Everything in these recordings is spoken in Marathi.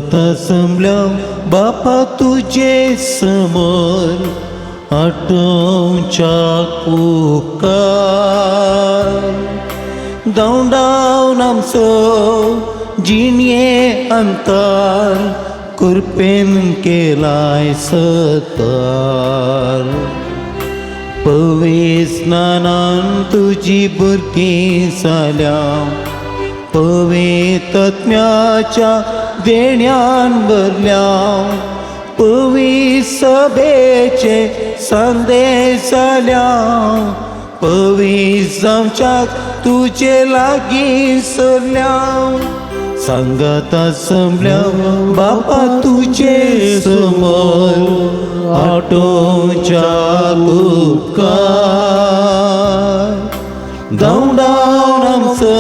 कथा संभल्या बापा तुझे समोर आठवच्या उपकार दौंडावन आमचो जिणये अंतर कृपेन केलाय सतार पवित्र स्नानान तुझी बुरकीं जाल्या पवित्र आत्म्याच्या देण्यान भरल्या पवित्र सभेचे संदेश जाल्या पवित्र जावच्याक तुजे लागीं सरल्या संगता संभल्या बापा तुझे समोर आठवच्या उपकार दौंडावन आमचो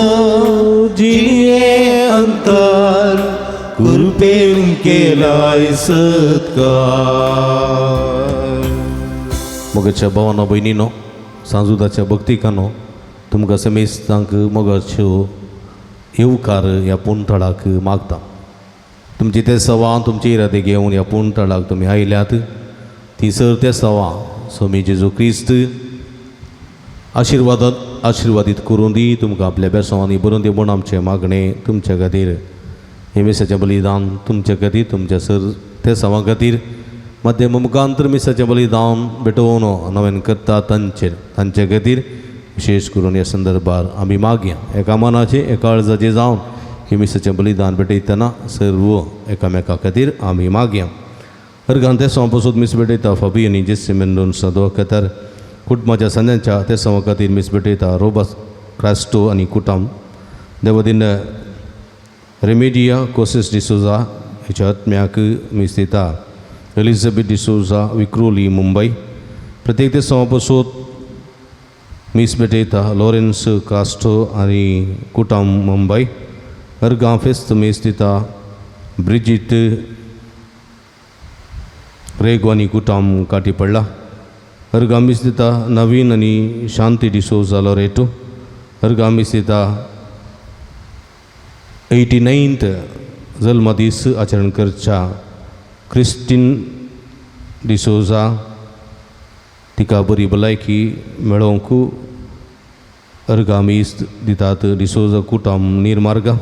जिये अंतर कृपेन केलाय सत्कार. मोगाच्या भावांनो भयणीनो सांजुदाच्या भक्तिकानो तुमकां समेस्तांक मोगाच्यो येवकार ह्या पुणथळाक मागता. तुमची ते सवा तुमची इरादे घेवन ह्या पुणथळाक तुमी आयल्यात ती सर ते सवा स्वामी जेजू क्रिस्त आशिर्वादीत करून दी तुमकां आपल्या बेसांवांनी बरोवन दी म्हूण आमचें मागणें तुमच्या खातीर हे मिसाचें बलिदान तुमच्या खातीर तुमच्या सर ते सवां खातीर मध्यम मुखांतर मिसाचें बलिदान भेटोवन नवें करता तांचे खातीर विशेष करून ह्या संदर्भार आमी मागया एका मनाचे एका काळजाचे जावन हे मिसाचें बलिदान भेटयतना सर्व एकामेका खातीर आमी मागया. अर्गान ते सवां पासून मीस भेटयता फाबी आनी जेसी मेंडोन सदो खातर कुटुंबाच्या सगळ्यांच्या ते सवां खातीर मीस भेटयता रोबास क्रास्टो आनी कुटुंब देवदीन रेमेडिया कोसेस डिसोजा हेच्या आत्म्याक मीस दिता एलिझाबेथ डिसोजा विक्रोली मुंबई प्रत्येक ते सवां पासून मीस भेटयता लॉरेन्स कास्टो आनी कुटुंब मुंबई अर्गां फेस्त मीस दिता ब्रिजिट रेगो आनी कुटुंब काटी पडला अर्गां मीस दिता नवीन आनी शांती डिसोजा लोरेटो अर्गां मीस दिता 89th जल्मदीस आचरण करच्या क्रिस्टीन डिसोजा तिका बरी भलायकी मेळोवंक अर्गां मीस दितात डिसोजा कुटुंब निर्मार्गा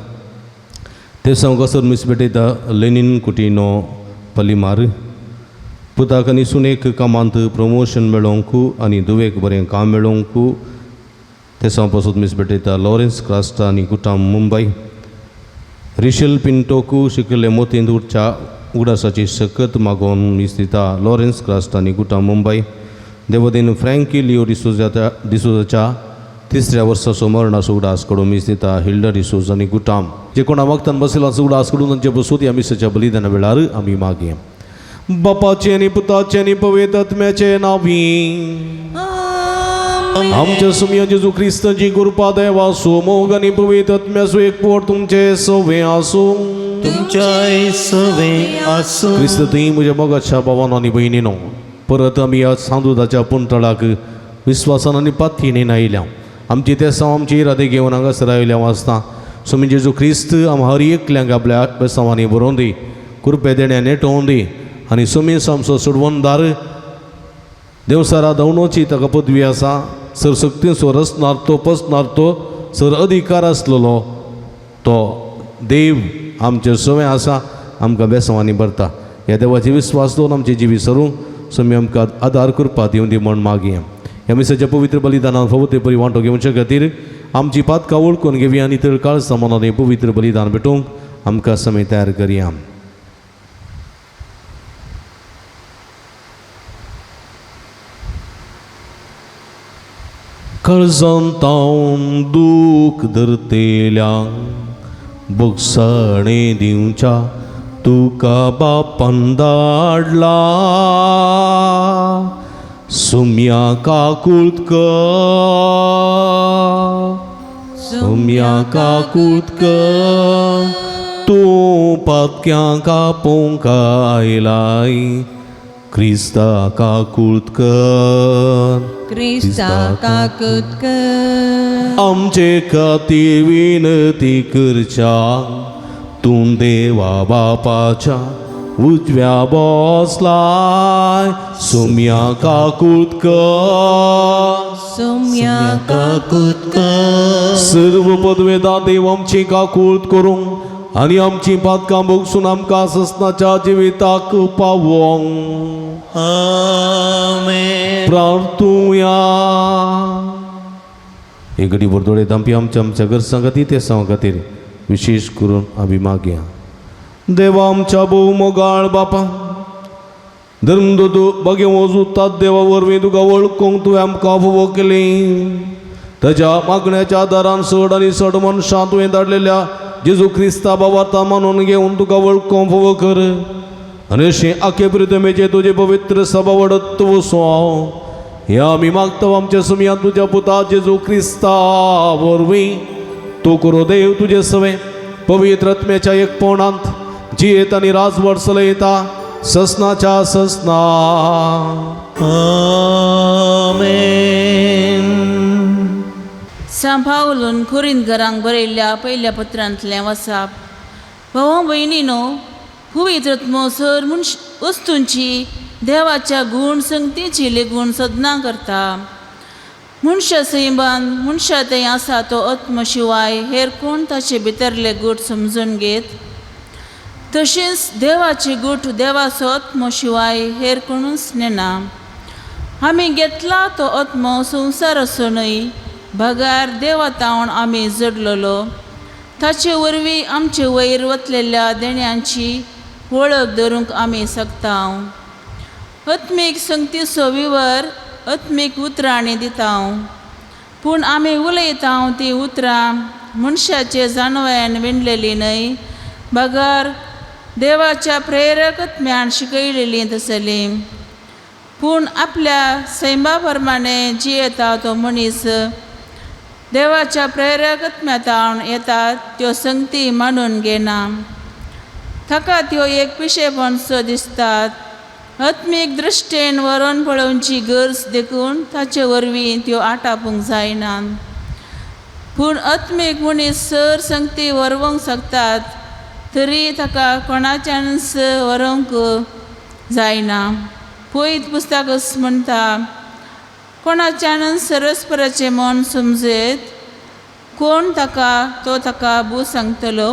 ते संवसर मीस भेटयता लेनिन कुटिनो पलिमार पुताक आनी सुनेक कामांत प्रमोशन मेळोवंक आनी दुवेक बरें काम मेळोवंक ते सवां पासून मीस भेटयता लॉरेन्स क्रास्टा आनी कुटुंब मुंबई रिशल पिंटोकू शिकिल्ले मोतीन उरच्या उगडासाची सकत मागोवन मीस दिता लॉरेन्स क्रास्टा आनी कुटुंब मुंबई देवदीन फ्रँकी लिओ डिसोजाच्या 3ऱ्या वर्साचो मरणाचो उगडास कडून मीस दिता हिल्डा डिसोजा आनी कुटुंब जे कोणा वक्तान बसयलाचो उगडास कडून तांचे बसून ह्या मिसाच्या बलिदाना वेळार आमी मागया. बापाचे आनी पुताचे आनी पवित्र आत्म्याचे नांवी आमच्या सुमया जेजू क्रिस्ताची कृपा देव आसूं मोग आनी पवित्र आत्म्याचो एकवट तुमचे सवे आसूं तुमच्या सवे आसूं. क्रिस्त तुमी म्हज्या मोगाच्या भावांनो आनी भयणीनो परत आमी ह्या सांदुदाच्या पुणथळाक विस्वासान आनी पातयेन आयल्या आमची ते साव आमची इरादे घेवन हांगासर आयल्या वाचता स्वामी जेजू क्रिस्त आम हर एकल्यांक आपल्या बेसांवांनी बरोवन दी कृपे देण्या नेटोवन दी आनी स्वामी आमचो सोडवणदार देवसारा दवणोची ताका पदवी आसा सर सक्तीन सर असनार तो पसनार तो सर अधिकार आसलेलो तो देव आमचे सवे आसा आमकां बेसांवांनी भरता ह्या देवाची विस्वास दवरून आमची जिवी सरूंक स्वामी आमकां आदार करपा दिवन दी म्हण मागया. ह्या मिसाच्या पवित्र बलिदानान फवते परी वांटो घेवचे खातीर आमची पातकां वळखून घेवया आनी तळकाळ समानान पवित्र बलिदान भेटोवंक आमकां समय तयार करया. काळजांतावन दूख धरतेल्यांक बोगसाणे दिवच्या तुका बापान धाडला सुम्या काकुळक तूं पातक्यां कापोवंक आयलाय क्रिस्ता काकुळक आमचे खातीर विनती करच्या परतून देवा बापाच्या उजव्या बसलाय सोम्या काकुतकर सौम्या काकुतकर सर्व पदवेदा देव आमची काकूत करूंक आनी आमची पातकां भोगसून आमकां ससनाच्या जिविताक पावोंक आमेन. प्रार्थुया. एक घडी बरदोळे दांपी आमच्या गरजां खातीर ते सांग खातीर विशेष करून आमी मागया. देवा आमच्या भोव मोगाळ बापा धर्मदूत बगे वजूतात देवा वरवीं तुका वळखूंक तुवें आमकां फोव केली. ताच्या मागण्याच्या आदारान चड आनी चड मनशां तुवें धाडलेल्या जेजू क्रिस्ता बाबार्था मानून घेवन तुका वळखूंक फोव कर. आनी अशें आखे प्रितमेचे तुजे पवित्र सभा वडत वसो हे आमी मागता आमच्या सुमया तुज्या पुता जेजू क्रिस्ता वरवीं. तूं करो देव तुजे सवे पवित्र आत्म्याच्या एकपणांत जियेत आनी राजवट चलयता ससनाच्या ससना. आमेन. सांभाळून कुरिंथकरांक बरयल्ल्या पयल्या पत्रांतलें वचप. भावां भयणीनो, पवित्र आत्मोसर वस्तूंची देवाच्या गूण संगतीची लेगून सदना करता. मनशा सैबान मनशा थंय आसा तो आत्म शिवाय हेर कोण ताचे भितरले गूट समजून घेत. तशेंच देवाचे गूट देवाचो आत्म शिवाय हेर कोणूच नेना. आमी घेतला तो आत्म संवसार आसूनय भगार देवातावन आमी जडलेलो. ताचे वरवीं आमचे वयर वतलेल्या देण्यांची वळख धरूंक आमी सकता. आत्मीक संगतीचो विवर आत्मीक उतरांनी दिता. पूण आमी उलयता ती उतरां मनशाचे जानव्यान विणलेली न्हय, भगार देवाच्या प्रेरक आत्म्यान शिकयलेली आसली. पूण आपल्या सैमा प्रमाणे जियेता तो मनीस देवाच्या प्रेरक आत्म्यातावन येतात त्यो संगती मानून घेना. ताका त्यो एक पिशेपणसो दिसतात. आत्मीक दृश्टेन व्हरून पळोवची गरज देखून ताचे वरवीं त्यो आटापूंक जायना. पूण आत्मीक मनीस सर संगती व्हरवंक शकतात तरी ताका कोणाच्यानच व्हरोंक जायना. पयत पुस्तकच म्हणटा, कोणाच्यान सरस्पराचें मन समजत कोण ताका बू सांगतलो.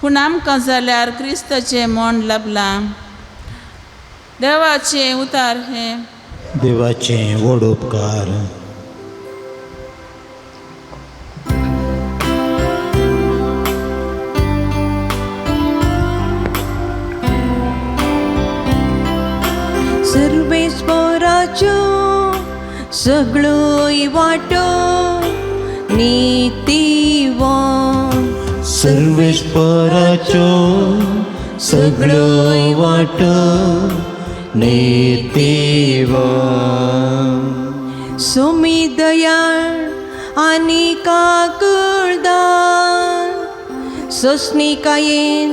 पूण आमकां जाल्यार क्रिस्ताचें मन लाभलां. देवाचें उतार हें. देवाचें व्हड उपकार. सर्वेस्पराच्यो सगळोय वाटो नितीवान. सर्वेश्वराच्यो सगळो वाटो नितीवान. सोमी दयाळ आनी काकळदार, सोसणिकायेन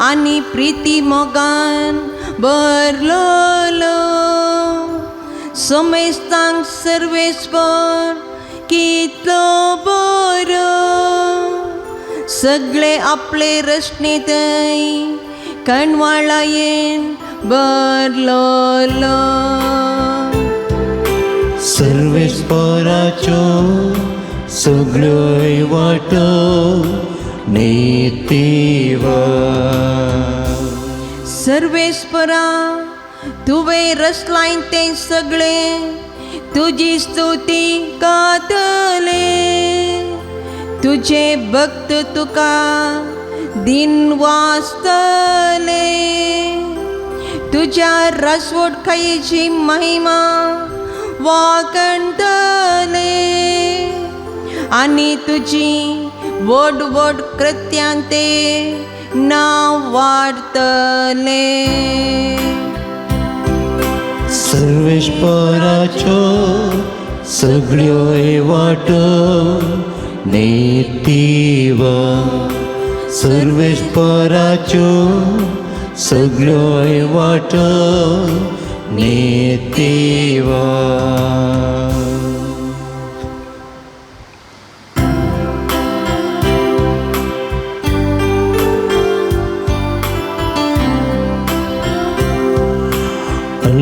आनी प्रिती मोगान भरलोलो. समेस्तांक सर्वेस्पर कितलो बरो. सगळे आपले रचनेतय कणवाळायेन भरलोलो. सर्वेश्वराच्यो सगळ्योय वाटो नितीवान. सर्वेस्परा तुवें रचलाय तें सगळें तुजी स्तुती गातले. तुझे भक्त तुका दिन वाचतले. तुझ्या रासवटखायेची महिमा वाकणतले आनी तुजी व्हड व्हड कृत्यां ते नांव वाडतले. सर्वेश्वराच्यो सगळ्योय वाटो नितीवान. सर्वेश्वराच्यो सगळ्योय वाटो नितीवान.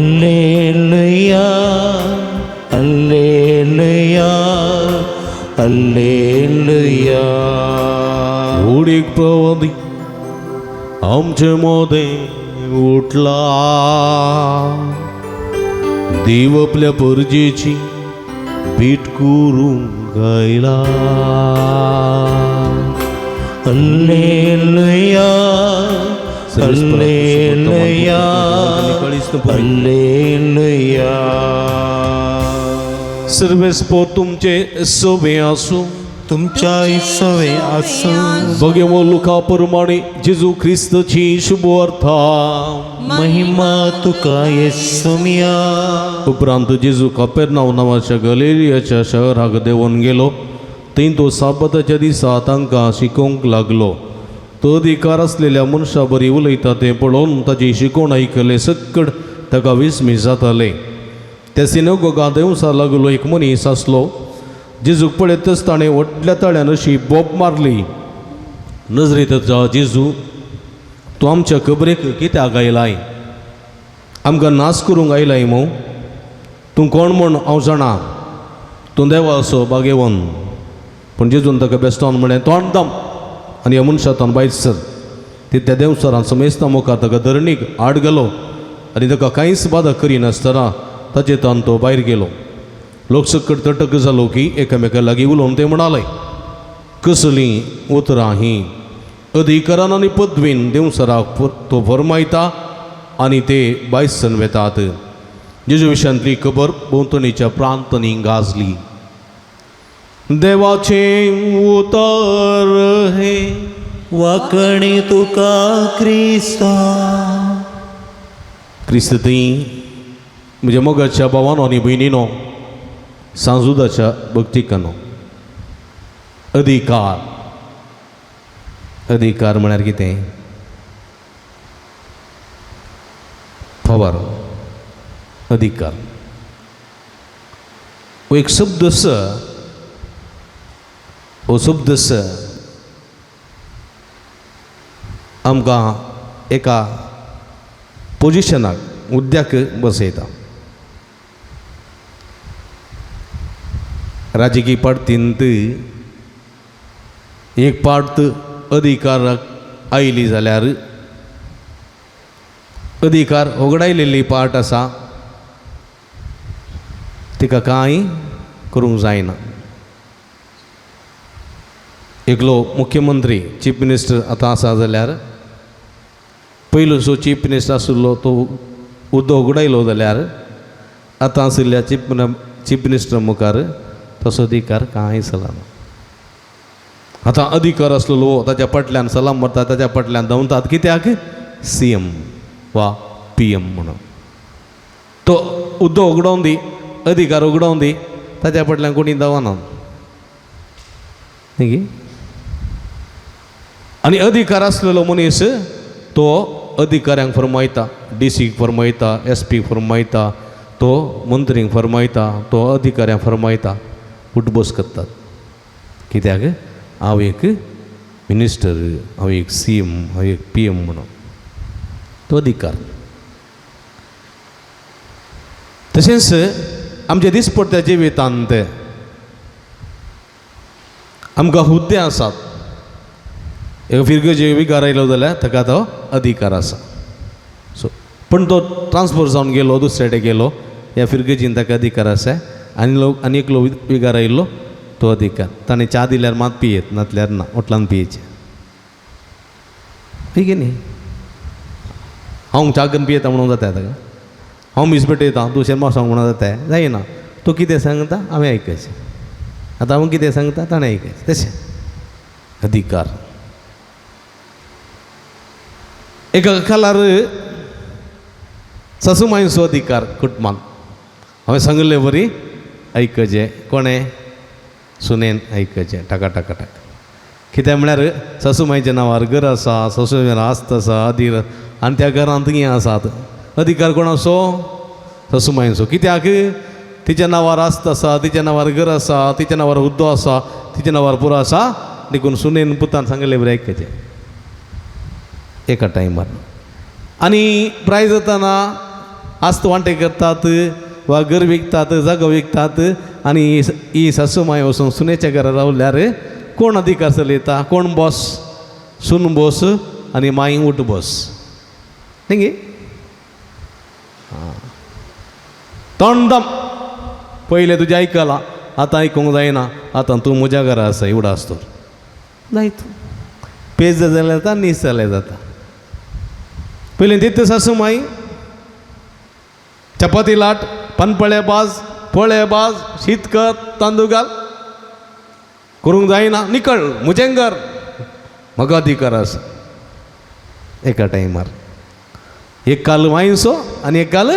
Hallelujah hallelujah hallelujah. उडीक प्रवादी आमचे मध्ये उठला, देव आपल्या परजेची भेट करून गायला. Hallelujah hallelujah hallelujah. सर्वेस्पो तुमचे सोबे असो, तुमच्या इसवे असो. भगवो लुकाप्रमाणे जेजू ख्रिस्तची शुभवार्ता. महिमा तुका येसुमिया. उपरांत जेजू कपेरनाव नावाच्या गलिलियाच्या शहराक देवून गेलो. थंय तो साबताच्या दिसा तांकां शिकोवंक लागलो. तो अधिकार असलेल्या मनशा बरी उलयता तें पळोवन ताची शिकोवण आयकले सकट ताका विस्मीत जाताले. त्या सिनगोगांत देवसा लागलो एक मनीस आसलो. जेजूक पळयतच ताणें व्हडल्या ताळ्यान अशी बोब मारली. नजरेंतचा जेजू, तूं आमच्या खबरेक कित्याक आयलाय? आमकां नाश करूंक आयलाय मो? तूं कोण म्हूण हांव जाणा. तूं देवा असो बागेवन. पूण जेजून ताका बेस्तावन म्हळें, तोंड दाम आनी ह्या मनशांतल्यान भायर सर. तितल्या देवसरान समेस्ता मुखार ताका धरणीक आड गेलो आनी ताका कांयच बाधा करिनासतना ताचे तान तो भायर गेलो. लोक सकट तटक जालो की एकामेका लागीं उलोवन ते म्हणाले, कसलीं उतरां हीं? अधिकारान आनी पदवीन देवसराक तो फरमायता आनी ते बायसन वेतात. जेजू विशयांतली खबर भोंवतणीच्या प्रांतांनी गाजली. देवाचे उतर हे वाकणी तुका क्रिस्ता. क्रिस्ती म्हणजे मोगाच्या भावानो आनी भयणीनो, सांजुदाच्या भक्तिकानो, अधिकार. अधिकार म्हळ्यार कितें? पॉवर. अधिकार हो एक शब्द आसा. हो शब्द आसा आमकां एका पोजिशनाक, हुद्द्याक बसयता. राजकीय पार्टींत एक पार्ट अधिकाराक आयली जाल्यार अधिकार होगडायलेली पार्ट आसा तिका कांय करूंक जायना. एकलो मुख्यमंत्री, चीफ मिनिस्टर आतां आसा जाल्यार पयलो जो चीफ मिनिस्टर आशिल्लो तो हुद्दो उगडायलो जाल्यार आतां आशिल्ल्या चीफ मिनिस्टर मुखार तसो अधिकार कांय जायना. आतां अधिकार आसलेलो ताच्या फाटल्यान सलाम मारता, ताच्या फाटल्यान धांवतात. कित्याक? CM वा PM म्हणून. तो हुद्दो उगडावन दी, अधिकार उगडावन दी, ताच्या फाटल्यान कोणी धांवना. आनी अधिकार आसलेलो मनीस तो अधिकाऱ्यांक फरमायता, DCक फरमायता, SP फरमायता, तो मंत्रींक फरमायता, तो अधिकाऱ्यांक फरमायता, उठबस करतात. कित्याक? हांव एक मिनिस्टर, हांव एक CM, हांव एक PM म्हणून. तो अधिकार. तशेंच आमच्या दिसपट्ट्या जिवितांत आमकां हुद्दे आसात. एक फिरगेचे विकार आयलो जाल्यार ताका तो अधिकार आसा. सो पूण तो ट्रान्सफर जावन गेलो, दुसरे कडेन गेलो, ह्या फिरगेचीन ताका अधिकार आसा. आनी एकलो विकार आयिल्लो तो अधिकार. ताणें च्या दिल्यार मात पियेत, नातल्यार ना, ओटलान पियेचें. ठीक न्ही? हांव च्या करून पियेता म्हणून जाता ताका. हांव मीस पेटयतां, तूं शेमा सांग म्हणून जाता जायना. तो कितें सांगता हांवें आयकचें. आतां हांव कितें सांगता ताणें आयकचें. तशें अधिकार. एका कालार सासूमाईचो अधिकार कुटुंबान. हांवें सांगलें बरी आयकचें. कोणें? सुनेन आयकचें. टाका टाका टाका. कित्याक म्हळ्यार सासूमाईच्या नांवार घर आसा, सासूच्या नांवार आस्त आसा, अधीर, आनी त्या घरांत हें आसात. अधिकार कोणाचो? सासूमाईचो. कित्याक? तिच्या नांवार आस्त आसा, तिच्या नांवार घर आसा, तिच्या नांवार हुद्दो आसा, तिच्या नांवार पुरो आसा. देखून सुनेन पुतान सांगलें बरें आयकचें एका टायमार. आनी प्राय जाताना आस्त वांटे करतात वा घर विकतात जागा विकतात आणि ही सासू माय वचून सुनेच्या घरा रावल्यार कोण अधिकार चलयता कोण बॉस सून बॉस आनी माई उठ बॉस न्ही गे तोंडम पयलें तुजें आयकलां आतां आयकूंक जायना आतां तूं म्हज्या घरा आसा एवढा आसतो जाय तूं पेज जाल्यार जाता नीस जाल्यार जाता पयलीं तितलें सासू माई चपाती लाट पानपळे बाज शीत कर तांदूळ घाल करूंक जायना निकळ म्हजें घर म्हाका अधिकार आसा एका टायमार एक काल मायसो आनी एक काल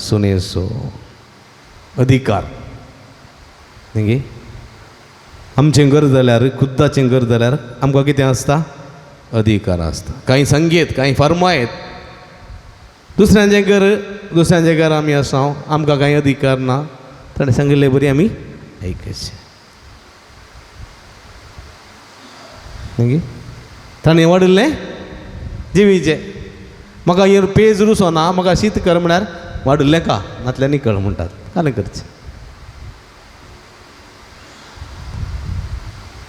सुनेसो अधिकार न्ही आमचें घर जाल्यार खुद्दाचें घर जाल्यार आमकां कितें आसता अधिकार आसता कांय संगीत कांय फरमायत दुसऱ्यांचें घर आमी आसां आमकां कांय अधिकार ना ताणें सांगिल्लें बरी आमी आयकचें न्ही ताणें वाडिल्लें जिवीचें म्हाका हींर पेज रुसो ना म्हाका शीत कर म्हळ्यार वाडिल्लें का नातल्यार निकळ म्हणटात कालें करचें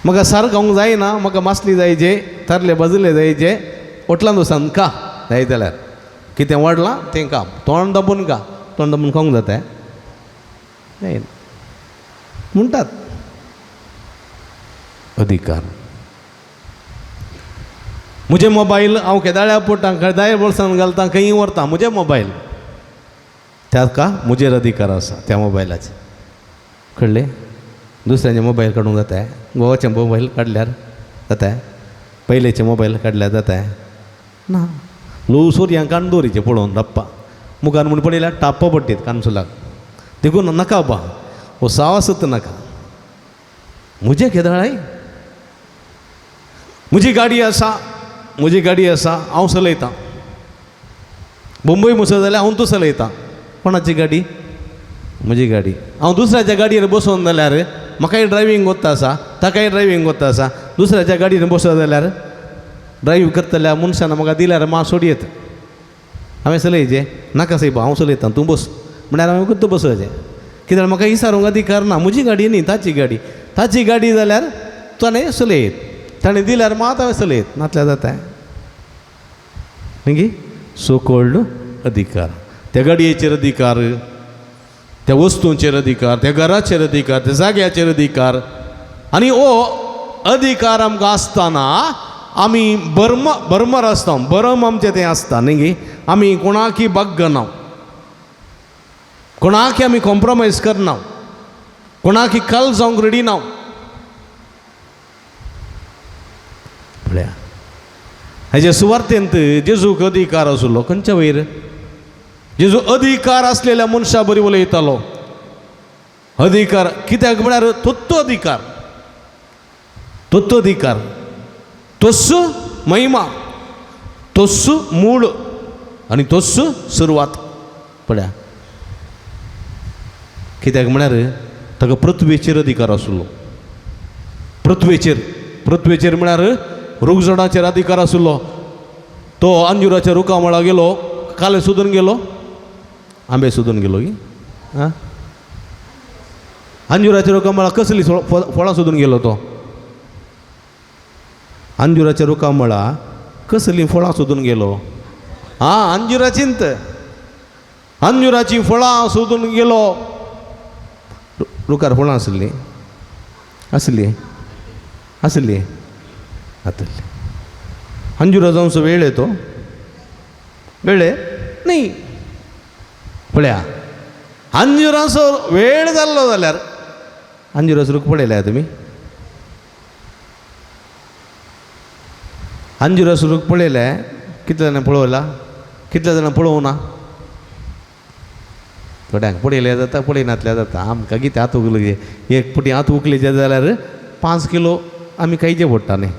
म्हाका सार खावंक जायना म्हाका मासली जायचे थारले बाजूले जायचे होटलांत वसान का जाय जाल्यार कितें वाडलां तें काम तोंड दाबून खावंक जाता जायना म्हणटात अधिकार म्हजे मोबायल हांव केदाळ्या पोटां केदाळ्या बोल्सान घालता खंयी व्हरता म्हजे मोबायल ताका म्हजेर अधिकार आसा त्या मोबायलाचे कळ्ळें दुसऱ्याचे मोबायल काडूंक जाता घोवाचे मोबायल काडल्यार जाता पयलेचे मोबायल काडल्यार जाता ना लोसोर ह्या काणदोरीचे पळोवन रप्पा मुखार म्हूण पळयल्यार टाप्पा पडटीत कानसुलाक देखून नाका बा हो सावासत नाका म्हजे केदाळाय म्हजी गाडी आसा हांव चलयतां मुंबय मुसळ जाल्यार हांव तूं चलयतां कोणाची गाडी म्हजी गाडी हांव दुसऱ्याच्या गाडयेर बसोन जाल्यार म्हाकाय ड्रायवींग कोत्ता आसा ताकाय ड्रायवींग कोत्ता आसा दुसऱ्याच्या गाडयेर बसत जाल्यार ड्रायव्ह करतल्या मनशान म्हाका दिल्यार मा सोडयेत हांवें चलयचें नाका सायब हांव चलयतां तूं बस म्हळ्यार हांवें कुद्द बसोवचें कित्याक म्हाका विचारूंक अधिकार ना म्हजी गाडी न्ही ताची गाडी जाल्यार ताणें चलयत ताणें दिल्यार मात हांवें चलयत नातल्यार जाता न्ही सो कॉल्ड अधिकार त्या गाडयेचेर अधिकार त्या वस्तूंचेर अधिकार त्या घराचेर अधिकार त्या जाग्याचेर अधिकार आनी हो अधिकार आमकां आसतना आमी बर्मर आसता बरम आमचें तें आसता न्ही आमी कोणाकी बागना कोणाकी आमी कॉम्प्रोमायज करना कोणाकी काल जावंक रेडी ना पळया हेजे सुवार्थेंत जेजूक अधिकार आसलो खंयच्या वयर जेजू अधिकार असलेल्या मनशा बरी उलयतालो अधिकार कित्याक म्हळ्यार तोच अधिकार तोच महिमा तोच मूळ आनी तोच सुरवात पळया कित्याक म्हळ्यार ताका पृथ्वेचेर अधिकार आसलो पृथ्वेचेर म्हळ्यार रुखजोडाचेर अधिकार आसलो तो अंजुराच्या रुखा मळा गेलो काले सोदून गेलो आंबे सोदून गेलो की अंजुराच्या रुखा मळा कसली फळां सोदून गेलो तो अंजुराच्या रुखा मळा कसली फळां सोदून गेलो अंजुराची फळां सोदून गेलो रुखार फळां आसली अंजुरा जावचो वेळ येतो न्ही पळया अंजुराचो वेळ जाल्लो जाल्यार अंजुराचो रूख पळयल्या तुमी अंजुराचो रूख पळयल्या कितले जाणां पळोवला कितले जाणां पळोवना थोड्यांक पळयल्या जाता पळयनातल्या जाता आमकां कितें हात उकले एक पुटी हात उकलेचे जाल्यार 5 किलो आमी खायचे पडटा न्ही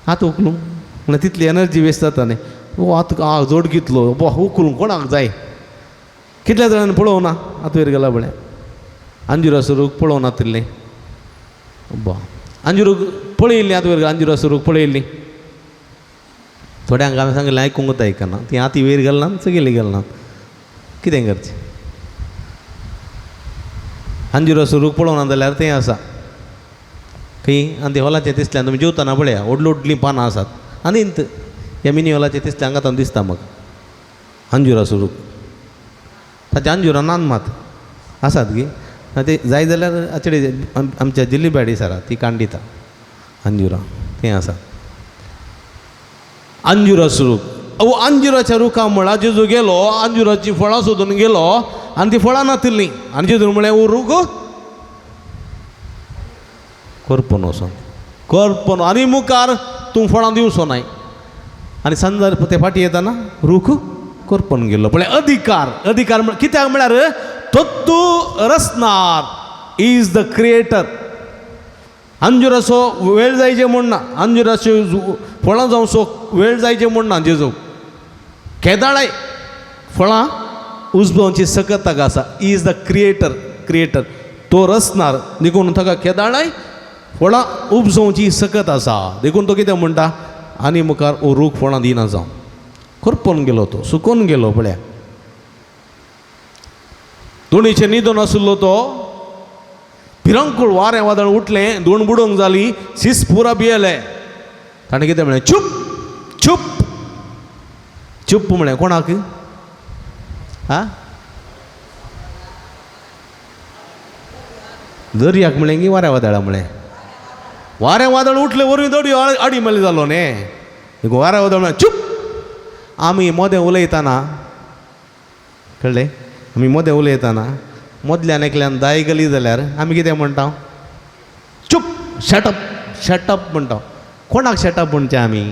हात उकलूंक म्हळ्यार तितली एनर्जी वेस्ट जाता न्ही वो हात जोड कितलो उकलूंक कोणाक जाय कितल्या जाणांनी पळोवना हात वयर गेला म्हळ्यार अंजुराचो रूख पळोवना तिल्लें अंजुरूख पळयल्लीं हात वयर अंजुराचो रूख पळयल्लीं थोड्यांक हांवें सांगलें आयकूंक आयकना ती हाती वयर गेलना चगेली गेलना कितें करचें अंजुराचो रूख पळोवना जाल्यार तें आसा खंय आनी ते हॉलाचें तिसल्यान तुमी जेवतना पळया व्हडलीं व्हडलीं पानां आसात आनी इंत ह्या मिनी हॉलाचें तिसल्यान आतां दिसता म्हाका अंजुराचो रूख ताच्या अंजुरा नान मात आसात गी ते जाय जाल्यार आचडे आमच्या जिल्ली बॅडी सारा ती कांडिता अंजुरा तें आसा अंजुराचो रूख अंजुराच्या रुखा म्हळ्यार जेजू गेलो अंजुराची फळां सोदून गेलो आनी ती फळां नातिल्लीं आनी जेजू म्हळें ओ रूख करपून वचोन करपून आनी मुखार तूं फळां दिवचो नाय आनी सांजार ते फाटी येताना रूख करपून गेलो पळय अधिकार अधिकार कित्याक म्हळ्यार तत्तू रचणार इज द क्रिएटर अंजुराचो वेळ जायचे म्हणना अंजुराच्यो फळां जावचो वेळ जायचे म्हणना जेजू केदाळाय फळां उजबावची सकत ताका आसा इज द क्रिएटर तो रचणार देखून ताका केदाळाय फळां उपजोवची सकत आसा देखून तो कितें म्हणटा आनी मुखार ओ रूख फळां दिना जावं करपून गेलो तो सुकून गेलो पळया दोनीचें न्हिदून आशिल्लो तो भिरंकूळ वारें वादळ उठलें धूण बुडोवंक जाली शीस पुरा भियेलें ताणें कितें म्हळें चूप चूप चूप म्हळें कोणाक आ दर्याक म्हळें की वाऱ्या वादळा म्हळें वारें वादळ उठलें वरवीं दर्यो आडी मेली जालो न्ही वारें वादळ म्हळें चूप आमी मोदें उलयतना कळ्ळें आमी मोदें उलयतना मदल्यान एकल्यान दाय गेली जाल्यार आमी कितें म्हणटा चूप शटअप शटअप म्हणटा कोणाक शटअप म्हणचें आमी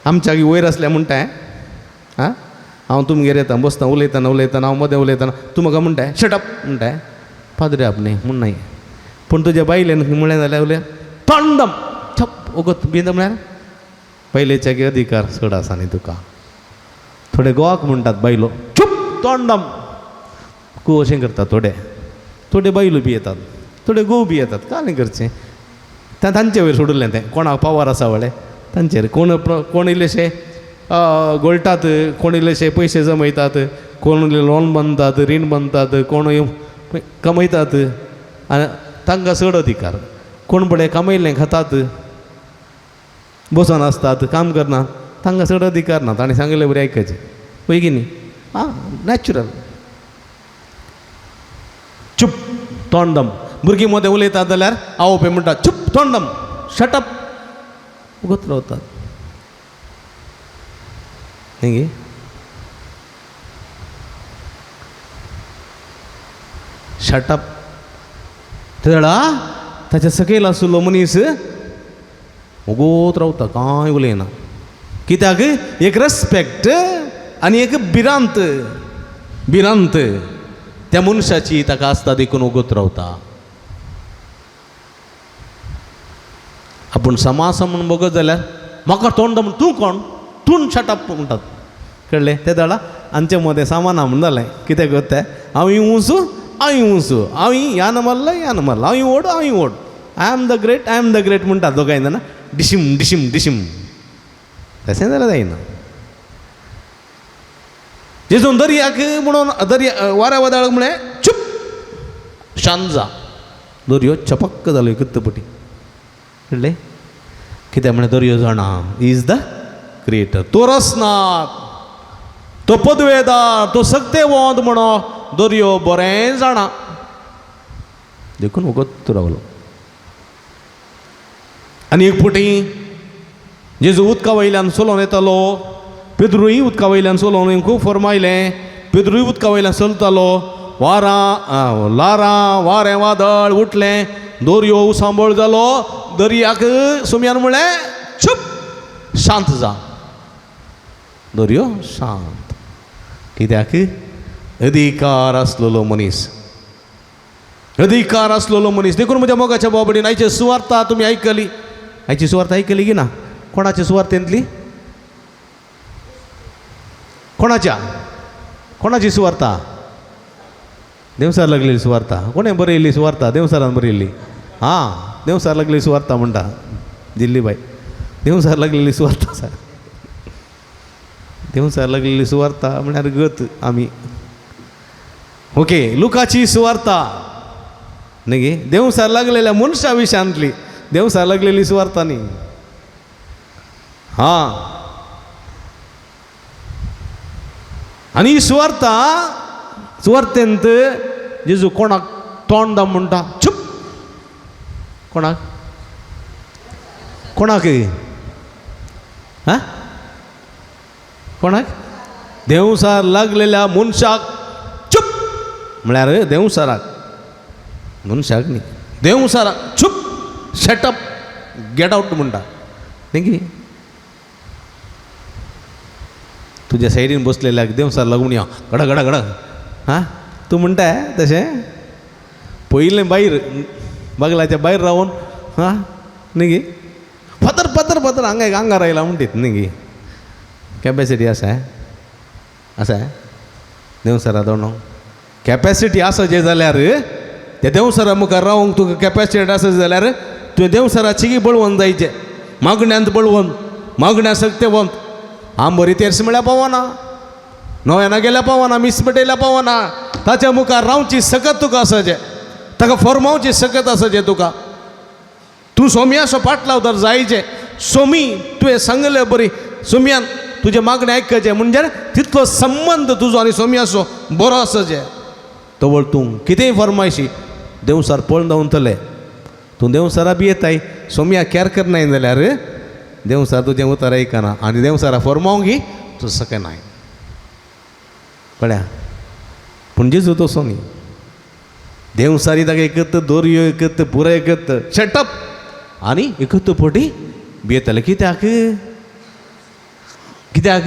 आमच्या वयर आसल्या म्हणटा आं हांव तुमगेर येता बसता उलयतना हांव मोदें उलयतना तूं म्हाका म्हणटाय शटअप म्हणटाय पाद्रे आपणे म्हूण नाही पूण तुज्या बायलेन म्हळें जाल्यार उलय तोंडम छप ओगत बिंद म्हळ्यार बायलेचे अधिकार चड आसा न्ही तुका थोडे गोवाक म्हणटात बायलो चूप तोंडम गो अशें करतात थोडे बायलो बी येतात थोडे गोव बी येतात का नाही करचें तांचे वयर सोडिल्लें तें कोणाक पावर आसा वळे तांचेर कोण इल्लेशे गोळटात कोण इल्लेशे पयशे जमयतात कोण लोन बांदतात रीण बांदतात कोण कमयतात आनी तांकां चड अधिकार कोण बडे कमयल्लें खातात बसून आसतात काम करनात तांकां चड अधिकार ना ताणें सांगिल्लें बरें आयकचें पळय की न्ही आं नॅचरल चूप तोंडम भुरगीं मोदें उलयतात जाल्यार आवय म्हणटा चूप तोंडम शटअप उगत रावतात न्ही शटअप तेडा ताच्या सकयल आशिल्लो मनीस उगोत रावता कांय उलयना कित्याक एक रेस्पेक्ट आनी एक भिरांत त्या मनशाची ताका आसता देखून उगोत रावता आपूण समास म्हणून बघत जाल्यार म्हाका तोंड म्हण तूं कोण तूं शटअप म्हणटात कळ्ळें ते दाडा आमचे मदें सामाना म्हण जालें कितें करता हांव हिंवूसू हांव ह्यान मारला हांव ओड आय एम द ग्रेट म्हणटात दोगांय जाणां डिशीम डिशीम डिशीम तशें जाल्यार जायना जेजून दर्याक म्हणून दर्या वाऱ्या वादळाक म्हळें चूप शांत जा दर्यो चपक्क जालो कित्तपटी कळ्ळें कित्याक म्हळें दर्यो जाणा इज द क्रिएटर तो रचनार तो पदवेदार तो सक्तेवंत म्हणो दर्यो बरें जाणा देखून वगत रावलो आनी एक फावटी जेजू उदका वयल्यान चलोन येतालो पेद्रूय उदका वयल्यान चलोन खूब फरमायलें पेद्रूय उदका वयल्यान चलतालो लारां वारें वादळ उठलें दर्यो उसांबळ जालो दर्याक सुम्यान म्हळें चूप शांत जा दर्यो शांत कित्याक अधिकार आसलेलो मनीस देखून म्हज्या मोगाच्या बाबडीन आयची सुवार्ता तुमी आयकली आयची सुवार्ता आयकली की ना कोणाच्या सुवार्थेंतली कोणाची सुवार्ता देवसार लागलेली सुवार्ता कोणें बरयल्ली सुवार्ता देवसारान बरयल्ली हां देवसार लागलेली सुवार्ता म्हणटा जिल्लीबाई देवसार लागलेली सुवार्ता आसा देवसार लागलेली सुवार्ता म्हळ्यार गत आमी ओके, लुकाची सुवार्ता न्ही गे, देवसार लागलेल्या मनशा विशयांतली देवसार लागलेली सुवार्ता न्ही. हां, आनी ही सुवार्तेंत जेजू कोणाक तोंड दाम म्हणटा, चुप. कोणाक कोणाक हां कोणाक? देवसार लागलेल्या मनशाक चुप म्हळ्यार देवसाराक, मनशाक न्ही, देवसाराक चुप, शटअप, गेट आउट म्हणटा न्ही गे. तुज्या सायडीन बसलेल्याक देवसार लागून या घडा घडा घडा. हां, तूं म्हणटा तशें पयलें भायर बागलाच्या भायर रावन हां न्ही गे, पतर पतर पतर आंगार आयला म्हणटीत न्ही गे. कॅपॅसिटी आसा आसा देवसारा दोनो कॅपॅसिटी आसा जे जाल्यार त्या देवसारा मुखार रावंक तुका कॅपॅसिटी आसा जाल्यार तुवें देवसाराची बळवंत जायचें. मागण्यांत बळवंत, मागण्या सक्तेवंत. आम बरी तेर्स म्हळ्यार पावना, नव्याना गेल्या पावना, मिस पटेल्या पावना. ताच्या मुखार रावची सकत तुका आसाचें, ताका फॉर्मावची सकत आसाचें तुका. तूं सोम्याचो फाट लावतार जायचें. सोमी तुवें सांगलें बरी, सोम्यान तुजे मागणें आयकचें म्हणजे तितलो संबंद तुजो आनी सोम्याचो बरो आसाचें. तवळ तूं कितेंय फरमायशी देवसार पळोवन दावतले. तूं देवसारा बी येताय, सोम्या कॅर करनाय जाल्यार देवसार तुजें उतर आयकना आनी देवसारा फरमावंक तूं सकनाय. कळ्या? पूण जेजू तसो न्ही. देवसारी ताका एकत दोरयो एकत पुरो एकत शटअप आनी एकत पोटी भियेतले. कित्याक? कित्याक?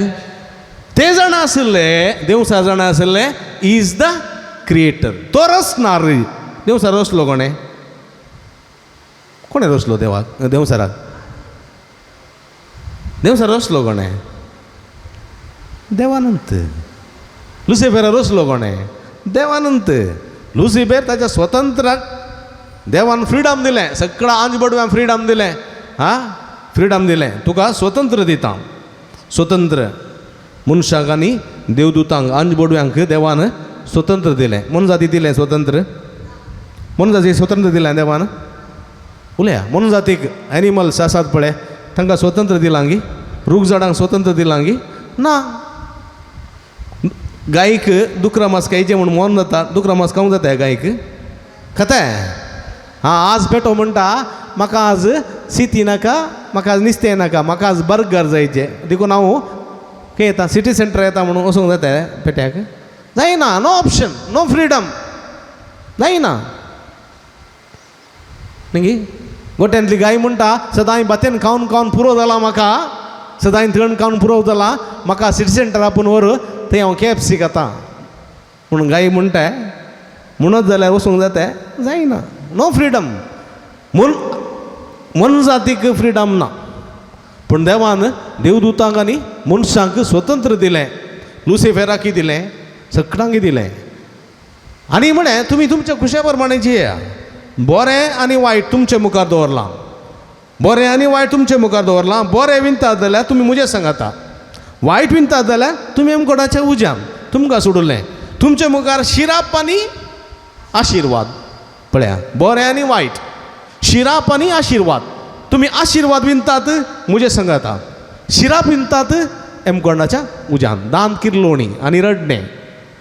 ते जाणा आसले, देवसार जाणा आसले इज द क्रिएटर. तो रचणार. देवसार रचलो कोणें? कोणें रचलो देवाक? देवसाराक देवसार रचलो कोणें? देवानंत. लुसिफेरा रचलो कोणें? देवानंत. लुसिफेर ताच्या स्वतंत्राक देवान फ्रिडम दिलें. सगळ्या आंजबडव्यांक फ्रिडम दिलें. हां, फ्रिडम दिलें. तुका स्वतंत्र दिता. स्वतंत्र मनशाक आनी देवदूतांक आंजबडव्यांक देवान स्वतंत्र दिलें. मनजाती दिलें स्वतंत्र. मनजाती स्वतंत्र दिलें देवान. उलया, मनजातीक एनिमल्स आसात पळय तांकां स्वतंत्र दिलां गी? रूख झाडांक स्वतंत्र दिलां गी? ना. गायीक दुकरा मास खायचें म्हूण मन जाता. दुकरा मास खावंक जाता गायीक? खाताय. हां, आज पेटो म्हणटा म्हाका आज सिटी नाका, म्हाका आज नुस्तें नाका, म्हाका आज बर्गर जायचें. देखून हांव खंय येता, सिटी सेंटर येता म्हणून वचूंक जाता पेट्याक? जायना. No option, no freedom. जायना न्ही. गोट्यांतली गाय म्हणटा सदां बातेन खावन खावन पुरो जाला म्हाका, सदां थंड खावन पुरो जाला म्हाका, सिटी सेंटर आपूण व्हर थंय हांव KFC खाता. म्हणून गाय म्हणटा म्हणत जाल्यार वचूंक जाता? जायना. No freedom. मनजातीक फ्रिडम ना. पूण देवान देवदूतांक आनी मनशांक स्वतंत्र दिलें. लुसिफेराक दिलें, सगळ्यांक दिलें. आनी म्हणे तुमी तुमच्या खुशे प्रमाणे जिया. बरें आनी वायट तुमचे मुखार दवरलां. बरें आनी वायट तुमचे मुखार दवरलां. बरें विणतात जाल्यार तुमी मुजे सांगाता. वायट विणतात जाल्यार तुमी कोणाच्या उज्यान तुमकां सोडुलें. तुमचे मुखार शिराप आनी आशिर्वाद. पळया, बरें आनी वायट, शिराप आनी आशिर्वाद. तुमी आशिर्वाद विणतात मुजे सांगाता, शिराप विणतात कोणाच्या उज्यान. दांत किरलोणी आनी रडणें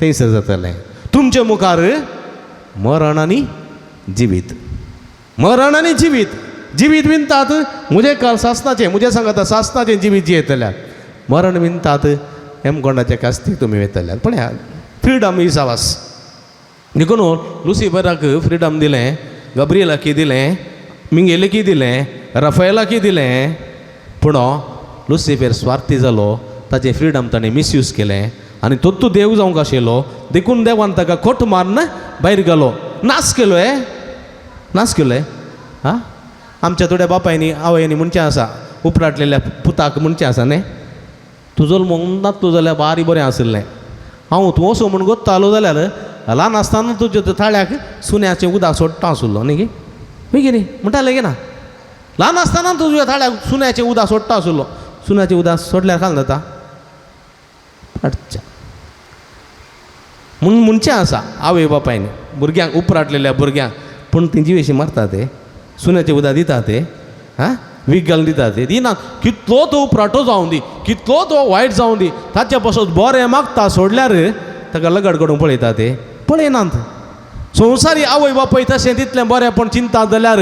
थंयसर जातलें. तुमचे मुखार मरण आनी जिवीत. मरण आनी जिवीत. जिवीत विणतात मुजे सासनाचें, मुजे सांगाता सासनाचें जिवीत जियेतल्याक. मरण विणतात कोणाच्या कास्तीक तुमी वयतल्याक. पळया, फ्रिडम ही सावास. देखून लुसिफराक फ्रिडम दिलें, गब्रियलाक दिलें, मिंगेलेकी दिलें, राफायलाकी दिलें. पूण लुसिफर स्वार्थी जालो. ताचें फ्रिडम ताणें मिसयूज केलें आनी तो देव जावंक आशिल्लो. देखून देवान ताका खोट मारून भायर घालो, नाश केलो. नाश केलो. हां, आमच्या थोड्या बापायनी आवयांनी म्हणचें आसा, उपराटलेल्या पुताक म्हणचें आसा न्ही, तुजो मगून नातलो जाल्यार बारी बरें आसलें. हांव तूं असो म्हूण गोत्तालो जाल्यार ल्हान आसतना तुज्या थाळ्याक सुन्याचें उदक सोडटा आसलो न्ही गे. खंय गे न्ही म्हणटाले गे ना. ल्हान आसतना तुज्या थाळ्याक सुन्याचें उदक सोडटा आसलो. सुन्याचें उदक सोडल्यार काल जाता? अच्छा. म्हणून म्हणचे आसा आवय बापायन भुरग्यांक उपराटलेल्या भुरग्यांक पूण तेंची वेशी मारता ते सुन्याचे उदक दिता ते हां वीक घालून दिता ते दिनात कितलो तो उपराटो जावं दी कितलो तो वायट जावं दी ताचे पासून बरें मागता सोडल्यार ताका लगड करून पळयता ते पळयनात संवसारी आवय बापाय तशें तितलें बरेंपण चिंता जाल्यार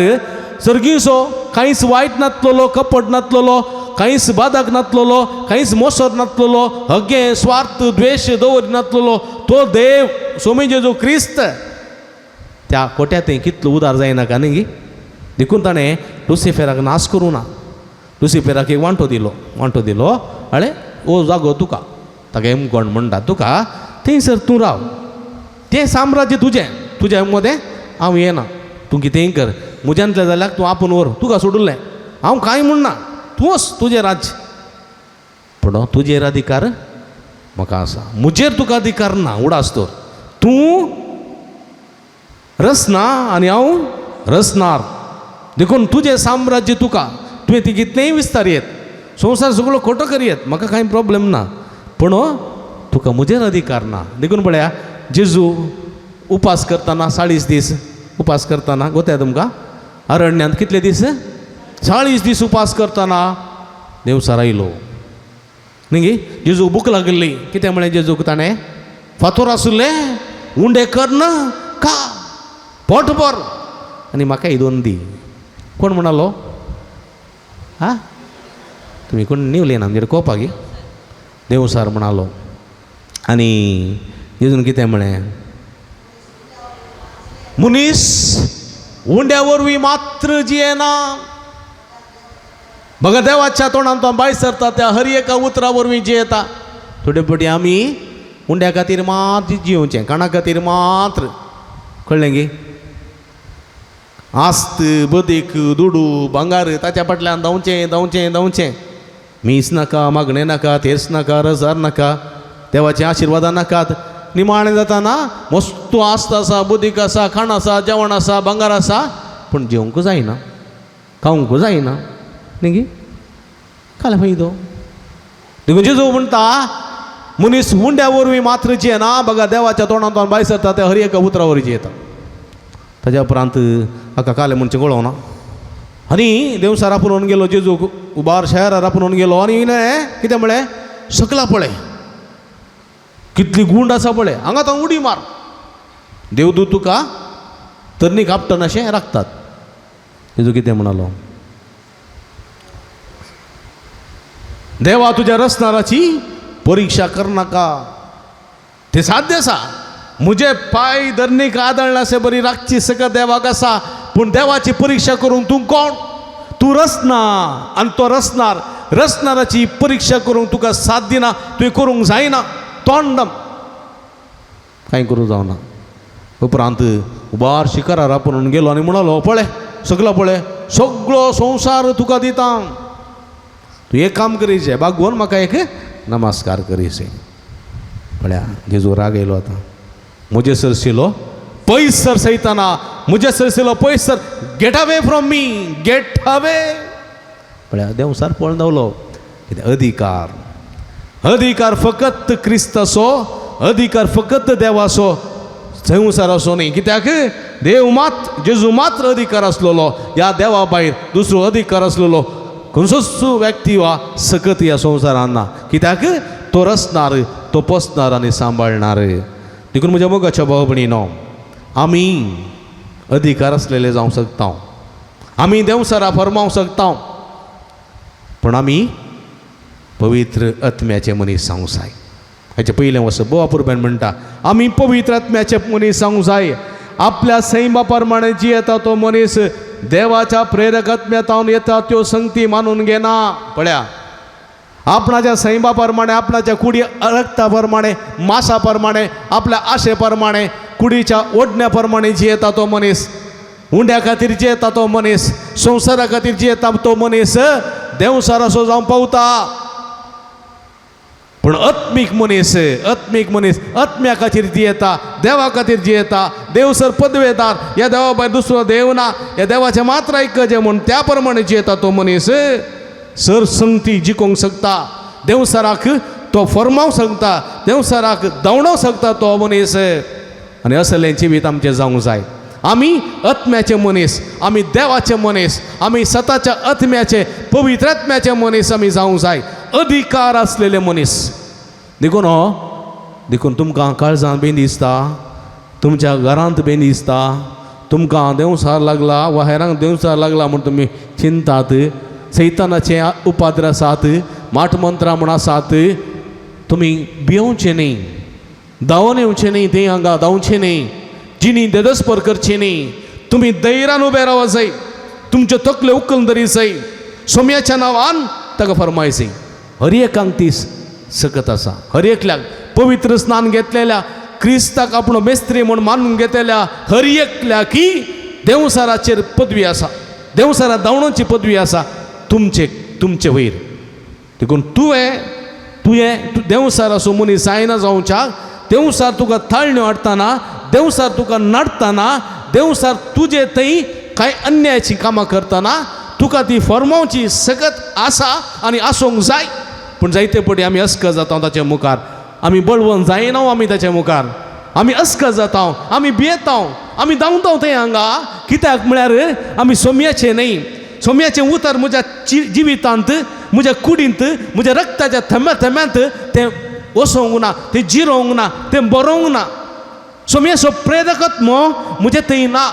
सर्गीसो कांयच वायट नासलेलो कपट नासलेलो कांयच बादक नासलेलो कांयच मोसर नासलेलो हगे स्वार्थ द्वेश दवरिनासलेलो तो देव सोमी जेजू क्रिस्त त्या कोट्यातय कितलो उदार जायनाका न्ही देखून ताणें लुसिफेराक नाश करूं ना लुसिफेराक एक वांटो दिलो अळे ओ जागो तुका ताका कोण म्हणटा तुका थंयसर तूं राव तें साम्राज्य तुजें मदें हांव येना तूं कितेंय कर म्हज्यांतले जाल्यार तूं आपूण व्हर तुका सोडुल्लें हांव कांय म्हणना तूं वच तुजें राज्य पूण तुजेर अधिकार म्हाका आसा म्हजेर तुका अधिकार ना उडास तर तूं रचना आनी हांव रचणार देखून तुजें साम्राज्य तुका तुवें ती कितलेंय विस्तार येत संवसार सगळो खोटो करयेत म्हाका कांय प्रॉब्लेम ना पूण तुका म्हजेर अधिकार ना देखून पळया जेजू उपास करतना 40 दीस उपास करतना गोत्या तुमकां अरण्यांत कितले दीस 40 दीस उपास करतना देवसार आयलो न्ही जेजूक भूक लागली कितें म्हळें जेजूक ताणें फातोर आसुल्ले उंडे कर ना खा पोट भर आनी म्हाकाय 2 दी कोण म्हणालो हां तुमी कोण निवले ना आमगेर कोपाक देवसार म्हणालो आनी जेजून कितें म्हळें मनीस उंड्या वरवीं मात्र जियेना बघा देवाच्या तोंडांतल्यान भायर सरता त्या हर एका उतरा वरवीं जियेता थोडे फावटी आमी उंड्या खातीर मात्र जियोवचें काणा खातीर मात्र कळ्ळें गे आस्त बदीक दुडू भांगार ताच्या फाटल्यान धांवचें मीस नाका मागणें नाका तेर्स नाका रजार नाका देवाचें आशिर्वादा नाकात निमाणें जाताना मस्त आस्त आसा बुदीक आसा खाण आसा जेवण आसा भांगार आसा पूण जेवंक जायना खावंक जायना न्ही काल फायदो देखून जेजू म्हणटा मनीस उंड्या वरवीं मात्र जियेना बघा देवाच्या तोंडांतल्यान भायर सरता त्या हर एका उतरा वरवीं जियेता ताच्या उपरांत हाका काले म्हणचें कळोना आनी देवसार आपुणून गेलो जेजू उबार शहरार आपुणून गेलो आनी कितें म्हळें सकला पळय कितली गुंड आसा पळय हांगा तो उडी मार देवदूत तुका तरणी कापटन अशें राखतात जेजू कितें म्हणालो देवा तुज्या रचणाराची परीक्षा करनाका ते साध्य आसा म्हजे पांय धरणीक आदळनाशे बरी राखची सकत देवाक आसा पूण देवाची परीक्षा करूंक तूं कोण तूं रचना आनी तो रचणाराची परीक्षा करूंक तुका साथ दिना तुवें करूंक जायना तोंडम कांय करूंक जावना उपरांत उबार शिखरार आपुणून गेलो आनी म्हणालो पळय सगळो संवसार तुका दिता तूं एक काम करीशें बागोवन म्हाका एक नमस्कार करीशें पळया जेजू राग येयलो आतां म्हजे सरशिलो पयस सर सैताना म्हजे सरशिलो पयस sir get away from me get away पळया देवसार पळोवन धांवलो कितें अधिकार फकत क्रिस्ताचो अधिकार फकत देवाचो संवसाराचो न्ही कित्याक देव मात जेजू मात्र अधिकार आसलेलो ह्या देवा भायर दुसरो अधिकार आसलेलो खंयचोच व्यक्ती वा सकत ह्या संवसारान ना कित्याक तो रचणार तो पोसणार आनी सांबाळणार देखून म्हज्या मोगाच्या भाव भयणीनो आमी अधिकार आसलेले जावंक शकता आमी देवसारा फर्मावंक शकता पूण आमी पवित्र आत्म्याचे मनीस जावंक जाय हाचे पयलें वर्स बोवा पुरब्यान म्हणटा आमी पवित्र आत्म्याचे मनीस जावंक जाय आपल्या सैमा प्रमाणे जियेता तो मनीस देवाच्या प्रेरक आत्म्यातावन येता त्यो संगती मानून घेना पळया आपणाच्या सैमा प्रमाणे आपणाच्या कुडी रक्ता प्रमाणे मासा प्रमाणे आपल्या आशे प्रमाणे कुडीच्या ओडण्या प्रमाणे जियेता तो मनीस उंड्या खातीर जियेता तो मनीस संवसारा खातीर जियेता तो मनीस देवसाराचो जावं पावता पूण आत्मीक मनीस आत्म्या खातीर जियेता देवा खातीर जियेता देवसर पदवेदार ह्या देवा भायर दुसरो देव ना ह्या देवाचें मात्र ऐकचें म्हूण त्या प्रमाणे जियेता तो मनीस सर संगती जिखोवंक शकता देवसराक तो फर्माव सांगता देवसराक धांवडाव सांगता तो मनीस आनी असलें जिवीत आमचें जावंक जाय. आमी आत्म्याचे मनीस, आमी देवाचे मनीस, आमी सताच्या आत्म्याचे पवित्र आत्म्याचे मनीस आमी जावंक जाय. अधिकार आसलेले मनीस. देखून देखून तुमकां काळजांत बी दिसता, तुमच्या घरांत बी दिसता, तुमकां देवसार लागला वा हेरांक देवसार लागला म्हूण तुमी चिंतात, सैतानाचे उपाद्र आसात, माटमंत्रां म्हूण आसात, तुमी भियोवचे न्ही, धांवन येवचे न्ही, ते हांगा धांवचे न्ही, जिणी देदस्पर करचे न्ही. तुमी धैर्यान उबे रावा जाय, तुमचे तकले उखलून धरी जाय, सोम्याच्या नांवान ताका फरमायसी. हर एकांक ती सकत आसा. हर एकल्याक पवित्र स्नान घेतलेल्या, क्रिस्ताक आपणो मेस्त्री म्हूण मानून घेतलेल्या हर एकल्याकी देवसाराचेर पदवी आसा, देवसारा धांवणोची पदवी आसा तुमचे वयर. देखून तुवें देवसाराचो मनीस जायना जावच्याक, देवसार तुका थाळण्यो हाडटाना, देवसार तुका नाडटाना, देवसार तुजे थंय कांय अन्यायाची कामां करतना तुका ती फर्मावची सकत आसा आनी आसूंक जाय. पूण जायते पटी आमी अस्क जाता ताचे मुखार, आमी बळवंत जायना आमी ताचे मुखार, आमी अस्क जाता, आमी भियेता, आमी धांवता थंय हांगा. कित्याक म्हळ्यार आमी सोम्याचे न्ही. सोम्याचें उतर म्हज्या जिवितांत, म्हज्या कुडींत, म्हज्या रक्ताच्या थेंब्यांत तें वसोंक ना, तें जिरोंक ना, तें बरोवंक ना. सोम्याचो प्रेरकत्व म्हजे थंय ना,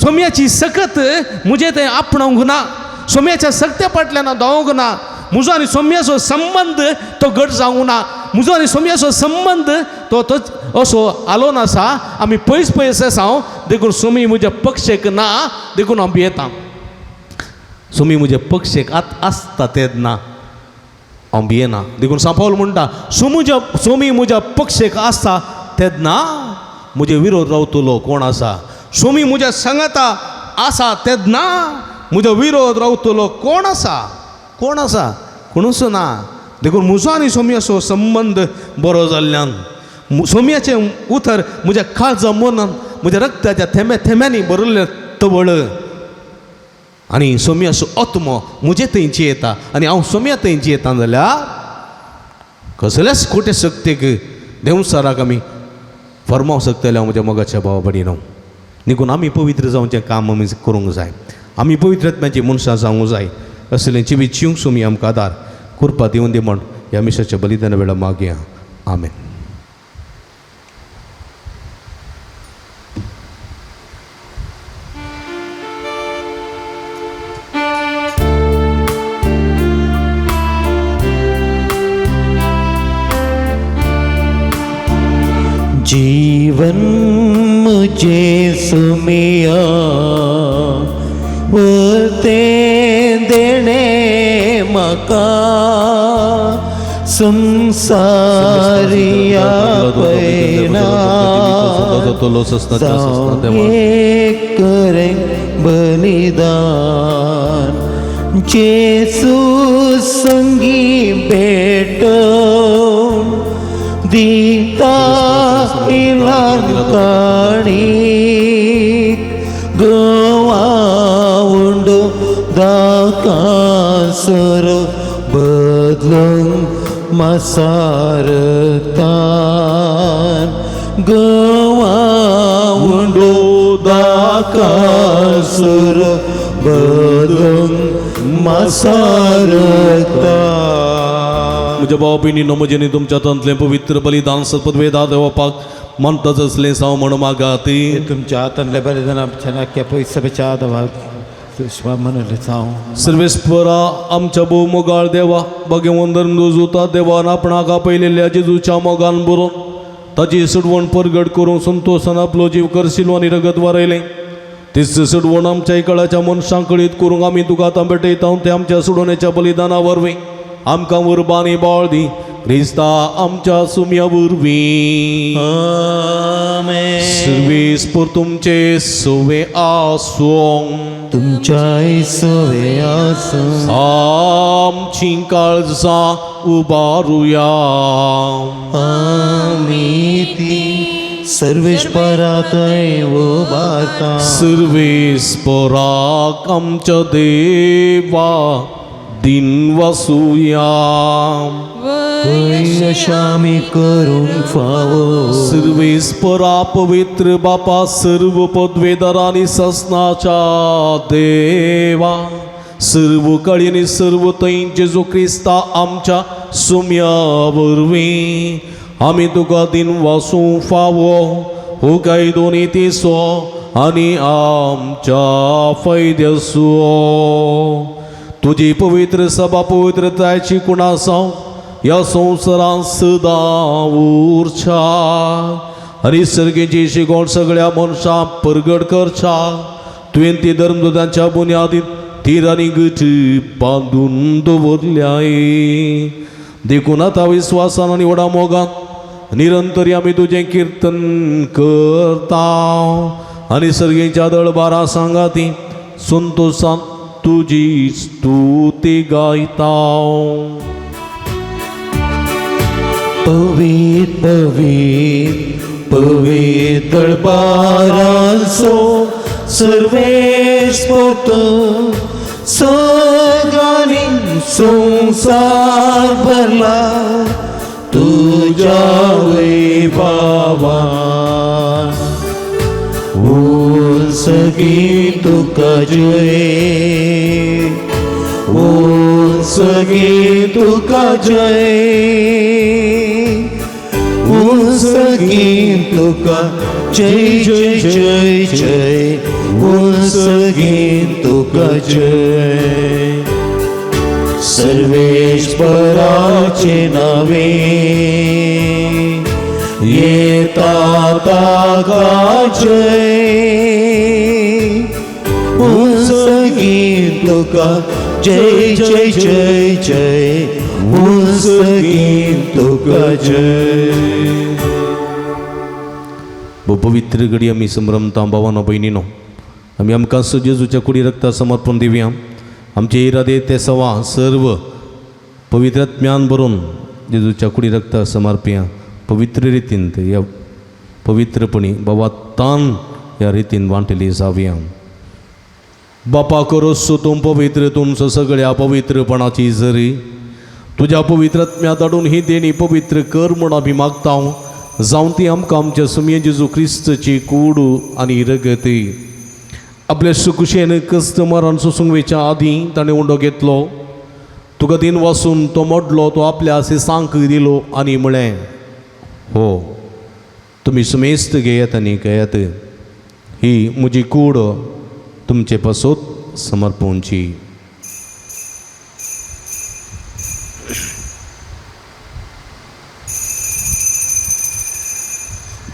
सोम्याची सकत म्हजे थंय आपणावंक ना, सोम्याच्या सक्ते फाटल्यान धांवंक ना. म्हजो आनी सोम्याचो संबंद तो घट जावंक ना. म्हजो आनी सोम्याचो संबंद तो असो आलोन आसा. आमी पयस आसा. देखून सोमी म्हज्या पक्षेक ना, देखून हांव भियेतां. सोमी म्हज्या पक्षेक आसता तेद ना, हांव भियेना. देखून सांपावल म्हणटा सोमी म्हज्या पक्षेक आसता तेद ना, म्हजे विरोध रावतलो कोण आसा. सोमी म्हज्या सांगाता आसा तेद ना, म्हजो विरोध रावतलो कोण आसा. कोण आसा? कोणूच ना. देखून म्हजो आनी सोम्याचो संबंद बरो जाल्ल्यान, सोम्याचें उतर म्हज्या काळजा मनान, म्हज्या रक्ताच्या थेंब्यांनी भरिल्लें तवळ, आनी सोम्याचो आत्मो म्हजे थंयची येता आनी हांव सोम्या थंयची येता जाल्यार कसलेच खोटे सक्तेक देवसाराक आमी फर्माव सकतले हांव म्हज्या मोगाच्या भावा भयणीनो. देखून आमी पवित्र जावचें काम आमी करूंक जाय. आमी पवित्र आत्म्याची मनशां जावंक जाय. असलें जिवीत जिवंक सोमी आमकां आदार कृपा दिवन दी म्हण ह्या मिसाच्या बलिदाना वेळा मागया. आमेन. जीवन मुझे सुमिया बोलते देणे मका संसारिया पैना करे बलिदान जेसू संगी भेट दीता इलांकाणी गवाउंडो दाकासर बदलून मसारतान गवाउंडो दाकासर बदलून मसारतान. म्हज्या भावा भयणीनो, म्हजें तुमच्या तंतलें पवित्र बलिदान सत्पदवेदा देवपाक म्हणटाच असलें साव म्हण मागात. तुमच्या हातांतले बलिदान आमच्या नाक्या पयसपेच्या आदवाक सुषमा म्हणले जावं. सर्वेस्परा आमच्या भोव मोगाळ देवा, भगवंत धर्मदूता देवान आपणाक आपयलेल्या जेजूच्या मोगान बरोवन ताची सुडवण परगट करूंक संतोशान आपलो जीव करशिलो आनी रगत वारयलें. तीच सुडवण आमच्या इकळाच्या मनशां कळीत करूंक आमी तुका आतां भेटयता. ते आमच्या सुडवणेच्या बलिदाना वरवीं आमकां उर्बानी बाळ दी. क्रिस्ता आमच्या सुम्या वरवीं. आमेन. सर्वेस्पर तुमचे सोवे आसूं. तुमच्या सोवे आसूं. आमची काळजां उबारुया. आमी ती सर्वेश्वराक उबारता. सर्वेस्पराक आमच्या देवा दिन वसूया. यश आम्ही करून फावो. सर्वेस्परा पवित्र बापा सर्व पदवेदार आणि ससनाच्या देवा सर्व काळी आणि सर्व तैन जेजू ख्रिस्ता आमच्या सुम्यावरवी आम्ही तुका दिन वासूं फावो हो काय दोन्ही तिसो आणि आमच्या फायद्यासो. तुझी पवित्र सभा पवित्रताची कुणासाव या संवसारांत सदां उरच्या आनी सर्गेची शिकवण सगळ्या मनशांक परगट करच्या. तुवें ती धर्मदूतांच्या बुन्यादीत थीर आनी घट बांदून दवरल्याय. देखून आतां विस्वासान आनी व्हडा मोगान निरंतरी आमी तुजें किर्तन करता आनी सर्गेच्या दळबारा सांगाती संतोशान तुजी स्तुती गायता. पवित्र पवित्र पवित्र दळबारांचो सर्वेस्पत सगळ्यांनी संसार भरला तुझ्या वैभवान. सगळी तुका जय सगळी तुका जय सगळी तुका जय जय जय जय सगळी तुका जय. सर्वेश्वराचे नावे येता ताका जय सगळी तुका जय जय जय जय सगळी तुका जय. पवित्र घडी आमी संभ्रमता भावानो भयणीनो आमी आमकां जेजूच्या कुडी रक्ता समर्पण दिवया. आमचे इरादे ते सवा सर्व पवित्रात्म्यान भरून जेजूच्या कुडी रक्ता समर्पया. पवित्र रितीन या पवित्रपणी बाबातान ह्या रितीन वांटली जावया. बापा करोसो तूं पवित्र तुमचो सगळ्या पवित्रपणाची जरी तुज्या पवित्रात्म्या धाडून ही देणी पवित्र कर म्हूण आमी मागता. जावं ती आमकां आमच्या सुमये जेजू क्रिस्तची कूड आनी रगती आपल्या सुकुशेन कस्टमरांचो सुंगवेच्या आदीं ताणें उंडो घेतलो. तुका दिन वाचून तो मोडलो तो आपल्या सिसांक दिलो आनी म्हळें हो तुमी सुमेस्त घेयात आनी घेयात ही म्हजी कूड तुमचे पासत समर्पोवची.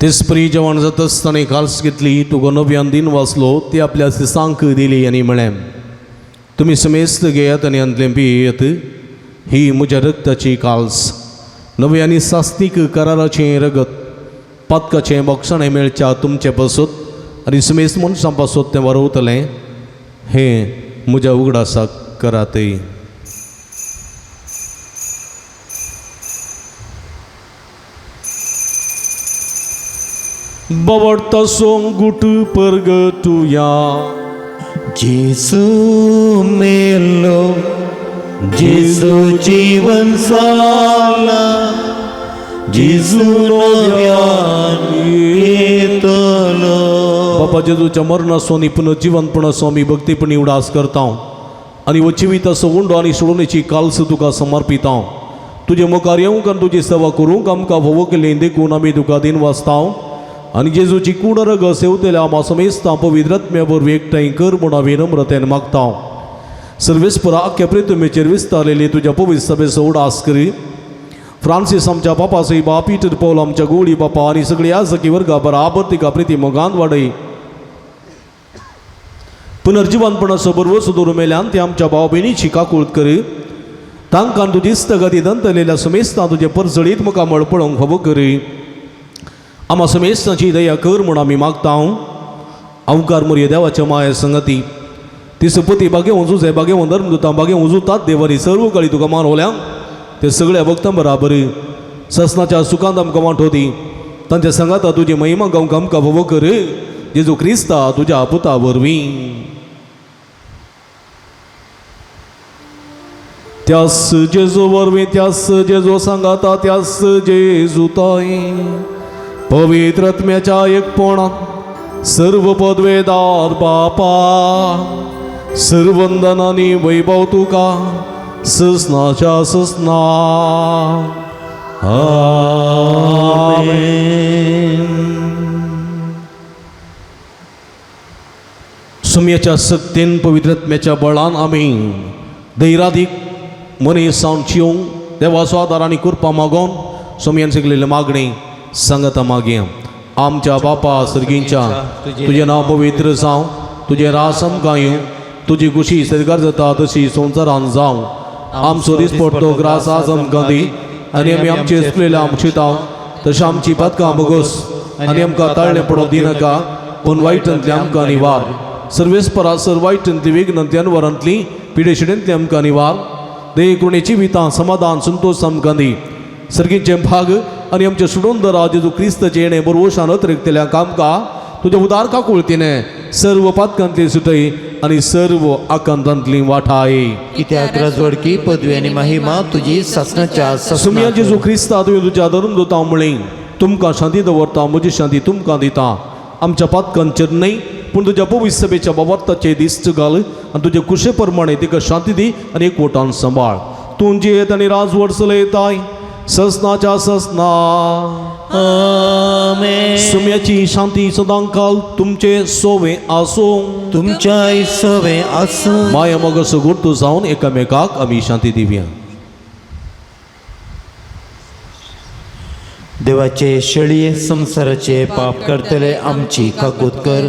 तिसपरी जेवण जाता आसतना खालस घेतली तुका नव्यान दिन वाचलो ती आपल्या सिसांक दिली आनी म्हळें तुमी समेस्त घेयात आनी अंतलें पियेत ही म्हज्या रक्ताची काल्स नवे आनी सास्तीक कराराचें रगत पातकाचें भक्षण मेळच्या तुमचे पासत आनी समेस्त मनशां पासत तें वारवतलें हें म्हज्या उगडासाक करात. बवडता सोंगुट परगटुया. जेसू मेलो जेसू जीवन साला जेसू नव्यान येतलो. बापा जेजूच्या मरणासो आनी पुनर्जीवनपणासो आमी भक्तीपणी उडास करता आनी हो जिविताचो उंडो आनी सोडणेची काल्स तुका समर्पिता. तुजे मुखार येवंक आनी तुजी सेवा करूंक आमकां फोव केलें देखून आमी तुका दिन वाचता आनी जेजूची कूड रग सेवतेल्या आमा समेस्ता पवित्रात्म्या वरवीं एकठांय कर म्हूण हांव विनम्रतेन मागता. सर्वेस्परा आख्या पृथ्वीचेर विस्तारलेली तुज्या पवित्र सभेचो उडास करी. फ्रांसीस आमच्या बापा सैबा पीटर पौल आमच्या गोळी बापा आनी सगळी आजकी वर्गा बराबर तिका प्रिती मोगान वाडय. पुनर्जीवनपणाचो बरवो सुदूर मेल्यान ते आमच्या भाव भयणीची काकूळट करी. तांकां तुजी इस्तगती दंतलेल्या समेस्तां तुजे परजळीत मुखार मळपळोवंक फावो करी. आमा समेस्तांची दया कर म्हूण आमी मागता. अवकार मोरये देवाच्या माये संगती ती सुपती बागे वंजूजे बागे धर्मदूतां बागे वंजूतात देवानी सर्व काळी तुका मानवल्या ते सगळ्या भक्तां बराबर ससनाच्या सुखांत आमकां वांटोदी तांच्या संगाता तुजी महिमा गावंक आमकां फोव कर. जेजू क्रिस्ता तुज्या पुता वरवीं. त्यास जेजू वरवीं त्यास जेजू सांगाता त्यास जेजू ताई पवित्र आत्म्याच्या एकपणात सर्व पदवेदार बापा सर्वंदनानी वैभव तुका ससनाच्या ससना सुम्याच्या सक्तीन पवित्र आत्म्याच्या बळान आमी दैरादीक मनीस जावन जिवंक देवाचो आदार आनी कृपा मागोवन सुमयान शिकलेली मागणी सांगता मागया. आमच्या बापा सर्गींच्या तुझें नांव पवित्र जावं, तुझें रास आमकां येवं, तुजी कुशी सरकार जाता तशी संवसारान जावं. आमचो दिसपट तो ग्रास आज आमकां दी आनी आमी आमचे चुकलेले आमचिताव तशें आमची पातकां बगोस आनी आमकां ताळणे पडोवंक दिनाका पूण वायटांतली आमकां निवार. सर्वेस्परा सर वायटांतली विघ्नांतली वरांतली पिडेशिडेंतली आमकां निवार. दे करुणेची वितां समाधान संतोष आमकां दी. सर्गीचे भाग आनी आमचे सुडोंद राव जेजू क्रिस्ताचे येणे बरोवशान अतिरिक्तल्या आमकां तुज्या उदार काकुळतीने सर्व पातकांतली सुटय आनी सर्व आकांतांतली वाठाय. कित्याक राजवडकी पदवी आनी महिमा तुजी सासणाच्या सुम्या जेजू क्रिस्ता तुवें तुज्या धरून दोता म्हळें तुमकां शांती दवरता म्हजी शांती तुमकां दिता. आमच्या पातकांचेर न्हय पूण तुज्या पवित्र सभेच्या बाबताचे दिश्ट घाल आनी तुजे कुशे प्रमाणे तिका शांती दी आनी एकवटान सांबाळ. तूं जेत आनी राजवड चलयताय ससनाच्या ससना. आमेन. सुम्याची शांती सदां काल तुमचे सोवे आसूं. तुमच्या सवे आसूं. माया मोगस गुर्त जावन एकामेकाक आमी शांती दिवया. देवाचे शेळये संसाराचे पाप करतले आमची काकूत कर.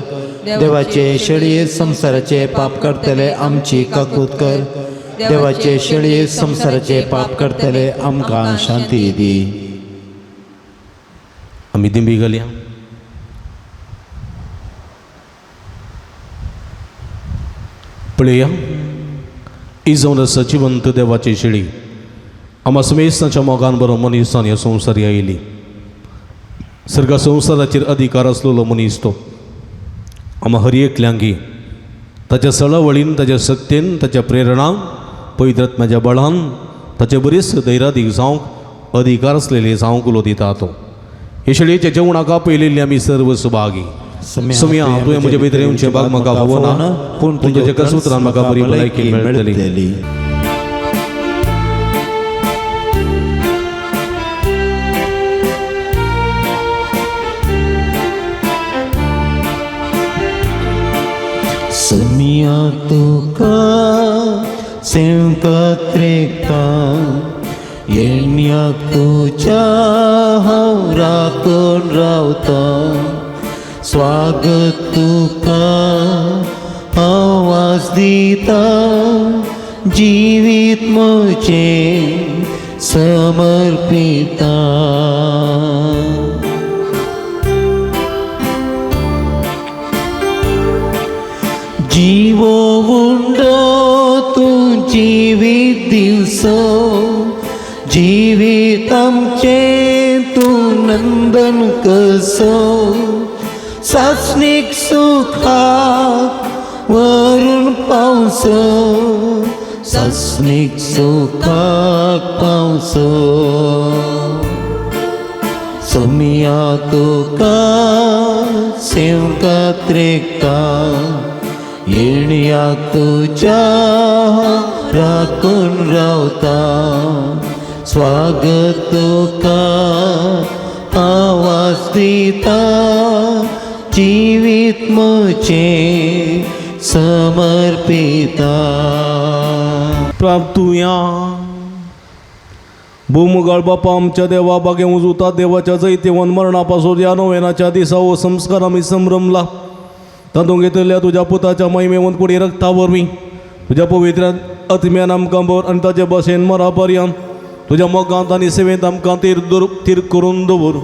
देवाचे शेळये संसाराचे पाप करतले आमची काकूत कर. देवाचे शेळये संसाराचे पाप करतले आमकां शांती दी. आमी दिंबी घालया. पळया इजवण सचिवंत देवाची शेळी आम्हा समेस्ताच्या मोगान बरो मनीसान ह्या संवसारी आयली. सर्गा संवसाराचेर अधिकार आसलेलो मनीस तो आम्हा हर एकल्यांगी ताच्या चळवळीन ताच्या सक्तेन ताच्या प्रेरणान पवित्र आत्म्याच्या बळान ताचे बरेच दैरादीक जावंक अधिकार आसलेले जावंक उलो दिता तो. हे शेळयेच्या जेवणाका पयलेली आमी सर्व सुभागी. सुम्या तुवें म्हजे भितर येवचे भाग म्हाका खबरना पूण तुज्या एका सुत्रान म्हाका बरी भलायकी मेळटली. सुमिया तुका सेवकात्रेका येण्याक तुज्या हांव राखून रावता. स्वागत तुका आवाज दिता जिवीत म्हजें समर्पिता. जीवो उंडो तूं जिवीत दिवसो जिवीत आमचें तूं नंदन कसो. सासणीक सुखाक वरून पावसो. सासणीक सुखाक पावसो. सुमिया तुका सेवकात्रेका येण्याक तुज्या राखून रावता. स्वागत तुका आवाज दिता जिवीत म्हजें समर्पिता. प्रार्थुया. भूमुगाळ बापा आमच्या देवा बागे उजवता देवाच्या जैतेवन मरणापासून या नोवेनाच्या दिसा हो संस्कार आमी संभ्रमला. तातूंत घेतलेल्या तुज्या पुताच्या महिमेवंत कुडी रक्ता वरवीं तुज्या पवित्र आत्म्यान आमकां बर आनी ताचे बशेन मरा पर्यंत तुज्या मोगांत आनी सेवेंत आमकां तीर करून दवर.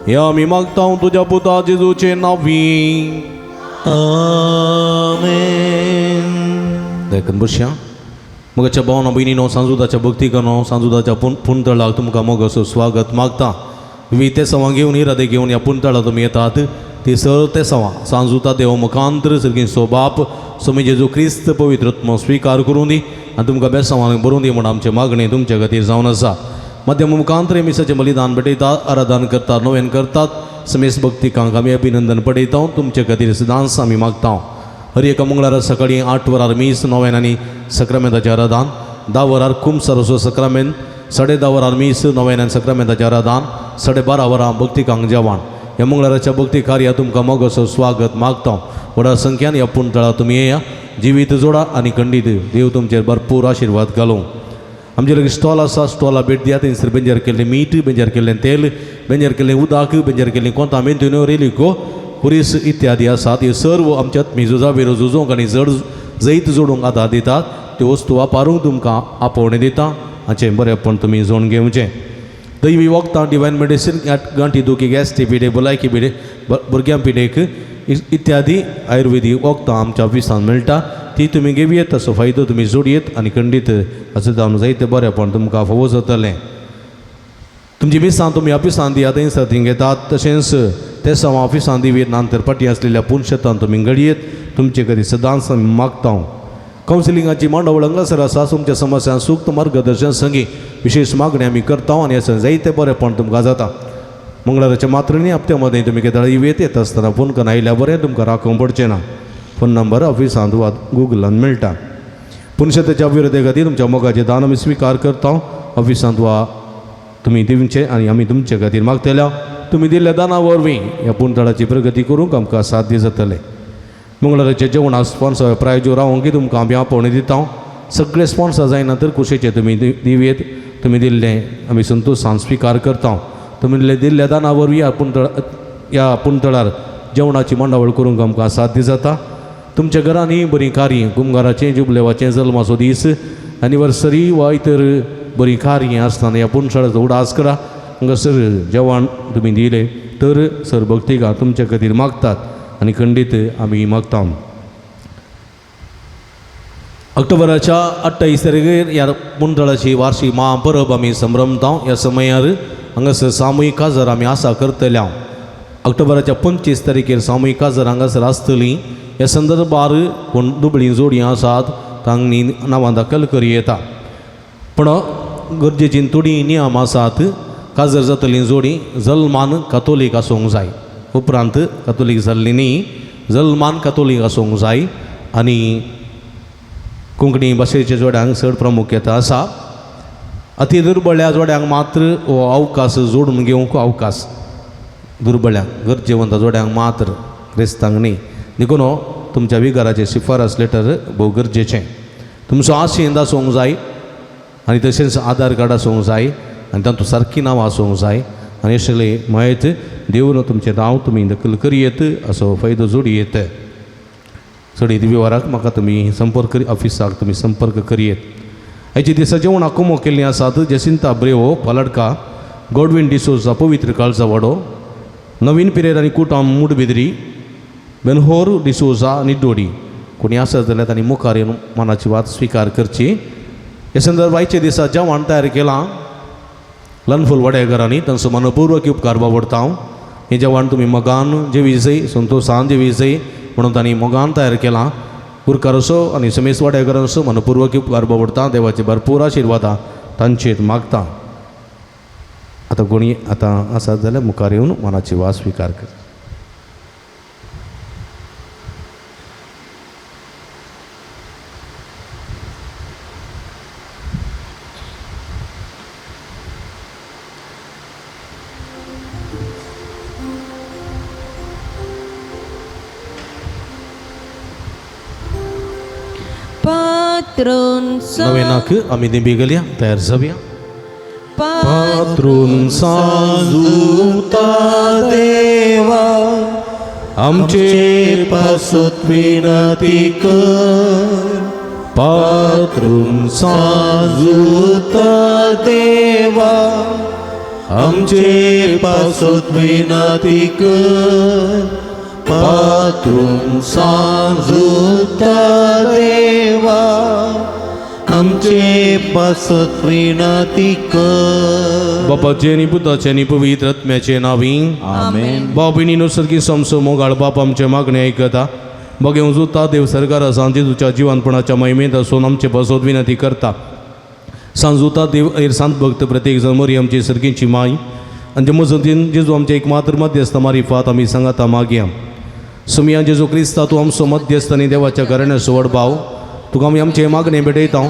हे आमी मागता तुज्या पुता जेजूचे नांवी. आमेन. देखून बसया. मोगाच्या भावना भयणीनो सांजुदाच्या भक्तीकनो सांजुदाच्या पुंतळाक तुमकां मोगाचो स्वागत मागता. तुमी ते सवां घेवन इरादे घेवन ह्या पुंतळा तुमी येतात ती सर ते सवां सांजुता देव मुखांतर सर्गीचो बाप स्वामी जेजू क्रिस्त पवित्र आत्मो स्वीकार करून दी आनी तुमकां बेसांवांक बरोवन दी म्हण आमचे मागणी तुमचे खातीर जावन आसा. माध्यम मुखांतर मिसाचें बलिदान भेटयतात, आराधन करतात, नोवेन करतात. समेस भक्तिकांक आमी अभिनंदन पळयता. तुमचे खातीर सदांच आमी मागता. हर एका मंगळारा सकाळीं 8 वरार मीस, नोवेन आनी सक्रामेंताचें आराधन. 10 वरार कुंभ सरस्व सक्रामेंत. 10:30 वरार मीस, नोवेन आनी सक्रामेंताचें आराधन. 12:30 वरां भक्तिकांक जेवण. ह्या मंगळाराच्या भक्ती कार्या तुमकां मोगोसो स्वागत मागता. व्हडा संख्यान ह्या पुणतळा तुमी येया. जिवीत जोडा आनी खंडीत देव तुमचेर भरपूर आशिर्वाद घालूं. आमचे लागीं स्टॉल आसा, स्टॉला भेट दियात. थंयसर बेंजार केल्लें मीठ, बेंजार केल्लें तेल, बेंजार केल्लें उदक, बेंजार केल्लीं कोंतां, मेंथ्यो, रेलिको, पुरीस इत्यादी आसात. ह्यो सर्व आमच्यात मिजोजा वेरो झुजोवंक आनी जैत जोडूंक आदार दितात. त्यो वस्तू वापरूंक तुमकां आपोवणें दिता. हाचें बरेंपण तुमी जोडून घेवचें. दैवी वखदां, डिवायन मेडिसीन, गांठी दुखी, गॅस्ट्री पिडे, भलायकी पिडे, भुरग्यां पिडेक इत्यादी आयुर्वेदीक वखदां आमच्या ऑफिसान मेळटा. ती तुमी घेवयेत, ताचो फायदो तुमी जोडयेत आनी खंडीत हाचो जावन जायतें बरेंपण तुमकां फावो जातलें. तुमची मिसां तुमी ऑफिसान दियात, थंयसर थंय घेतात. तशेंच ते सवा ऑफिसान दिवेत. नांतर पाटी आसलेल्या पुणशेतान तुमी घडयेत. तुमचे खातीर सदांच आमी मागता. कावन्सिलिंगाची मांडवळ हांगासर आसा. तुमच्या समस्यां सूक्त मार्गदर्शन संगी विशेष मागणी आमी करता आनी हें जायतें बरेंपण तुमकां जाता. मंगळाराच्या मात्रेनी हप्त्या मदें तुमी केदाळ येत येता आसतना फोन करून आयल्यार बरें तुमकां राखूंक पडचें ना. फोन नंबर ऑफिसांत वा गुगलान मेळटा. पुणशेताच्या अभिवृद्धी खातीर तुमच्या मोगाचें दान आमी स्विकार करता. ऑफिसांत वा तुमी दिवचें आनी आमी तुमचे खातीर मागतल्या. तुमी दिल्ल्या दाना वरवीं ह्या पुणतळाची प्रगती करूंक आमकां साध्य जातलें. मंगळाराच्या जेवणाक स्पॉन्सर प्रायजो रावोंक तुमकां आमी आपोवणें दिता. सगळे स्पॉन्सर जायना तर कुशेचे तुमी दिवेत. तुमी दिल्लें आमी संतोशान स्विकार करता. तुमी दिल्ल्या दाना वरवीं ह्या पुणतळार जेवणाची मांडावळ करूंक आमकां साध्य जाता. तुमच्या घरांनी बरीं कार्य, कुंभाराचें, जुबलेवाचें, जल्माचो दीस, एनिवर्सरी वा इतर बरीं कार्य आसतना ह्या पुणतळाचो उडास करा. हांगासर जेवण तुमी दिलें तर सर भक्तिका तुमचे खातीर मागतात आनी खंडीत आमी मागता. ऑक्टोबराच्या 28 तारखेर ह्या पुणतळाची वार्षिक महापरब आमी संभ्रमता. ह्या समयार हांगासर सामुहीक काजार आमी आसा करतल्या. ऑक्टोबराच्या 25 तारखेर सामुहीक काजार हांगासर आसतलीं. ह्या संदर्भार कोण दुबळीं जोडीं आसात तांणी नांवां दाखल करी येता. पूण गरजेचीं थोडीं नियम आसात. काजार जातलीं जोडीं जल्मान कातोलीक आसूंक जाय. उपरांत कातोलीक जाल्लीं न्ही, जल्मान कातोलीक आसूंक जाय. आनी कोंकणी भाशेच्या जोड्यांक चड प्रामुख्यता आसा. अति दुर्बळ्या जोड्यांक मात्र हो अवकाश जोडून घेवंक अवकाश. दुर्बळ्यांक, गरजेवंत जोड्यांक मात्र, क्रिस्तांक न्ही. देखून तुमच्या विगाराचें शिफारस लेटर भोव गरजेचें. तुमचो आशेंद आसूंक जाय आनी तशेंच आधार कार्ड आसूंक जाय आनी तातूंत सारकीं नांवां आसूंक जाय. आनी अशें मागीर देव तुमचें नांव तुमी दखल करयेत, असो फायदो जोडयेत. चडीत वेव्हाराक म्हाका तुमी संपर्क ऑफिसाक तुमी संपर्क करयेत. हेची दिसा जेवणाक कुमो केल्लीं आसात. जसिंता ब्रेवो, पालडका, गॉडविन डिसोजा, पवित्र काळजा वाडो, नवीन पिरेर आनी कुटाम मुडबिद्री, बेनहोर डिसोजा, निड्डोडी. कोणी आसत जाल्यार तांणी मुखार येवन मनाची वात स्विकार करची. हे संदर्भाचे दिसा जेवण तयार केलां लनफूल वाड्याघरांनी. तांचो मनपूर्वक उपकार बावडटा. हें जेवण तुमी मोगान जेवी जाय, संतोशान जेवी जाय म्हणून तांणी मोगान तयार केलां. उरकार असो आनी समेस वाड्याघरान असो मनपूर्वक उपकार बावडटा. देवाचे भरपूर आशिर्वादा तांचेर मागता. आतां कोणी आतां आसात जाल्यार मुखार येवन मनाची वात स्विकार कर. नवेनाक आमी दिंबी गेल्या, तयार जावया. पात्रून साजूता देवा आमचे पासत विनती कर. पात्रून साजूता देवा आमचे पासत विनती कर. पात्रून साजूता देवा आमचे पासत विनती कर. बापाचे आनी पुताचे आनी पवित्र आत्म्याचे नांवी आमेन. बाब भयणीनो सर्गी समसो मोगाळ बाप आमचे मागणे आयकता. बघे उजूता देव सरकार सांजे तुझ्या जीवनपणाच्या महिमेत असून आमचे बसोत विनंती करता सांजुता देव ऐर सांत भक्त प्रत्येक जण मरी आमची सरकींची माई आणि जे मजतीन जेजू आमच्या एक मात्र मध्यस्थ मारिफात आम्ही सांगाता मागया सुमिया जेजू क्रिस्ता तू आमचो मध्यस्थ आणि देवाच्या घराण्याचो वडभाव तुका आमी आमचे मागणे भेटयता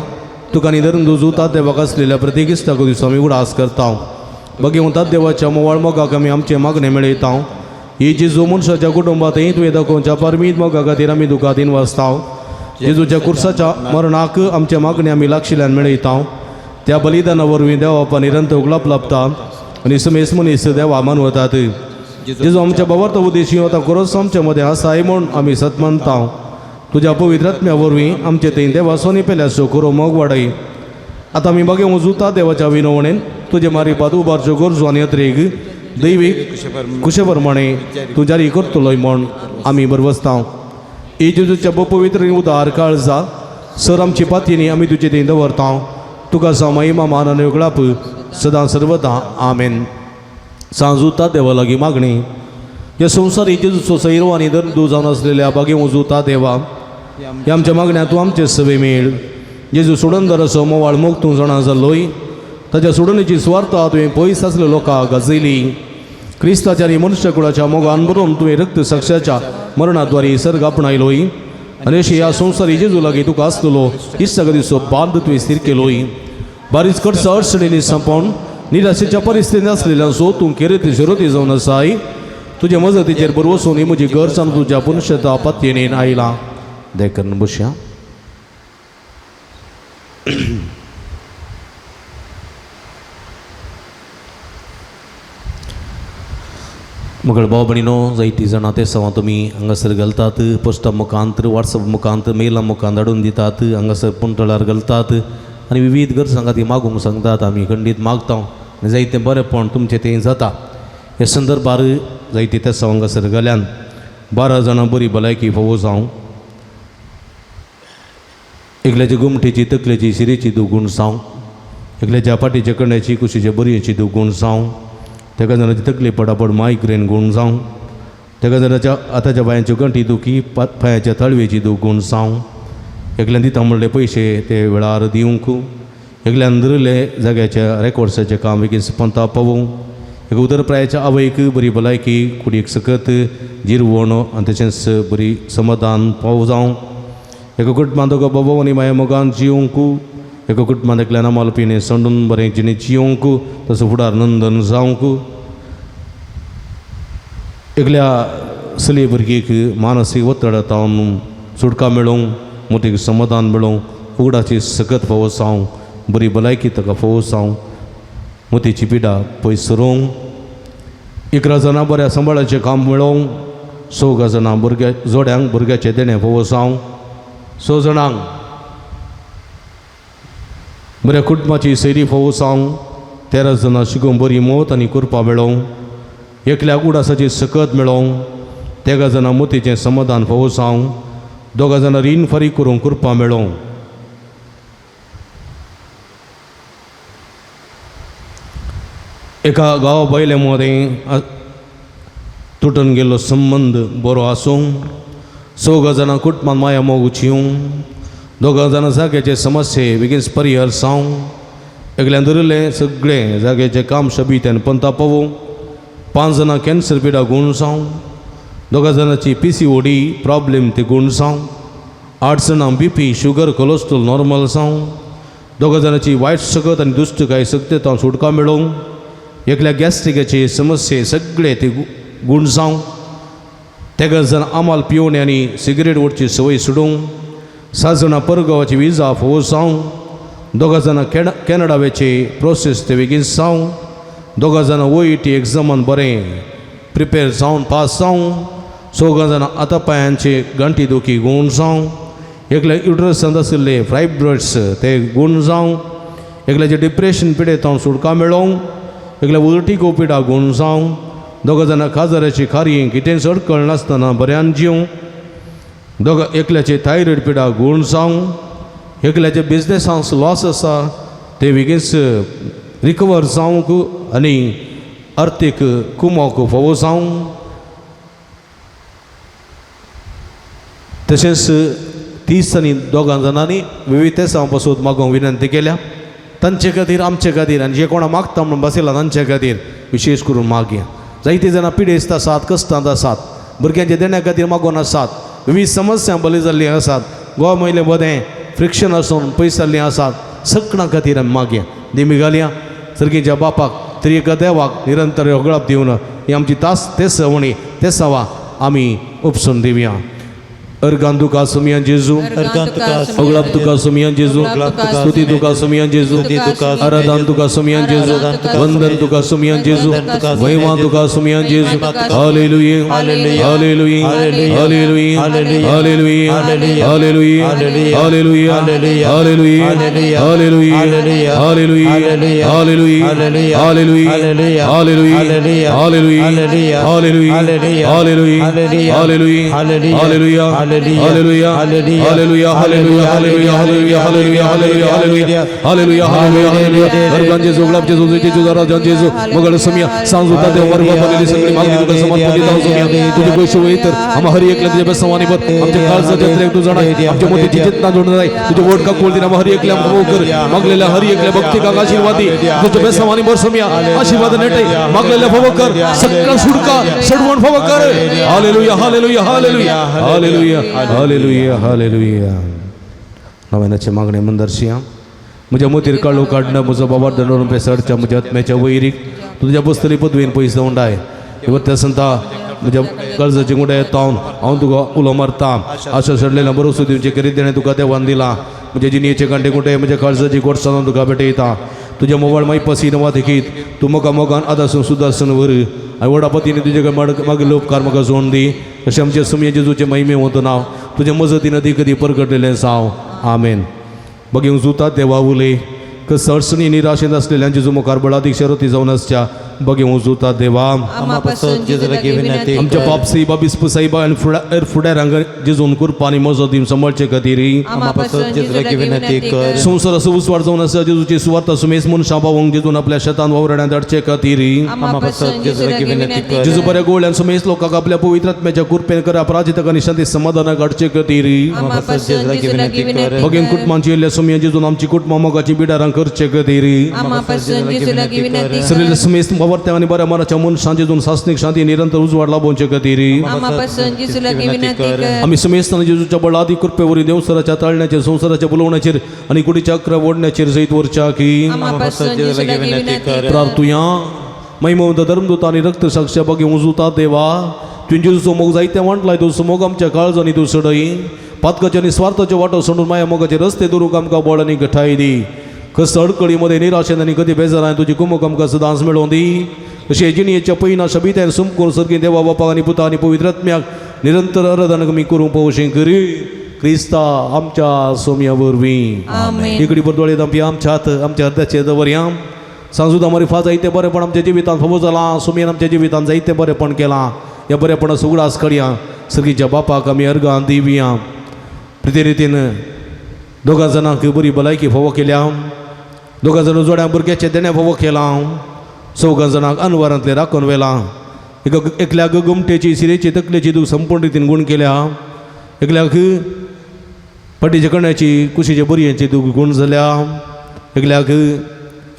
तुका निधरून दुजूतात देवाक असलेल्या प्रत्येक इश्टाको दिवस आमी उडास करता बघे म्हणतात देवाच्या मोवाळ मोगाक आमी आमचे मागणे मेळयता ही जेजू मनशाच्या कुटुंबातही तुवें दाखोवच्या परमीत मोगा खातीर आमी दुखातीन वाचता जेजूच्या कुर्साच्या मरणाक आमचे मागणे आमी लागशिल्ल्यान मेळयता त्या बलिदाना वरवीं देवा बापा निरंतर उगलाप लाभता आनी समेस मनीस देवा मानवतात जेजू आमच्या बाबा उद्देशी आता खरोच आमच्या मध्ये आसाय म्हूण आमी सत मानता तुज्या पवित्र आत्म्या वरवीं आमचे थंय देवा सोनी पेल्याचो खरो मोग वाडय आतां आमी बघे वचूता देवाच्या विनवणेन तुजे मारिपात उबारच्यो गरजो आनी अत्रेक दैवीक खुशे प्रमाणे तूं जारी करतलोय म्हूण आमी बरवसता ही जेजूच्या पवित्र उदार काळजा सर आमची पातयेनी आमी तुजे थंय दवरता तुका सा महिमा मान आनी उगडाप सदां सर्वदा आमेन सांजुता देवा लागीं मागणी या संवसारी जेजूचो सैरो आनी दर्दू जावन आसलेल्या बागे वजूता देवा ह्या आमच्या मागण्या तूं आमचे सवे मेळ जेजू सोडून असो मोवाळ मोग तूं जाणा जाल्लोय ताच्या सोडणीची स्वार्थ तुवें पयस आसल्या लोकांक गाजयली क्रिस्ताच्या आनी मनुश्य कुळाच्या मोगान भरून तुवें रक्त साक्षाच्या मरणाद्वारे सर्ग आपणायलोय आनी अशी ह्या संवसारी जेजू लागीं तुका आसलेलो इश्टाक दिसो बांद तुवें स्थिर केलोय बारीच कडसां अडचणींनी संपोवन निराशेच्या परिस्थितींत आसलेल्यांचो तूं खेरेती शिरोती जावन आसाय तुझे मजतीचेर बरवसून ही म्हजी गरज तुज्या पुनशता पातयेन आयला देखन बसया मगळ भाव भणीनो जायतीं जाणां ते सवां तुमी हांगासर घालतात पोस्टा मुखांतर वॉट्सअप मुखांतर मेला मुखांत धाडून दितात हांगासर पुंटळार घालतात आनी विविध गरजां खातीर मागूंक सांगतात आमी खंडीत मागता आनी जायतें बरेंपण तुमचें तें जाता हे संदर्भार जायतीं त्या हांगासर घाल्यान 12 जाणां बरी भलायकी फोव जावं एकल्याची गुमठेची तकलेची शिरेची दुगूण जावं एकल्याच्या पाटीच्या कण्याची कुशीच्या बरयेची दुगूण जावं तेका जाणांची तकली पडापड मायग्रेन गूण जावं तेका जाणांच्या आतांच्या बायांच्यो गंठी दुखी पांयाच्या तळवेची दुगूण जावं एकल्यान दिता म्हणले पयशे ते वेळार दिवंक एकल्यान धरले जाग्याच्या रेकॉर्ड्साचें काम बेगीन पंता पावूं एक उदरप्रायाच्या आवयक बरी भलायकी कुडीक सकत जिरवण आनी तशेंच बरी समाधान पाव जावं एका कुटुंबांत दोगा बाबा आनी माया मोगान जिवंक एका कुटुंबांत एकल्यान आमाल पिणें संडून बरें जिणे जिवंक तसो फुडार नंदन जावंक एकल्या चले भुरगेक मानसीक वतडांतावन सुटका मेळोवंक मोठीक समाधान मेळोवंक उगडाची सकत फावो जावंक बरी भलायकी ताका फावो जावंक मोतीची पिडा पयस सरोवंक 11 जाणां बऱ्या सांबाळाचें काम मेळोवंक 6 जाणां जोड्यांक भुरग्याचें देणें फावो जावंक 6 जाणांक बऱ्या कुटुंबाची सैरी फावो जावंक 13 जाणां शिकून बरी मौत आनी कुरपा मेळोवंक एकल्याक उडासाची सकत मेळोवंक 13 जाणां मोतीचें समाधान फावो जावंक 2 जाणां रीण फारीक करून कुरपा मेळोवंक एका गांवा बैले मदें तुटून गेल्लो संबंद बरो आसूंक 6 जाणां कुटुंबान माया मोग जिवंक 2 जाणां जाग्याचे समस्ये बेगीन परिहार जावंक एकल्यान धरलें सगळें जाग्याचें काम शबीतेन पंता पावूंक 5 जाणां कॅन्सर पिडा गूण जावंक 2 जाणांची PCOD प्रॉब्लेम ते गूण जावंक 8 जाणां BP शुगर कोलेस्ट्रॉल नॉर्मल जावंक 2 जाणांची वायट सकत आनी दुश्टकाय सक्तेतां सुटका मेळोवंक एकल्या गॅस्ट्रिकाचे समस्ये सगळे ते गूण जावंक 13 जाणां आमाल पिवणे आनी सिगरेट ओडची संवय सोडूंक 7 जाणां परगांवाची विजा फावो जावंक 2 जाणां कॅनडा वेचे प्रोसेस ते बेगीन जावंक 2 जाणां OET एग्जामान बरें प्रिपेर जावन पास जावंक 6 जाणां आतां पांयांचे गांठी दुखी गूण जावंक एकल्या युट्रसांत आशिल्ले फायब्रॉइड्स ते गूण जावंक एकल्याचे डिप्रेशन पिडेतावन सुटका मेळोवंक एकल्या उलटी पिडा गूण जावंक 2 जाणां काजाराची खारी कितें सडकळ नासतना बऱ्यान जिवंक एकल्याचे थायरॉयड पिडा गूण जावंक एकल्याचे बिजनेसांत लॉस आसा ते बेगीनच रिकवर जावंक आनी अर्थीक कुमोक फावो जावंक तशेंच 30 आनी दोगां जाणांनी विविध तेसां पासून मागोवंक विनंती केल्या. तांचे खातीर आमचे खातीर आनी जे कोणा मागता म्हणून बसयला तांचे खातीर विशेश करून मागया. जायतीं जाणां पिडेस्त आसात, कश्टांत आसात, भुरग्यांच्या देण्या खातीर मागोवन आसात, विविध समस्या बली जाल्ली आसात, गोवा मयलें बदें फ्रिक्शन आसून पयस जाल्लीं आसात, सगळ्यां खातीर आमी मागया. देमी घालया सर्गीच्या बापाक तरी एका देवाक निरंतर होगळाप दिवन ही आमची ते सवणी ते सवा आमी उपसून दिवया. अर्गान तुका सुमियान जेजू, होगळाप तुका सुमियान जेजू, स्तुती तुका सुमियान जेजू, आराधन तुका सुमियान जेजू, वंदन तुका सुमियान जेजू, महिमा तुका सुमियान जेजू. Hallelujah hallelujah hallelujah hallelujah hallelujah hallelujah hallelujah hallelujah hallelujah hallelujah hallelujah hallelujah hallelujah hallelujah hallelujah hallelujah. Hallelujah, hallelujah, hallelujah, hallelujah, hallelujah, hallelujah, hallelujah, hallelujah, hallelujah, hallelujah, hallelujah. Argan Jesu, glab Jesu, Jesu, Rajan Jesu, Mogal Sumia, Sanzu Tade, Umar Bapali, Sangli, Magni, Tuka Saman, Pudi, Sumia, Tuju Goshu Waiter, Amahari Ekla, Jebes Samani, but Amja Kalsa, Jetre, Tuzana, Amja Moti, Jitna, Dunai, Tuju Vodka, Kuldi, Amahari Ekla, Mogar, Maglela, Hari Ekla, Bhakti, Kagashivati, Tuju Bes Samani, Borsumia, Ashivada Nete, Maglela Favakar, Sakra Surka, Sadwan Favakar, hallelujah, hallelujah, hallelujah, hallelujah. Hallelujah hallelujah. नव्यानाचे मागणे मंदर्शिया म्हज्या मोतीर काळू काडणं म्हजो बाबा दंडोरून पेसडच्या म्हज्या आत्म्याच्या वैरीक तुझ्या बसतली पदवेन पयस उंडाय इवत्या संता म्हज्या कर्जाची गुंडे येतावन हांव तुका उलो मारता. आशा सडलेल्या बरोसो दिवचे करीत देणें तुका देवान दिला. म्हजे जिणयेचे कांटे गुंडे म्हज्या कर्जाची गोडसाण तुका भेटयता. तुज्या मोबायल मागीर पसी नवा देखीत तूं म्हाका मोगान आदासून सुदारसून व्हर आनी वडापतीन तुजे मागीर उपकार म्हाका जोड दी. अशें आमचे सुमये जेजूचे महिमे वता नांव तुजे मजतीन ती कधी परगटलेलें साव. आमेन. बगेंक जुता देवा उलय कस अडचणी निराशेंत असलेल्यांची जेजू मुखार बळादीक शरती जावन आसच्या बगेंक जुता देवा. आमच्या बापसी बाबिस्प साईबा आनी फुडाऱ्यांक जेजून कृपा आनी मजत दिवन सांबाळचे खातीर संवसार असो उसवाड जावन आसा जेजूची सुवार्ता सुमेस म्हूण शाबावंक जेजून आपल्या शेतान वावराड्यांत हाडचे खातीर जेजू बऱ्या गोळ्यान सुमेस लोकांक आपल्या पवित्र आत्म्याच्या कृपेन करा अपराजिताक आनी शांती समाधानाक हाडचे खातीर बगेन कुटुंबांची येयल्ल्या सुमया जेजून आमची कुटुंबां मोगाची बिडारां करचे खातीर सगळे सुमेस वावरत्या आनी बऱ्या मनाच्या मनशां जेजून सासनीक शांती निरंतर उजवाड लाभोवचे खातीर आमी सुमेस्तान जेजूच्या बळादी कृपे वरी देवसराच्या ताळण्याचेर संवसाराच्या बुलोवण्याचेर आनी कुडीच्या अकरा ओडण्याचेर जैत वरच्या की प्रार्थुया. महिमवंत धर्मदूत आनी रक्त साक्ष बगे उजुता देवा तुवें जेजूचो मोग जायते वांटलाय तूं मोग आमच्या काळजांनी तूं सडय पातकाचे आनी स्वार्थाचे वाटो सोडून माया मोगाचे रस्ते दवरूंक आमकां बळ आनी घटाय दी. कस अडकळीमध्ये निराशेन आनी कधी बेजारान तुजी कुमक आमकां सदांच मेळोवन दी. अशें जिणयेच्या पैना शबित्यान सुमकोर सर्गी देवा बापा आनी पुता आनी पवित्र आत्म्याक निरंतर आराधना आमी करूंक पळोवचें करी क्रिस्ता आमच्या सोम्या वरवीं. इकडी बरदोळे आमच्या हात आमच्या हृदयाचेर दवरया. सांजुदा मारिफा जायते बरेपण आमच्या जिवितांत फावो जालां. सोमयेन आमच्या जिवितांत जायते बरेपण केलां. ह्या बरेपणाचो उगडास काडया. सर्गीच्या बापाक आमी अर्गां दिवया. प्रते रितीन दोगां जाणांक बरी भलायकी फावो केल्या. दोगां जाणां जोड्यांक भुरग्याचे देण्या फावो केलां. चौगां जाणांक अनवरांतले राखून व्हेलां. एकल्याक गुमटेची सिरेची तकलेची दूख संपूर्ण रितीन गुण केल्या. एकल्याक पाटीच्या कण्याची कुशीच्या बरयेची दूख गुण जाल्या. एकल्याक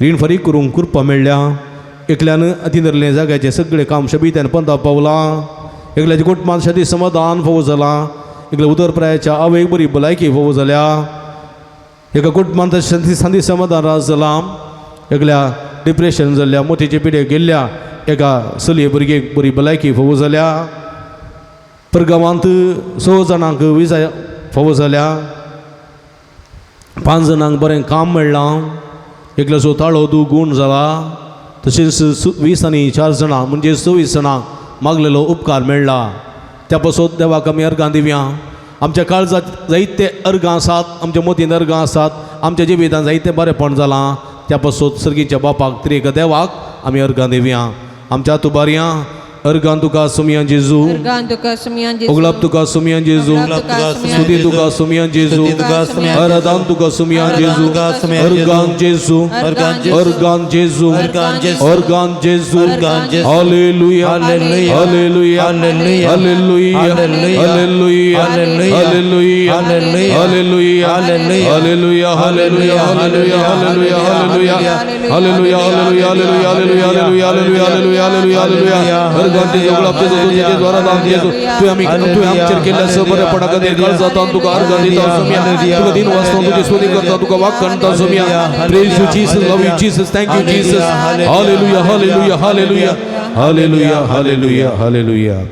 रीण फारीक करूंक कृपा मेळ्ळ्या. एकल्यान अतिदरले जाग्याचे सगळे काम शबित्यान पंथा पावलां. एकल्याच्या कुटुंबांत शांती समाधान फावो जालां. एकल्या उदरप्रायाच्या आवयक बरी भलायकी फावो जाल्या. एका कुटुंबांत शांती समाधान रास जालां. एकल्या डिप्रेशन जाल्ल्या मोठीचे पिडे गेल्ल्या. एका चलये भुरगेक बरी भलायकी फावो जाल्या. परगांवांत 6 जाणांक विजा फावो जाल्या. 5 जाणांक बरें काम मेळ्ळां. एकल्याचो ताळो गुण जाला. तशेंच 20 आनी 4 जाणां म्हणजे 26 जाणांक मागलेलो उपकार मेळ्ळा. त्या पासून देवाक आमी अर्गां दिवया. आमच्या काळजांत जायते अर्गां आसात. आमच्या मोतीन अर्गां आसात. आमच्या जिवितांत जायते बरेपण जालां. त्या पासून सर्गीच्या बापाक त्रिएक देवाक आमी अर्गां दिवया. आमच्या तुबारया अर्गान तुका सुमियान जेजू अर्गान तुका सुमियान जेजू उगलाप तुका सुमियान जेजू स्तुती तुका सुमियान जेजू आराधन तुका सुमियान जेजू अर्गान जेजू अर्गान जेजू अर्गान जेजू hallelujah hallelujah hallelujah hallelujah hallelujah hallelujah hallelujah hallelujah hallelujah hallelujah hallelujah hallelujah hallelujah hallelujah hallelujah hallelujah hallelujah hallelujah hallelujah organ जेजू उगलाप जेजू द्वारा दान जेजू तू आमचेर केल्ल्या सबरे पडा खातीर काळ जाता तुका अर्गान दिता सुमिया तुका दिन वाचता तुजी स्तुती करता तुका वाक करता सुमिया praise you Jesus love you Jesus thank you Jesus hallelujah hallelujah hallelujah hallelujah hallelujah hallelujah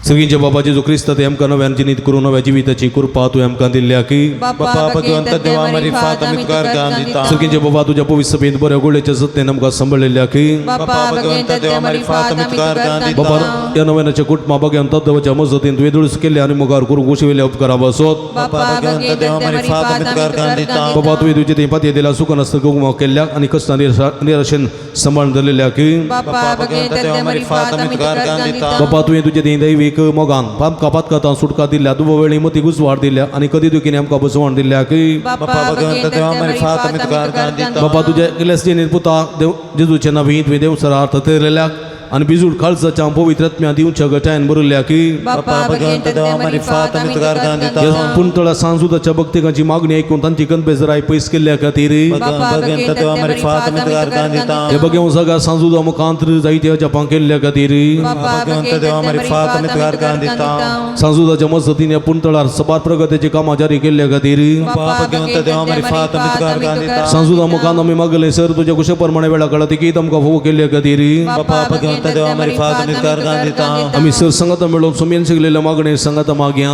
सगळींचे बाबा जेजू क्रिस्त ते आमकां नव्यान जिनीत करून नव्या जिविताची कृपा तुवें आमकां दिल्या की बापा भगवंत देवा आमी फात आमी तुका अर्गान दिता सगळींचे बाबा तुझ्या पवित्र सभेंत बऱ्या गोडेच्या सत्तेन आमकां सांबाळलेल्या की बापा भगवंत देवा आमी फात आमी तुका अर्गान दिता बाबा या नव्यानाच्या कुटुंबा बघ्यान तत्वाच्या मजतीन तुवें दुरुस्त केले आनी मुखार करूंक उशिवेल्या उपकारा बसत बापा भगवंत देवा आमी फात आमी तुका अर्गान दिता बाबा तुवें तुजे ते पातये दिल्या सुखनास्त गुगमा केल्ल्याक आनी कश्टां निराशेन सांबाळून धरलेल्या की बापा भगवंत देवा आमी फात आमी तुका अर्गान दिता बाबा तुवें तुजे ते दैवीक मोगान कापात करता सुटका दिल्या तुवा वेळी मती गुसवाड दिल्या आनी कधी दुखीने आमकां बसवण दिल्या की बापा भगवंत देवा आमी फात आमी तुका अर्गान दिता बाबा तुज्या इलेस्टिनीर पुता देव जेजूचे नवी तुवें देव सरार्थ तेरलेल्याक आनी बिजूड खालसाच्या पवित्र आत्म्या दिवच्या गटायन बरयल्या की बापा भगवंत देवा आमी फात आमी तुका अर्गान दिता पुणतळा सांजुदाच्या भक्तिकांची मागणी ऐकून तांची कणबेजराय पयस केल्ल्या खातीर बापा भगवंत देवा आमी फात आमी तुका अर्गान दिता हे बघे सगळ्या सांजुदा मुखांतर जायत्या जपां केल्ल्या खातीर बापा भगवंत देवा आमी फात आमी तुका अर्गान दिता सांजुदाच्या मजतीन पुणतळार सपार प्रगतीची कामां जारी केल्ल्या खातीर बापा भगवंत देवा आमी फात आमी तुका अर्गान दिता सांजुदा मुखान आमी मागले सर तुज्या कुशे प्रमाणे वेळा काळा तिकीत आमकां फोव केल्ल्या खातीर बापा भगवंत देवा आमी फात आमी तुका अर्गान दिता आमी सर संगत मेळून सुमेन शिकलेल्या मागणे संगत मागया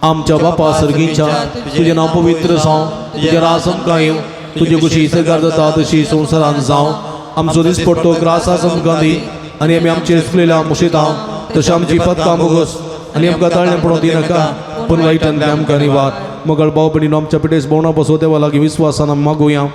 आमच्या बापा सर्गीच्या तुझे नाव पवित्र जावं तुझे राज आमकां येवं तुझे कुशी सगार जाता तशी संवसारांत जावं आमचो दिसपट्टो ग्रास आमकां दी आनी आमी आमचेर चुकलेल्या मुशीता तशें आमची पदकां बोगस आनी आमकां ताळणें पडोवंक दिनाका पूण वायटांतल्यान आमकां निवार मगळ भाव भयणीनो आमच्या पिठेस भोवना बसो देवा लागीं विस्वासान आमी मागुया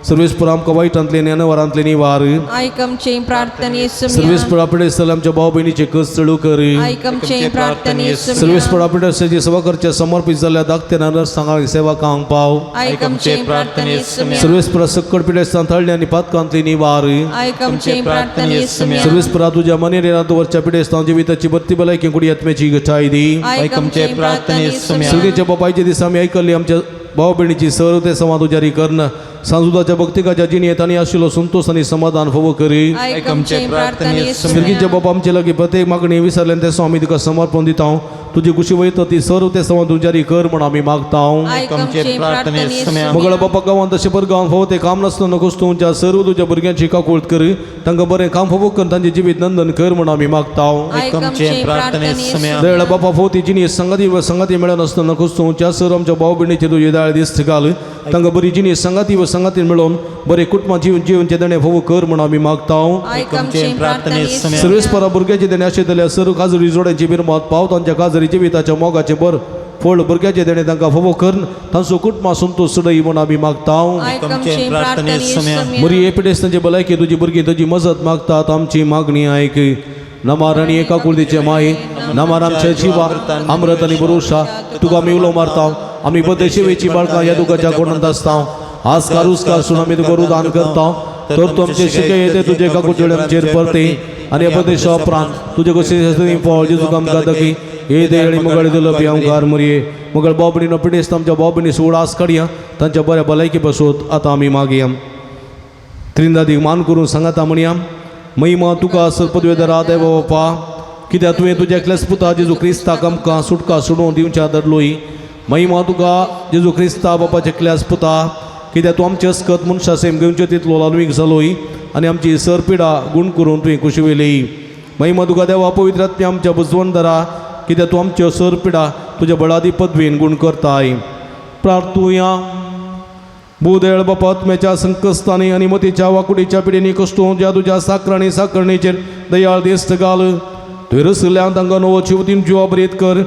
सर्वेस्पर आमकां वायटांतल्यान अनवरांतल्यान निवार आयकमचे प्रार्थना येसू सर्वेस्पर पिठेस आमच्या भाव भयणीचे कस चळू कर आयकमचे प्रार्थना येसू सर्वेस्पर पिठेसाची सेवा करचे समर्पित जाल्ल्या धाकट्या सांगाळी सेवकांक पाव आयकमचे प्रार्थना येसू सर्वेस्पर सक्कड पिठेसान थळणे आनी पातकांतली निवार आयकमचे प्रार्थना येसू सर्वेस्परा तुझ्या मनेर येणार वरच्या पिठेस्तान जिविताची बत्ती भलायकी कुडी आत्म्याची गठाय दी आयकमचे प्रार्थना येसू सगळींच्या बापायचे दिसा आमी आयकल्ली आमच्या भाव भयणीची सर्व ते संवाद उजारी करण सांजुदाच्या भक्तिकाच्या जिणेत आनी आशिल्लो संतोष आनी समाधान फोव करी आयकमचे प्रार्थना येसू सर्गीच्या बाबा आमचे लागीं प्रत्येक मागणी विसरल्यान ते स्वामी तुका समर्पण दिता तुजी खुशी वयता ती सर्व ते संवाद उजारी कर म्हण आमी मागता आयकमचे प्रार्थना येसू मगळ बापा गांवांत तशें बरें गांव फोव ते काम नासतना तुमच्या सर्व तुज्या भुरग्यांची काकूळट कर तांकां बरें काम फोव कर तांचे जिवीत नंदन कर म्हण आमी मागता आयकमचे प्रार्थना येसू देवळा बापा फोव ती जिणी संगाती मेळून आसतना तुमच्या सर्व आमच्या भाव भयणीचे तुजे दाळ दिसत घाल तांकां बरी जिणी संगाती मेळोवन बरें कुटुंबां जिवनचे देणे फोव कर म्हण आमी मागता आयकमचे प्रार्थना येसू सर्वेस्परा भुरग्याचे देणे अशें जाल्यार सर्व काजरी जोड्यांची बिरमत पाव तांच्या काजरी जिविताच्या मोगाचे बर फळ भुरग्याचे देणे तांकां फोव कर तांचो कुटुंबा संतोष चडय म्हण आमी मागता आयकमचे प्रार्थना येसू बरी एपिडेस तांचे भलायकी तुजी भुरगीं तुजी मजत मागतात आमची मागणी आयक नमार आनी एका कुळदीचे माये नमार आमचे जिवा अमृत आनी भरोशा तुका आमी उलो मारता आमी बद्दे शिवेची बाळकां ह्या दुखाच्या कोणांत आसता आस्कार उस्कार सुन आमी तुका रुदान करता तर तूं आमचे शिके येते तुजे काकुचेडे आमचेर परते आनी बद्देशा उपरांत तुजे कशें फळ जेजूक आमकां दकी हे दे आनी मुगाळे दिलो बी आमकां मरये मुगळ बाबणीनो पिडेस्त आमच्या बाबणी सोडास काडया तांच्या बऱ्या भलायकी बसोत आतां आमी मागया त्रिंदादीक मान करून सांगाता म्हणया महिमा तुका सर्पद्वेदरा देव बापा कित्याक तुवें तुज्या एकल्याच पुता जेजू क्रिस्ताक आमकां सुटका सोडून दिवच्या धरलोय महिमा तुका जेजू क्रिस्ता बापाचे एकल्याच पुता कित्याक तूं आमचे अस्कत मनशा सेम घेवचे तितलो लालवीक जालोय आनी आमची सरपिडा गूण करून तुवें खुशी वेली महिमा तुका देवा पवित्र आत्म्या आमच्या बुजवण धरा कित्याक तूं आमच्यो सरपिडा तुज्या बळादी पदवेन गूण करताय प्रार्थुया भूदेळ बापा आत्म्याच्या संकस्तांनी आनी मतीच्या वाकुडीच्या पिडेनी कश्टून ज्या तुज्या साकराणी साकरणेचेर दयाळ दिश्ट घाल तुवें रसल्यान तांकां नवो चिवतीन जिवाबरीत कर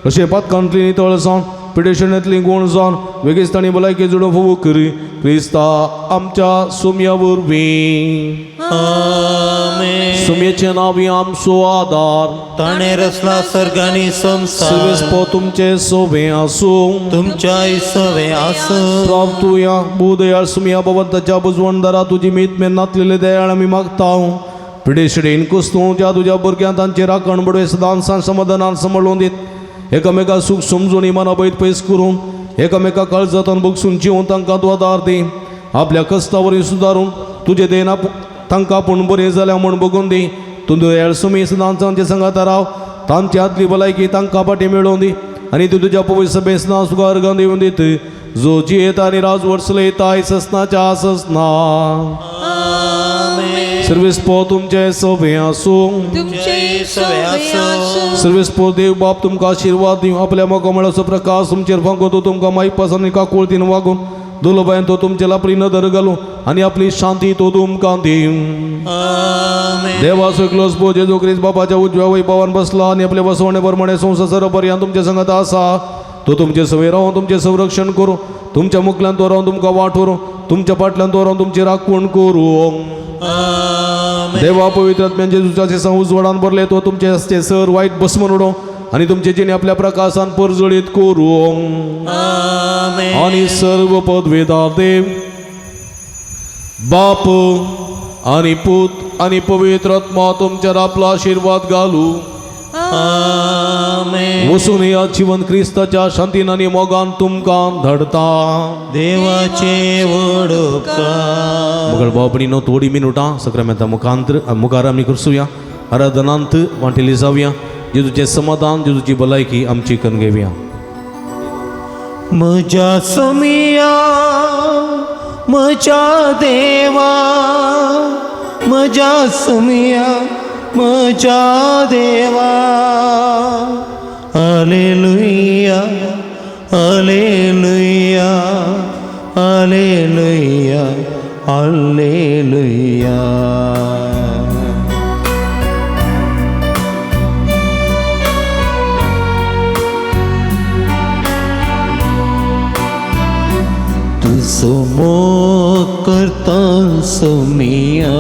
अशें पातकांतली नितळ जावन पिडेशणांतली गुण जावन वेगीच तांणी भलायकी जोडून फोव कर क्रिस्ता आमच्या सोम्या वरवीं आमेन. सुमेचे नावी आमचो आदार ताणे रचला सर्गानी संसार सर्वेस्पो तुमचे सोबे आसूं तुमच्या इसवे आस प्राप्तुया बुदयाळ सुमिया भगवंताच्या बुजवणदारा तुझी मीत में नातलेले दयाळ आम्ही मागता पिढेशिडेन कुस्तू ज्या तुझ्या भुरग्यांक तांचे राखण बडवे सदांसान समाधानान सांबाळून दीत एकामेका सुख समजून इमाना बैत पयस करून एकामेका काळजातान बुगसून जिवन तांकां तूं आदार दी आपल्या कस्तावरी सुदारून तुझे देना तांकां पूण बरें जाल्या म्हूण बगून दी तूं दयाळ सुमी सदांचांचे संगात राव तांची आदली भलायकी तांकां फाटीं मेळोवन दी आनी तूं तुज्या पवित्र सभे सदां सुखार अर्गां दिवन दीत जो जियेता आनी राज वर्सलयता ससनाच्या ससना सर्वेस्पो तुमचे सोबे आसूं सर्वेस्पो देव बाप तुमकां आशिर्वाद दिवं आपल्या मोकोमळाचो प्रकाश तुमचेर फांको तो तुमकां माहीत पासन आनी काकुळतीन वागून दुलबायन तो तुमचे लापरी नदर घालूं आनी आपली शांती तो तुमकां दिवं देवाचो एकलोच पो जेजू क्रिस्त बापाच्या उजव्या वैभवान बसला आनी आपल्या बसवणे प्रमाणे संवसार पर्यंत तुमचे संगत आसा तो तुमचे सवय रावन तुमचे संरक्षण करूं तुमच्या मुखल्यान तो रावन तुमकां वाठोरूं तुमच्या फाटल्यान तो रावन तुमची राखण करूं देवा पवित्र आत्म्यान जेजूच्या संवजवडान भरले तो तुमचे हस्ते सर वाईट भस्मन उडो आणि तुमचे जिणे आपल्या प्रकाशान परजळीत करूं आणि सर्व पदवेदार देव बाप आणि पूत आणि पवित्र आत्मा तुमच्यावर आपला आशीर्वाद घालू वसून या जीवन क्रिस्ताच्या शांतीन आणि मोगान तुमकां धाडता देवाचे वडोपकार मगळ बापणीनो थोडी मिनटां सक्रामेंता मुखार आमी करसुया आराधनांत वांटेली जावया जेजूचे समाधान जेजूची भलायकी आमची करून घेवया म्हज्या समिया म्हज्या देवा म्हज्या समिया म्हज्या देवा हालेलुया हालेलुया हालेलुया हालेलुया तुझो मोग करता समिया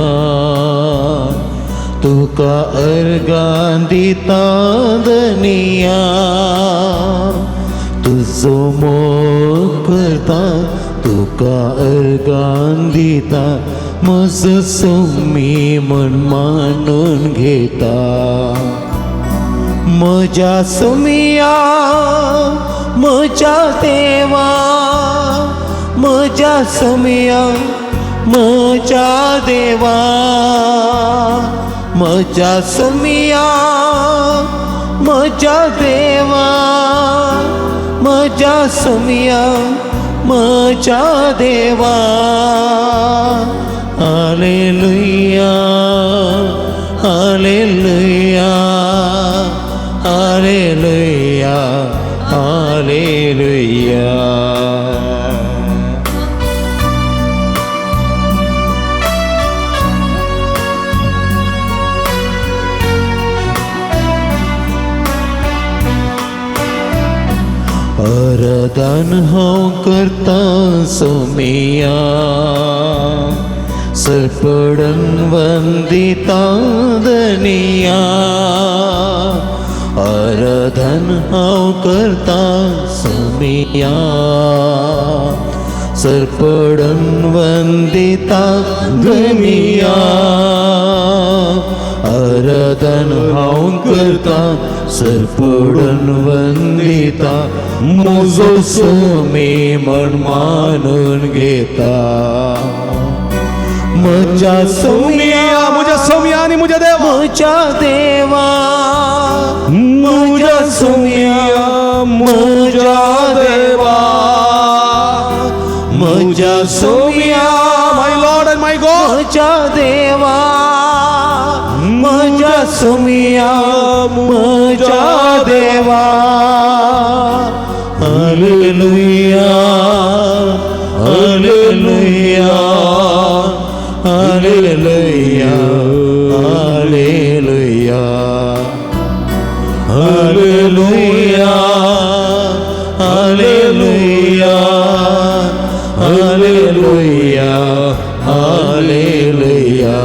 तुका अर्गां दिता दनिया तुझो मोग करता तुका अर्गां दिता म्हजो समी मन मानून घेता म्हज्या समिया म्हज्या देवा म्हज्या समिया म्हज्या देवा म्हज्या समिया म्हज्या देवा म्हज्या समिया म्हज्या देवा हालेलुया हालेलुया हालेलुया हालेलुया आराधन हांव करता सोमिया सरपडन वंदिता दनिया आराधन हांव करता सोमिया सरपडन वंदिता दनिया आराधन हांव करता सरपडन वंदिता म्हजो सोमी मन मानून घेता म्हज्या सोमिया म्हज्या सोमिया आणि म्हज्या देवा म्हज्या देवा म्हज्या सोमिया म्हज्या देवा म्हज्या सोमिया माय लॉर्ड एंड माय गॉड म्हज्या देवा म्हज्या सोमिया म्हज्या देवा hallelujah hallelujah hallelujah hallelujah hallelujah hallelujah hallelujah hallelujah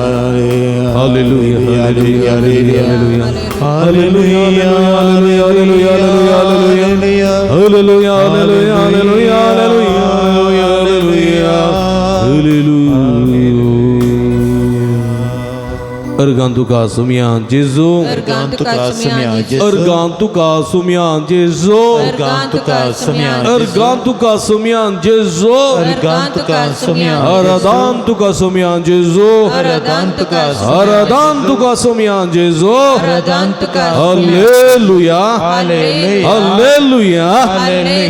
Hallelujah, hallelujah, hallelujah, hallelujah, hallelujah, hallelujah, hallelujah. Argantuka sumyan Jesu, Argantuka sumyan Jesu, Argantuka sumyan Jesu, Argantuka sumyan Argantuka sumyan Jesu, Argantuka sumyan Aradantuka sumyan Jesu, Aradantuka Aradantuka sumyan Jesu. Aradantuka Hallelujah, Hallelujah hallelujah,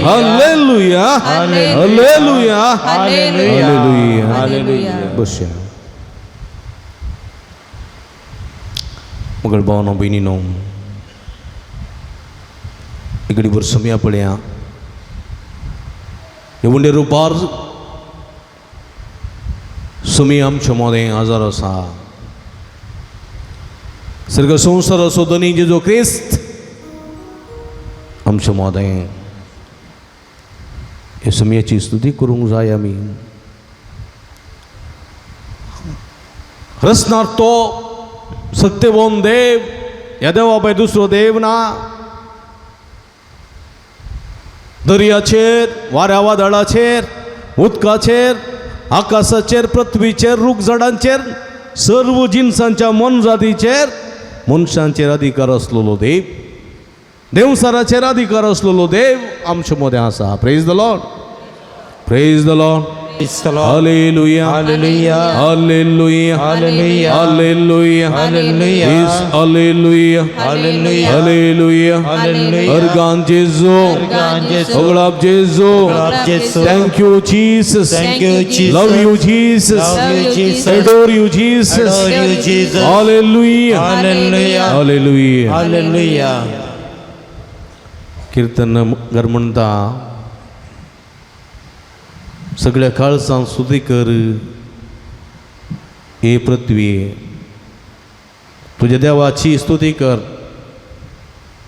Hallelujah hallelujah, hallelujah, Hallelujah hallelujah. Bosya. मगर बावनों बहनों इकड़ी वर्षमिया पड़िया ये वंडे रूपार सुमियाम चमोदे आज़ार सा सर्ग संसार सोदनी जो क्रिस्त हम चमोदे ये सुमिया चीज़ तो दी करूँ जाया मी रसनार तो सत्यवान देव या देवाबाई दुसरो देव ना दर्याचेर वाऱ्या वादळाचेर उदकाचेर आकाशाचेर पृथ्वीचेर रूख झाडांचेर सर्व जिन्सांच्या मनजातीचेर मनशांचेर अधिकार असलेलो देव देवसाराचेर अधिकार असलेलो देव आमचे मध्ये आसा praise the Lord praise the Lord Hallelujah, Hallelujah hallelujah, Hallelujah hallelujah, Hallelujah yes, hallelujah, Hallelujah hallelujah, Hallelujah Argan Jesu, Argan Jesu, Oglab Jesu, Oglab Jesu. thank you Jesus, Thank you Jesus, love you Jesus, Love you Jesus, adore you Jesus, Adore you Jesus, hallelujah, Hallelujah hallelujah. Hallelujah कीर्तन गरमणता सगळ्या काळजां स्तुती कर हे पृथ्वी तुझ्या देवाची स्तुती कर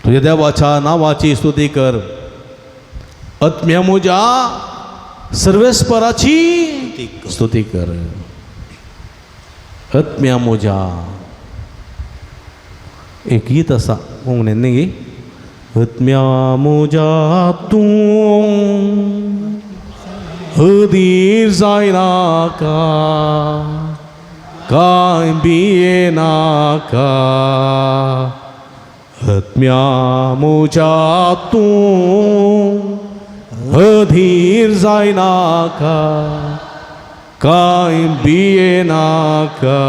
तुझ्या देवाच्या नावाची स्तुती कर आत्म्या म्हज्या सर्वेस्पराची स्तुती कर आत्म्या म्हज्या एक गीत आसा कोंकणीन न्ही आत्म्या म्हज्या तूं हदीर जायनाका काय बियेनाका आत्म्या म्हज्या तूं हदीर जायनाका काय बियेनाका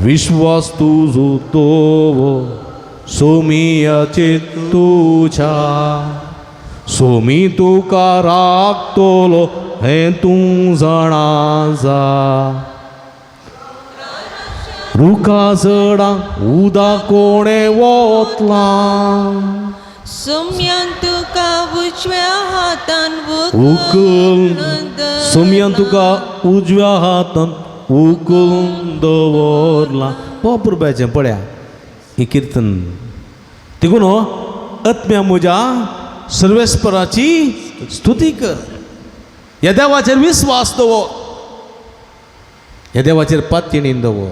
विश्वास तुजो तो सोमियाचे तुझ्या सोमी तुका राखतलो हें तूं जाणा जा रुखा झाडां उदा कोणे वतला सोम्यान तुका उजव्या हातान उकल सोम्यान तुका उजव्या हातान उकलून दवरला पळोवपाचें पळया ही कीर्तन देखून आत्म्या म्हज्या सर्वेस्पराची स्तुती कर ह्या देवाचेर विस्वास दवर ह्या देवाचेर पातयेन दवर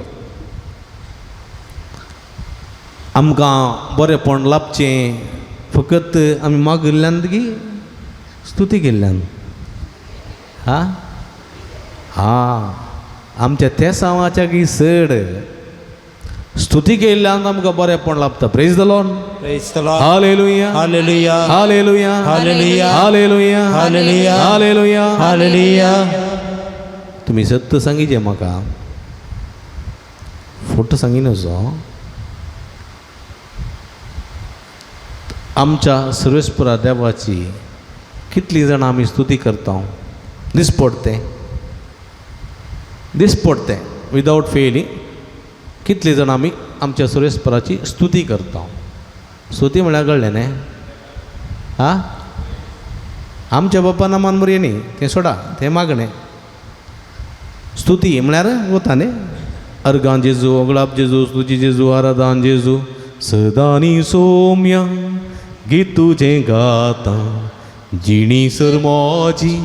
आमकां बरेंपण लाभचें फकत आमी मागिल्ल्यान गी स्तुती केल्ल्यान हा आमच्या त्या सांवाच्या की सड स्तुती केल्ल्यान आमकां बरेंपण लाभता praise the Lord Praise the Lord hallelujah Hallelujah hallelujah Hallelujah hallelujah Hallelujah hallelujah Hallelujah तुम्ही सत्य सांगिचे म्हाका फोट सांगिनचो आमच्या सर्वेस्परा देवाची कितली जाणां आमी स्तुती करता दिसपडते विदाउट फेलिंग कितली जाणां आमी आमच्या सर्वेस्पराची स्तुती करता स्तुती म्हळ्यार कळ्ळें न्ही आमच्या बाप्पा नामान मरे न्ही तें सोडा तें मागणें स्तुती म्हळ्यार वता न्ही अर्गां जेजू ओगळाप जेजू स्तुती जेजू आराधन जेजू सदानी सोम्या गीत तुजें गाता जिणी सर मोजी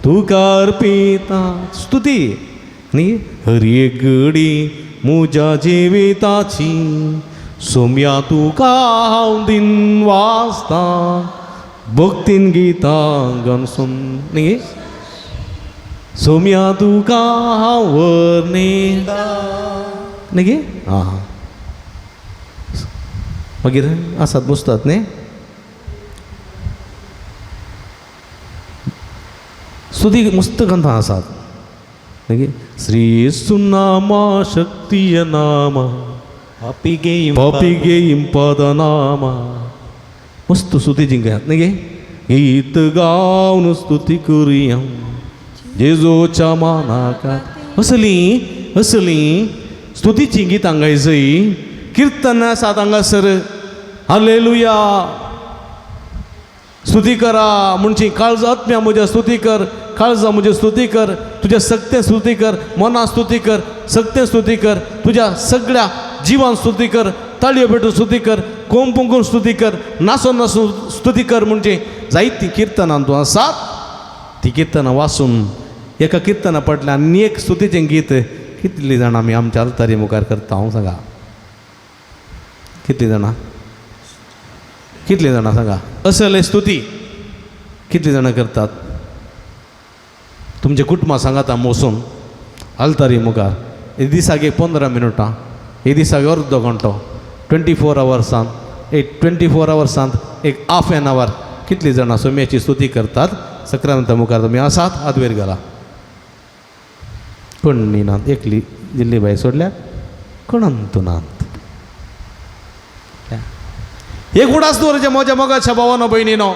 तुका अर्पिता स्तुती न्ही हर एक घडी म्हज्या जिविताची सोम्या तुका हांव दिन वाचता भक्तीन गितां गणसून न्ही सोम्या तुका हांव वर्णिता न्ही हां मागीर आसात बसतात न्ही स्तुती मस्त ग्रंथां आसात न्ही श्री सुनामा शक्तीय नामा पापी पदनामा मस्त स्तुती जिंकयात न्ही गीत गावन स्तुती करुया जेजूच्या मानाका असली स्तुतीची गितां गायजय कीर्तन आसात हांगासर हालेलुया स्तुती करा म्हणची काळज आत्म्या म्हज्या स्तुती कर काळजा म्हजे स्तुती कर तुझ्या सक्ते स्तुती कर मना स्तुती कर सक्ते स्तुती कर तुझ्या सगळ्या जीवान स्तुती कर ताळयो भेटून स्तुती कर कोंपून स्तुती कर नासून नासून स्तुती कर म्हणजे जायतीं किर्तनां तूं आसात ती किर्तनां वाचून एका किर्तना पडल्यान आनी एक स्तुतीचें गीत कितलीं जाणां आमी आमच्या अल्तारी मुखार करता हांव सांगा कितलीं जाणां सांगा असले स्तुती कितलीं जाणां करतात तुमचे कुटुंबा सांगाता मोसून अल्तारी मुखार एक दिसाक एक 15 मिनटां एक दिसाक अर्दो घंटो 24 आवर्सांत एक 24 आवर्सांत एक हाफ एन आवर कितलीं जाणां सोम्याची स्तुती करतात सक्रांत मुखार तुमी आसात हातवेर घाला कोण नात एकली दिल्ली बाई सोडल्या कोणंतू नात एक उडास दवरचे म्हज्या मोगाच्या भावानो भयणीनो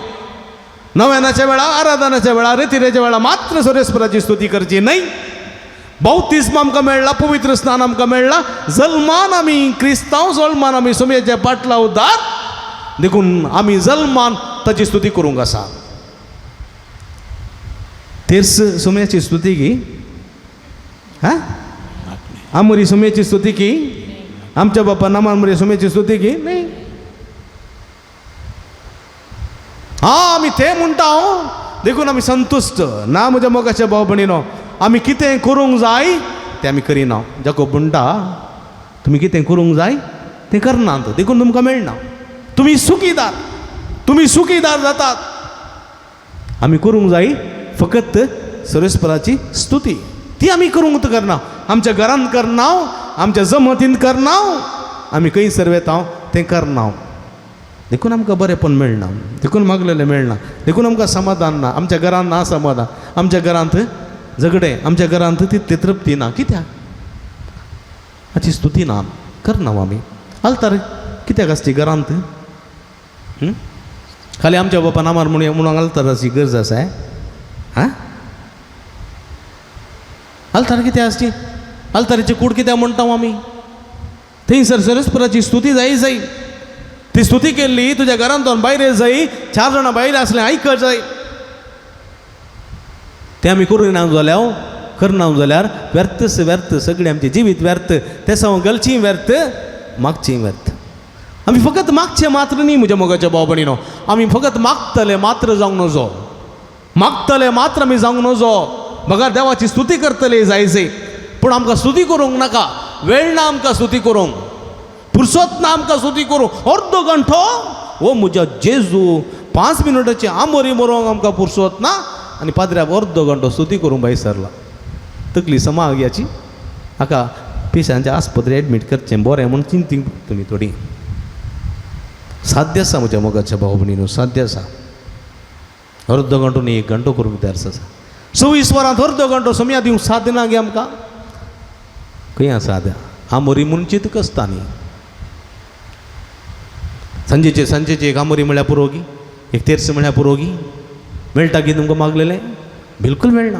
नव्यानाच्या वेळा आराधनाच्या वेळा रेतिरेच्या वेळा मात्र सुरेश्वराची स्तुती करची नाही बौतिस्म आमकां मेळ्ळा पवित्र स्नान आमकां मेळ्ळा जल्मान आमी क्रिस्तांव जल्मान आमी सोम्याच्या पाटला उद्दार देखून आमी जल्मान ताची स्तुती करूंक आसा तेर्स सोम्याची स्तुती की हां आमरी सोम्याची स्तुती की आमच्या बापा नामान सोम्याची स्तुती की नाही हां आमी ते म्हणटा देखून आमी संतुश्ट ना म्हज्या मोगाच्या भाव भयणीनो आमी कितें करूंक जाय तें आमी करिना जाको म्हणटा तुमी कितें करूंक जाय तें करनात देखून तुमकां मेळना तुमी सुखीदार जातात आमी करूंक जाय फकत सुरेश्वराची स्तुती ती आमी करूंक करना आमच्या घरांत करना आमच्या जमतींत करना आमी खंय सर्वेता तें करना देखून आमकां बरेंपण मेळना देखून मागलेलें मेळना देखून आमकां समाधान ना आमच्या घरांत ना समाधान आमच्या घरांत झगडे आमच्या घरांत तितली तृप्ती ना कित्याक हाची स्तुती ना करना आमी आलतार कित्याक आसची घरांत खाली आमच्या बापा नामार म्हणून आलताराची गरज आसा हां आलतार कित्याक आसची आलतारीची कूड कित्याक म्हणटा आमी थंयसर सुरेश्वराची स्तुती जाय ती स्तुती केल्ली तुज्या घरांतून भायर जाय 4 जाणां भायर आसले आयकत जाय तें आमी करिना जाल्यार व्यर्थ सगळें आमचें जिवीत व्यर्थ तें सावन गलचीं व्यर्थ मागचीं व्यर्थ आमी फकत मागचें मात्र न्ही म्हज्या मोगाच्या भाव भयणीनो आमी फकत मागतले मात्र जावंक नजो मागतले मात्र आमी जावंक नजो बघा देवाची स्तुती करतले जायचे पूण आमकां स्तुती करूंक नाका वेळ ना आमकां स्तुती करूंक फुरसत ना आमकां स्तुती करूंक अर्दो घंटो ओ म्हज्या जेजू 5 मिनटाची आमोरी मरोंक आमकां फुरसत ना आनी पाद्र्याक अर्दो घंटो स्तुती करूंक भायर सरला तकली समाग्याची हाका पेशंटाच्या आस्पत्रे एडमीट करचें बरें म्हूण चिंती तुमी थोडी साध्य आसा म्हज्या मोगाच्या भाव भयणीनो साध्य आसा अर्दो घंटो न्ही 1 घंटो करूंक तयार आसा 24 वरांत अर्दो घंटो सोम्या दिवंक साध्य ना गे आमकां खंय आसा साध्या आमोरी म्हूण चिंत कसता न्ही सांजेचे एक आमोरी म्हळ्यार पुरोगी एक तेर्स म्हळ्यार पुरोगी मेळटा की तुमकां मागलेलें बिलकुल मेळना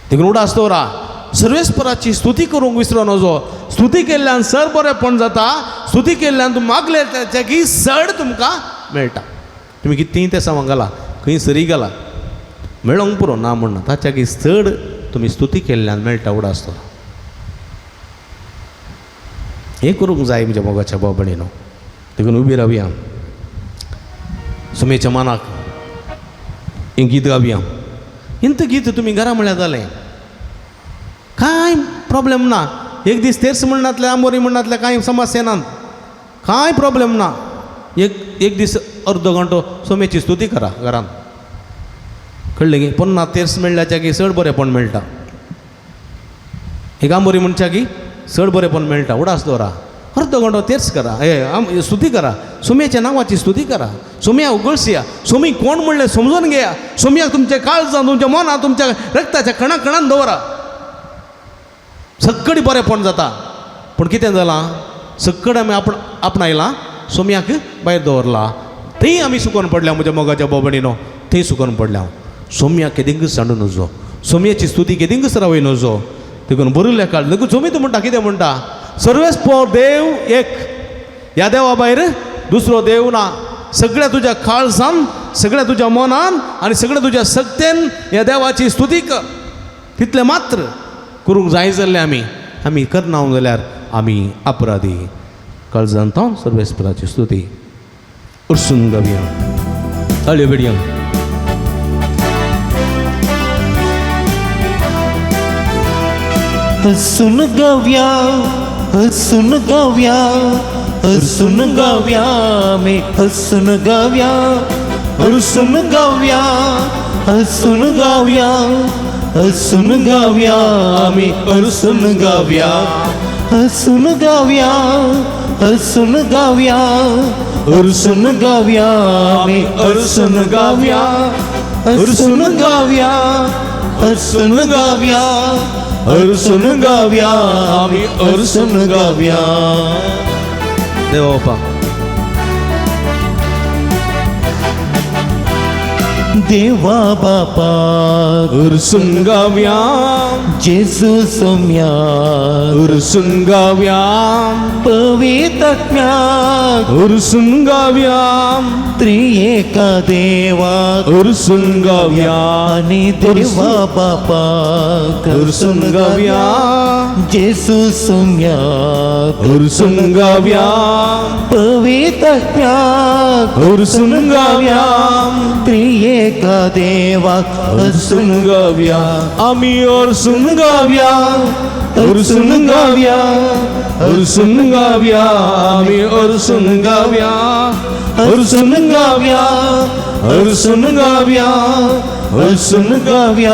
देखून उडास दवरा सर्वेस्पराची स्तुती करूंक विसरो नजो स्तुती केल्ल्यान सर बरेंपण जाता स्तुती केल्ल्यान तूं मागले त्याची चड तुमकां मेळटा तुमी कितेंय तें सामान घाला खंय सरी घाला मेळोंक पुरो ना म्हणना ताच्या चड तुमी स्तुती केल्ल्यान मेळटा उडास दवरा हें करूंक जाय म्हज्या मोगाच्या भाव भयणीनो देखून उबी रावया सोमेच्या मानाक हें गीत गावया इंत गीत तुमी घरा म्हळ्यार जालें कांय प्रॉब्लेम ना एक दीस तेर्स म्हणणातल्या आंबोरी म्हणणातल्या कांय समस्या ना कांय प्रॉब्लेम ना एक दीस अर्द घंटो सोम्याची स्तुती करा घरान कळ्ळें की पुन्हा तेर्स मेळ्ळ्याच्या की चड बरेंपण मेळटा एक आंबोरी म्हणच्या की चड बरेंपण मेळटा उडास दवरा अर्द घंटो तेर्स करा स्तुती करा सोम्याच्या नांवाची स्तुती करा सोम्या उगळसिया सोमी कोण म्हणलें समजून घेया सोम्याक तुमच्या काळजांत तुमच्या मनांत तुमच्या रक्ताच्या कणा कणान दवरा सक्कडी बरेंपण जाता पूण कितें जालां सक्कड आमी आपणायलां सोम्याक भायर दवरला थंय आमी सुकोन पडल्या म्हज्या मोगाच्या बोबणीनो थंय सुकोन पडल्या सोम्या केदिंगच सांडून नजो सोम्याची स्तुती केदिंगच रावय नजो देखून बरयल्ल्या काळ देखून सोमी तूं म्हणटा कितें म्हणटा सर्वेस्पर देव एक ह्या देवा भायर दुसरो देव ना सगळ्या तुज्या काळजान सगळ्या तुज्या मनान आनी सगळ्या तुज्या सक्तेन ह्या देवाची स्तुती कर तितलें मात्र करूंक जाय जाल्लें आमी करना जाल्यार आमी अपराधी काळजान थावन सर्वेस्पराची स्तुती उर्सून गावया ताळयो बेडया हसून गावया हसून गावया हसून गावया आमी हसून गावया हसून गावया हसून गावया हसून गावया आमी हसून गावया हसून गावया हसून गावया हसून गावया आमी हसून गावया हसून गावया हसून गावया हसून गावया आमी हसून गावया देवा बापा देवा बापा हरसून गावया जेजू सोम्या हरसून गावया पवित्रात्म्या हरसून गावया त्रिएका देवा हरसून गावया आणि देवा बापा हरसून गावया जेजू सोम्या हरसून गावया पवित्रात्म्या हरसून गावया त्रिएका देवा हरसून गावया आमी हरसून गावया हरसून गावया हरसून गावया आमी हरसून गावया हरसून गावया हरसून गावया हसून गावया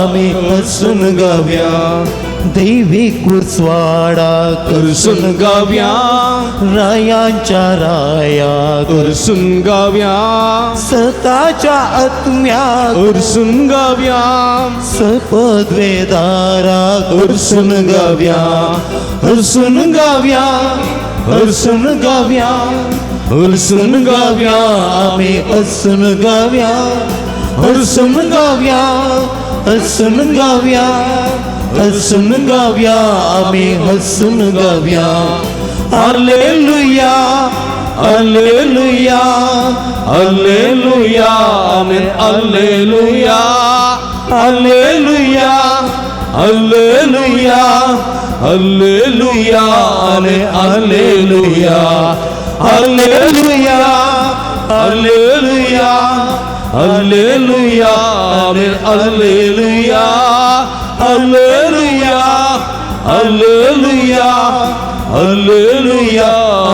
आमी हसून गावया दैविक उर्सवाडाक हरसून गावया रायांच्या रायाक हरसून गावया सताच्या आत्म्याक हरसून गावया सपदवेदाराक हरसून गावया हसून गावया हसून गावया हसून गावया आमी हसून गावया हसून गावया हसून गावया हसून गावया आमी हसून गावया hallelujah hallelujah hallelujah amen hallelujah hallelujah hallelujah hallelujah amen hallelujah hallelujah hallelujah hallelujah amen hallelujah hallelujah hallelujah hallelujah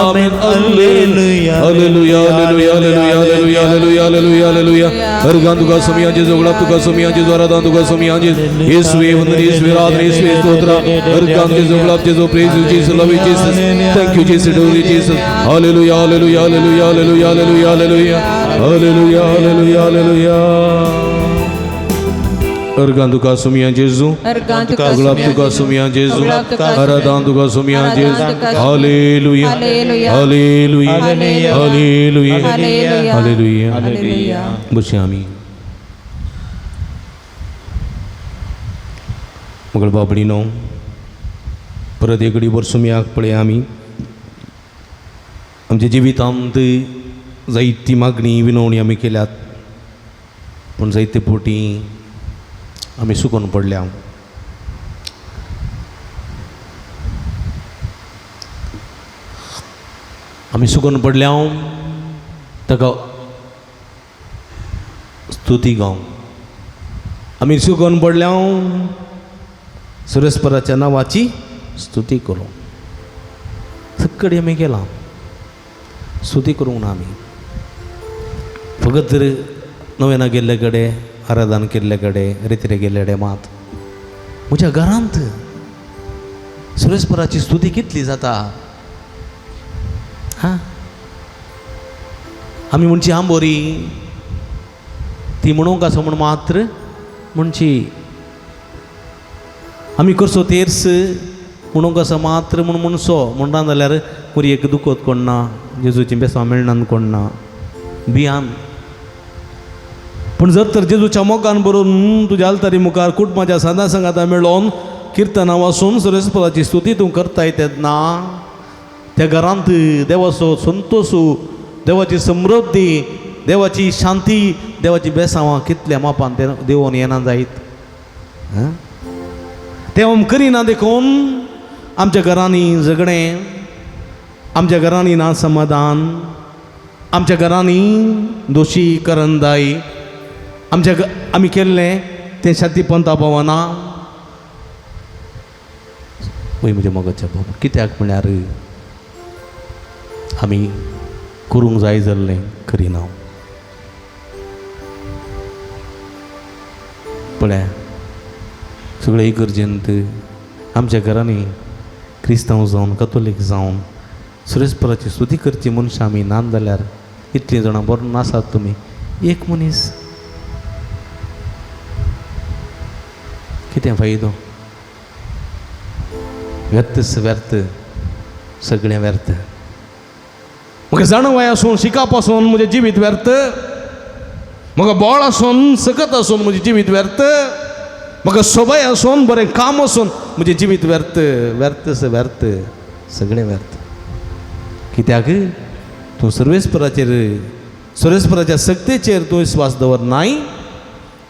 amen hallelujah hallelujah hallelujah hallelujah hallelujah hallelujah hallelujah हरगान तुका सोमिया जे जोगळा तुका सोमिया जे द्वारा तुका सोमिया जे येशुवे वंदन येशुवे राधना येशुवे स्तोत्र हरगान जे जोगळा जे जो praise you Jesus love you Jesus thank you Jesus do Jesus hallelujah hallelujah hallelujah hallelujah hallelujah hallelujah hallelujah hallelujah hallelujah Ergan tuka sumia Jesu, Aglap tuka sumia Jesu, Aradan tuka sumia Jesu. Hallelujah, Hallelujah, Hallelujah, Hallelujah, Hallelujah. Bersyami. Magal babadino, परत एकडी वर्सुम्याक पळय आमी आमच्या जिवितांत जायती मागणी विनवणी आमी केल्यात पूण जायते पोटी आमी सुकून पडल्या आमी सुकून पडल्या ताका स्तुती गाव आमी सुकून पडल्या सुरेस्पराच्या नांवाची स्तुती करूं सगळें आमी केलां स्तुती करूंक ना आमी फकत जर नव्यानं गेल्ले कडेन आराधन केल्ले कडेन रितीरे गेल्ले कडेन मात म्हज्या घरांत सुरेस्पराची स्तुती कितली जाता हां आमी म्हणची आंबोरी ती म्हणूंक आसा म्हूण मात्र म्हणची आमी करसो तेर्स म्हणूंक आसा मात्र म्हूण म्हणसो म्हणटा जाल्यार एक दुखत कोणना जेजूची बेसां मेळना कोणना भियान पूण जर तर जेजूच्या मोगान बरोवन तुज्या आलतारी मुखार कुटुंबाच्या सदां सांगाता मेळोन किर्तनां वाचून सुरेस्पराची स्तुती तूं करताय तेन्ना त्या घरांत देवाचो संतोष देवाची समृद्धी देवाची शांती देवाची बेसांवां कितल्या मापान ते देवून येना जायत ते करिना देखून आमच्या घरांनी झगडें आमच्या घरांनी ना समाधान आमच्या घरांनी दोशी करंदाई आमी केल्लें तें शांतीपंथा पावना पळय म्हज्या मोगाच्या बाबा कित्याक म्हळ्यार आमी करूंक जाय जाल्लें करिना पळय सगळे इगर्जेंत आमच्या घरांनी क्रिस्तांव जावन कथोलीक जावन सुरेस्पराची स्तुती करची मनशां आमी ना जाल्यार इतलीं जाणां बरो नासात तुमी एक मनीस कितें फायदो व्यर्थच व्यर्थ सगळें व्यर्थ म्हाका जाणवाय आसून शिकप आसून म्हजें जिवीत व्यर्थ म्हाका बोळ आसून सकत आसून म्हजें जिवीत व्यर्थ म्हाका सोबाय आसून बरें काम आसून म्हजें जिवीत व्यर्थ व्यर्थच व्यर्थ सगळें व्यर्थ कित्याक तूं सुरेस्पराच्या सक्तेचेर तूं विस्वास दवरनाय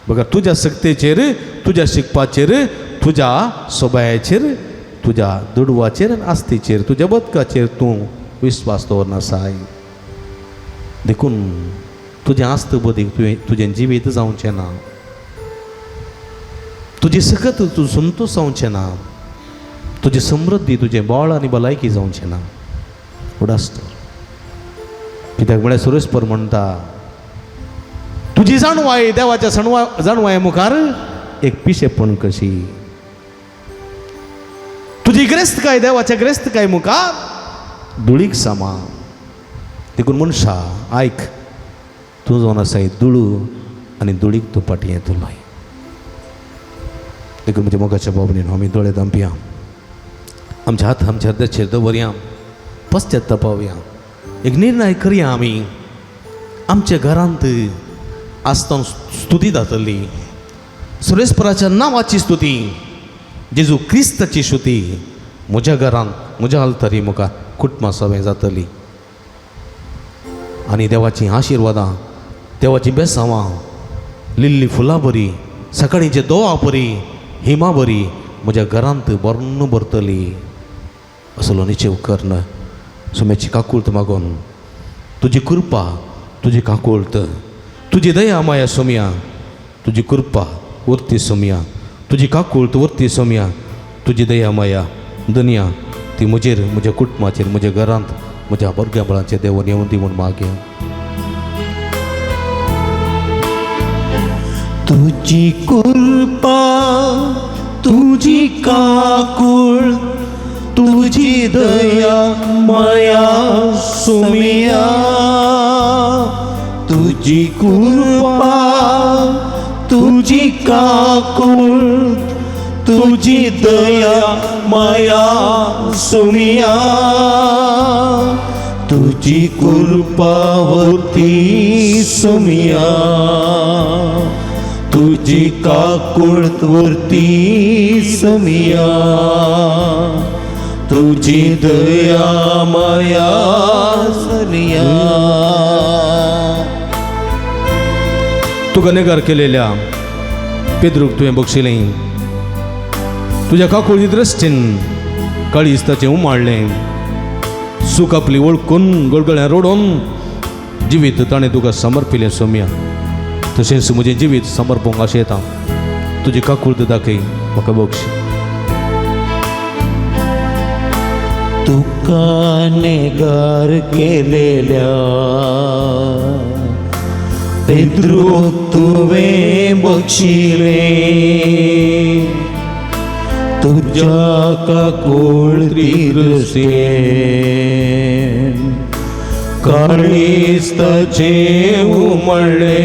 बघा तुज्या सक्तेचेर तुज्या शिकपाचेर तुज्या सोबायाचेर तुज्या दुडवाचेर आनी आस्तीचेर तुज्या बदकाचेर तूं विस्वास दवरनासाय देखून तुजें आस्त बदीक तुजें जिवीत जावचें ना तुजी सकत तूं संतोश जावचें ना तुजी समृद्धी तुजें बळ आनी भलायकी जावचें ना उडासतर कित्याक म्हळ्यार सुरेस्पर म्हणटा तुजी जाणवाय देवाच्या जाणवाय मुखार एक पिशेपण कशी तुजी ग्रेस्तकाय देवाच्या ग्रेस्तकाय मुखार धुळीक सामा देखून मनशा आयक तूं जावन आसाय दुळू आनी धुळीक तूं पाटी येतलोय देखून म्हज्या मोगाच्या बाबतीन आमी दोळे दांपया आमच्या हात आमच्या हृदयाचेर दवरया पश्चात्तापावया एक निर्णय करया आमी आमच्या घरांत आसतना स्तुती जातली सुरेस्पराच्या नांवाची स्तुती जेजू क्रिस्ताची स्तुती म्हज्या घरांत म्हज्या आलतारी मुखार कुटुंबा सभें जातली आनी देवाची आशिर्वादां देवाची बेसांवां लिल्ली फुलां बरी सकाळींचे दोआ बरी हिमा बरी म्हज्या घरांत बर्ण भरतली असलो निश्चय कर्ण सुम्याची काकुळत मागोन तुजी कृपा तुजी काकुळत तुजी दया माया सोम्या तुजी कृपा उरती सोम्या तुजी काकुळत उरती सोम्या तुजी दया माया दुनिया ती म्हजेर म्हज्या कुटुंबाचेर म्हज्या घरांत म्हज्या भुरग्या बळांचेर देवान येवन दी म्हूण मागया तुजी कृपा तुजी काकुळ तुझी दया माया सोमिया तुझी कृपा तुझी काकुळ तुझी दया माया सोमिया तुझी कृपावरती सोमिया तुझी काकुळवरती सोमिया तुझी दया माया सोमिया तुका नेगार केलेल्या पेद्रूक तुवें बक्षिलें तुज्या काकुळी दृश्टीन काळीज ताचें उमाळलें सूख आपली वळखून गळगळ्यां रोडोन जिवीत ताणें तुका समर्पिलें सोम्या तशेंच म्हजें जिवीत समर्पूंक आशें येता तुजी काकुळट दाखय म्हाका बक्षी तुका नेगार केलेल्या पेद्रू तुवें बक्षिले तुझ्या काकुळतीरसे काळीस्ताचे उमळले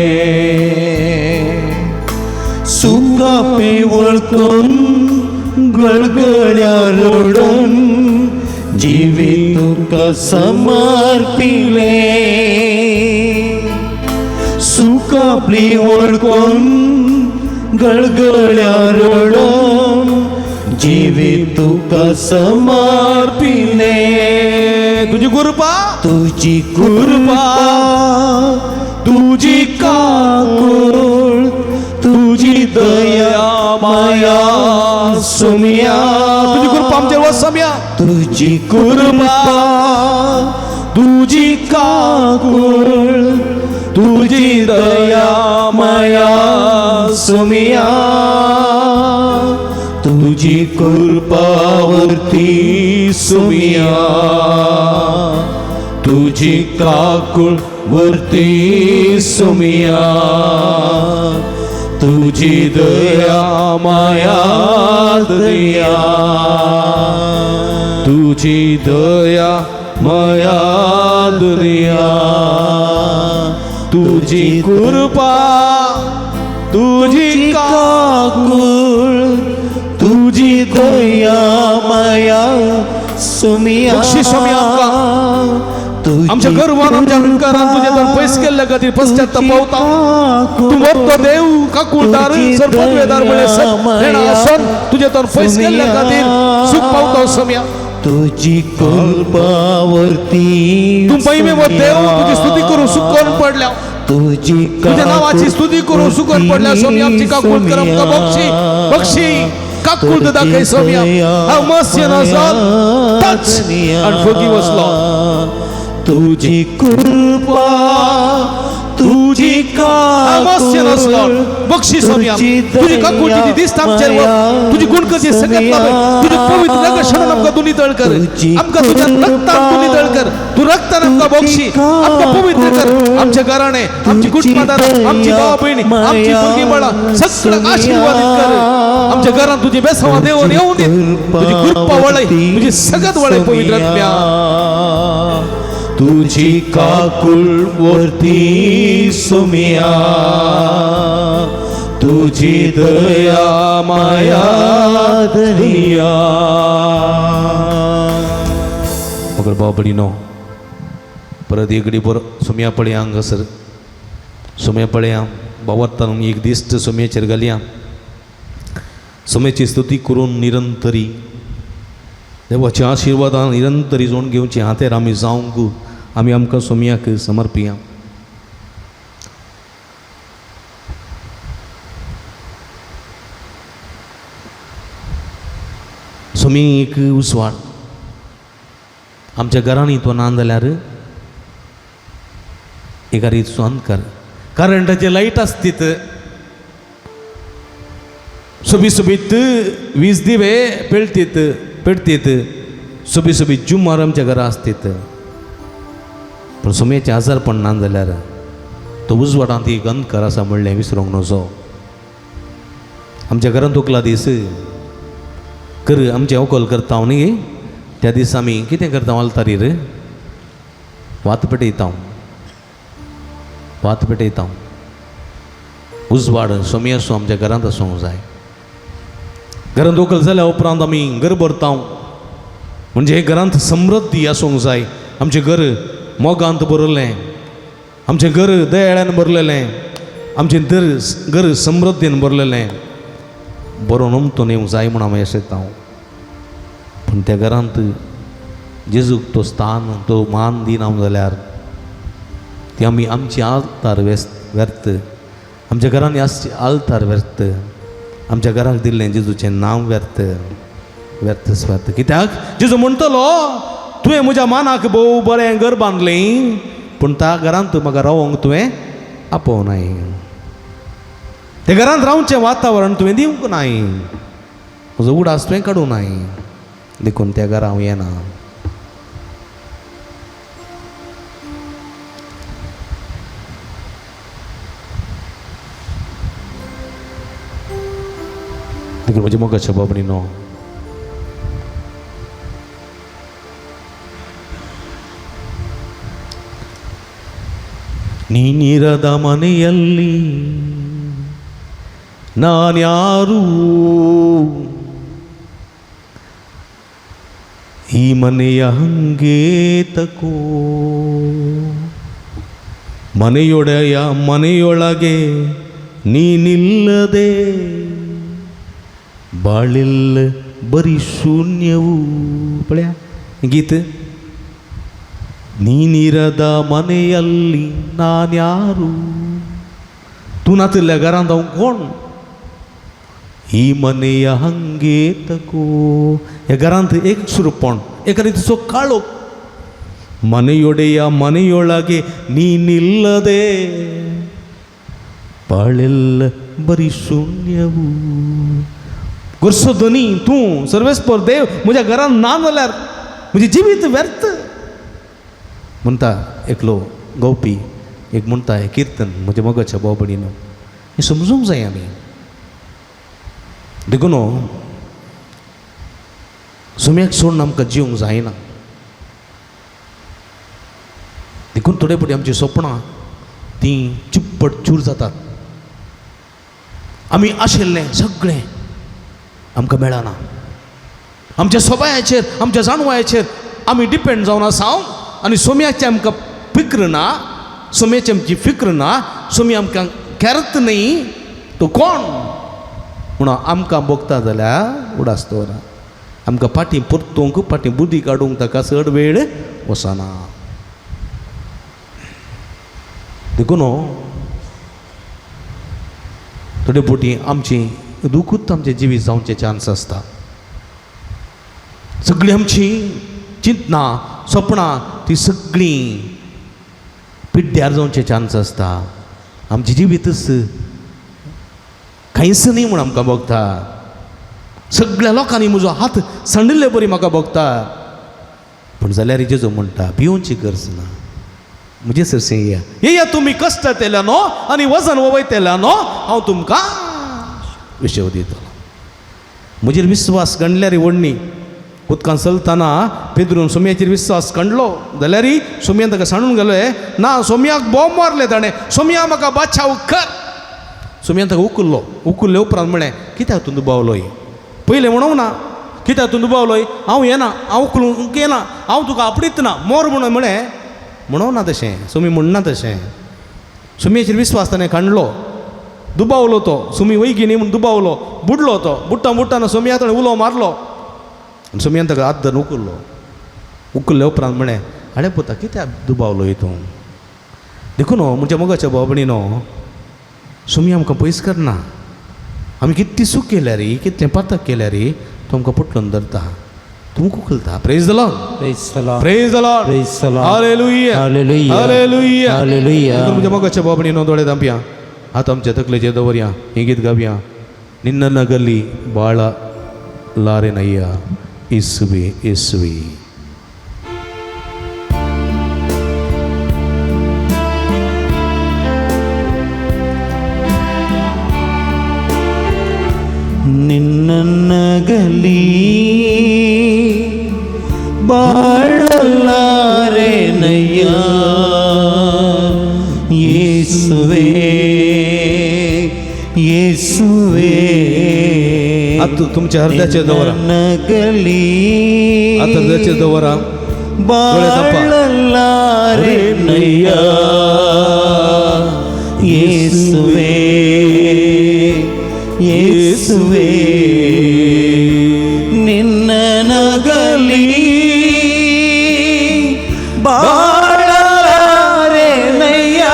सुका पेवळकून गळगळ्या रडून जिवीत तुका समर्पिले सुका पेवळकून गळगळ्या रडून जिवीत तुका समर्पिले तुझी कृपा तुझी कृपा तुझी काकूळ तुझी दया माया सुमिया तुझी कृपा आमचेर वसम्या तुझी कृपा तुझी काकूळ तुझी दया माया सुमिया तुझी कृपावरती सुमिया तुझी काकुळ वरती सुमिया तुझी दया माया दया तुझी दया माया दया तुझी कृपा तुझी काकुळ तुझी दया माया सुमिया बक्षीस सुमिया आमच्या गर्वान आमच्या अहंकारान तुझे तर पैस केल्ल्या खातीर पश्चात्ताप पावता तू मोठो देव काकुळदार सर्ववेदार म्हणे सत्य आसन तुझे तर पैस केल्ल्या खातीर सुख पावता सुमिया तुझी कृपावरती तू महिमे व देव तुझी स्तुती करू सुखोन पडल्या तुझी तुझ्या नावाची स्तुती करू सुखोन पडल्या सोमी आमची काकुळ करम का बक्षी काकुळ दाखय सोमिया हाव mercy on us all touch and forgive us Lord तुझी कृपा तुझी काकुळ बक्षी सोमिया तुझी काकुळ किती दिसता आमचेर तुझी गुण कशी सगळ्यात तुझी पवित्र रगत आमका दुनी तळ कर आमका तुझ्या रक्तान दुनी तळ कर तू रक्तान आमका बक्षी आमका पवित्र कर आमच्या घराणे आमची कुटुंबादार आमची भाव बहिणी आमची भुरगी बाळा सगळं आशीर्वादित कर आमच्या घरात तुझी बेसवा देवन येऊन दे तुझी कृपा वळय तुझी सगळ्यात वळय पवित्र आत्म्या तुझी काकुळ वरती सुमिया तुझी दया माया दया मगर भाव बहिणीनो परत एकडी बर सुम्या पळया हांगासर सुम्या पळया भावार्थान एक दिश्ट सुम्याचेर घालया सुम्याची स्तुती करून निरंतरी देवाच्या आशिर्वादान निरंतरी जोड घेवची हातेर आमी जावंक आमी आमकां सुमयाक समर्पिया सुमी एक उसवाड आमच्या घरांनी तो ना जाल्यार एका रीत अंधकार करंटाचे लाईट असतीत सुबीत वीज दिवे पेटतीत सुबीत जुम्मार आमच्या घरा असतीत पण सुमयाचे आजारपण ना जाल्यार तो उजवाडांत एक अंधकार आसा म्हणलें विसरूंक नजो आमच्या घरांत उकला दीस कर आमचे अवकल करता हांव न्ही त्या दीस आमी कितें करता आलतारीर वात पेटयता उजवाड सोमी आसूं आमच्या घरांत आसूंक जाय घरांत उकल जाल्या उपरांत आमी घर भरता म्हणजे हे घरांत समृद्धी आसूंक जाय आमचें घर मोगांत भरलें आमचें घर दयाळ्यान भरलेलें आमचें घर समृद्धीन भरलेलें बरो नमतो येवंक जाय म्हूण हांव येता पूण त्या घरांत जेजूक तो स्थान तो मान दिना जाल्यार ती आमी आमची आल्तार व्यर्थ आमच्या घरांनी आल्तार व्यर्थ आमच्या घराक दिल्लें जेजूचें नांव व्यर्थ कित्याक जेजू म्हणटलो तुवें म्हज्या मानाक भोव बरें घर बांदलें पूण त्या घरांत म्हाका रावोंक तुवें आपोवनाय त्या घरांत रावचें वातावरण तुवें दिवंक नाय म्हजो उडास तुवें काडूं नाय देखून त्या घरा हांव येना देखील म्हणजे मग बाबणी नो ನೀನಿರದ ಮನೆಯಲ್ಲಿ ನಾನ್ಯಾರು ಈ ಮನೆಯ ಹಂಗೆ ತಕೋ ಮನೆಯೊಡೆಯ ಮನೆಯೊಳಗೆ ನೀನಿಲ್ಲದೆ ಬಾಳಿಲ್ಲ ಬರೀ ಶೂನ್ಯವು ಪಳ್ಯ ಗೀತೆ ನೀನಿರದ ಮನೆಯಲ್ಲಿ ನಾನ್ಯಾರು तू नातल्या घरांत हांव कोण ही मनेय हंगे तको ह्या घरांत एक सुरपण एका रितीचो काळोख ಮನೆಯೊಡೆಯ ಮನೆಯೊಳಗೆ ನೀನಿಲ್ಲದೆ ಬಾಳೆಲ್ಲ बरी शून्यवू गुरसो धनी तूं सर्वेस्पर देव म्हज्या घरांत ना जाल्यार म्हजें जिवीत व्यर्थ म्हणटा एकलो गवपी एक म्हणटा हें किर्तन म्हज्या मोगाच्या भावभयणीन हें समजूंक जाय आमी देखून सुम्याक सोडून आमकां जिवंक जायना देखून थोडे फावटी आमचीं स्वप्नां तीं चिप्पट चूर जातात आमी आशिल्लें सगळें आमकां मेळना आमच्या सोबायाचेर आमच्या जाणवायाचेर आमी डिपेंड जावन आसाव आनी सोम्याची आमकां फिक्र ना सोम्याची आमची फिक्र ना सोमी आमकां केरत न्ही तो कोण म्हणून आमकां भोगता जाल्यार उडास दवरा आमकां फाटीं परतूंक फाटीं बुद्धी काडूंक ताका चड वेळ वचना देखून थोडे फावटी आमची दुखूच आमचें जिवीत जावचें चान्स आसता सगळीं आमची चिंतना स्वप्नां ती सगळीं पिड्ड्यार जावचें चान्स आसता आमचें जिवीतच कांयच न्ही म्हूण आमकां भोगता सगळ्या लोकांनी म्हजो हात सांडिल्ले बरी म्हाका भोगता पूण जाल्यार जेजो म्हणटा भिवची गरज ना म्हणजे सरसे येया तुमी कश्ट तेल्या न्हू आनी वजन वयतल्या न्हू हांव तुमकां विशव दितलो म्हजेर विस्वास गणल्यार व्हडणी उदकांत चलतना पेद्रून सोम्याचेर विस्वास कंडलो जाल्यार सोम्यान ताका सांडून गेलोय ना सोम्याक बॉम्ब मारले ताणें सोम्या म्हाका बादशाह कर सोम्यान ताका उखल्ले उपरांत म्हळें कित्याक तूं दुबावलोय पयलें म्हणूंक ना कित्याक तूं दुबावलोय हांव येना हांव उखलूंक येना हांव तुका आपडीत ना मोर म्हणून म्हळें म्हणूं ना तशें सोमी म्हणना तशें सोम्याचेर विस्वास ताणें काडलो दुबावलो तो सोमी वैगी न्ही म्हूण दुबावलो बुडलो तो बुडटाना सोम्या ताणें उलो मारलो सोम्यान ताका हात धरून उखल्ले उपरांत म्हळें आडे पोता कित्याक दुबावलो तूं देखून म्हणजे मोगाच्या भावभयणीनो सोमी आमकां पयस करना आमी कितली सूख केल्यार कितलें पातक केल्यार तो आमकां पटलून धरता तुमकां उखलता praise the Lord praise the Lord hallelujah hallelujah hallelujah hallelujah म्हणजे मोगाच्या भावभयणीनो दोळे धांपया हात आमच्या तकलेचेर दवरया हें गीत गावया निन्न नगली बाळा लारेनಯ್ಯ ಯೇಸುವೆ ಯೇಸುವೆ ನಿನ್ನನ್ನಗಲಿ ಬಾಳಲಾರೆನಯ್ಯ ಯೇಸುವೆ ಯೇಸುವೆ आता तुमच्या हृदयाचे दवरा नगली आता हृदयाचे दवरा बाळलारेनಯ್ಯ ಯೇಸುವೆ ಯೇಸುವೆ ನಿನ್ನ ನಗಲಿ ಬಾಳಲಾರೆನಯ್ಯ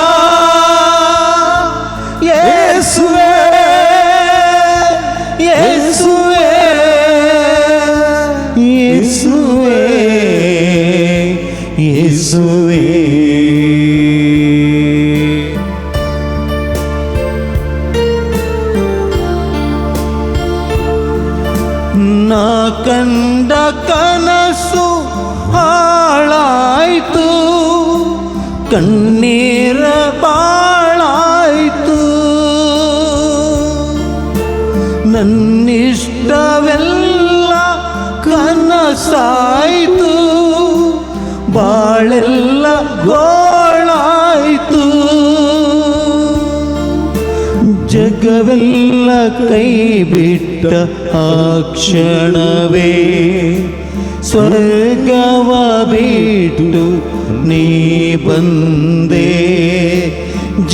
ಯೇಸುವೆ ಯೇಸುವೆ ಯೇಸುವೆ ಯೇಸುವೆ ನಾ ಕಂಡ ಕನಸು ಹಾಳಾಯ್ತು ಕಣ್ಣೀರ ಬಾಳಾಯ್ತು ನನ್ನಿಷ್ಟ ಜಗವೆಲ್ಲ ಕೈ ಬಿಟ್ಟ ಆ ಕ್ಷಣವೇ ಸ್ವರ್ಗವ ಬಿಟ್ಟು ನೀ ಬಂದೆ.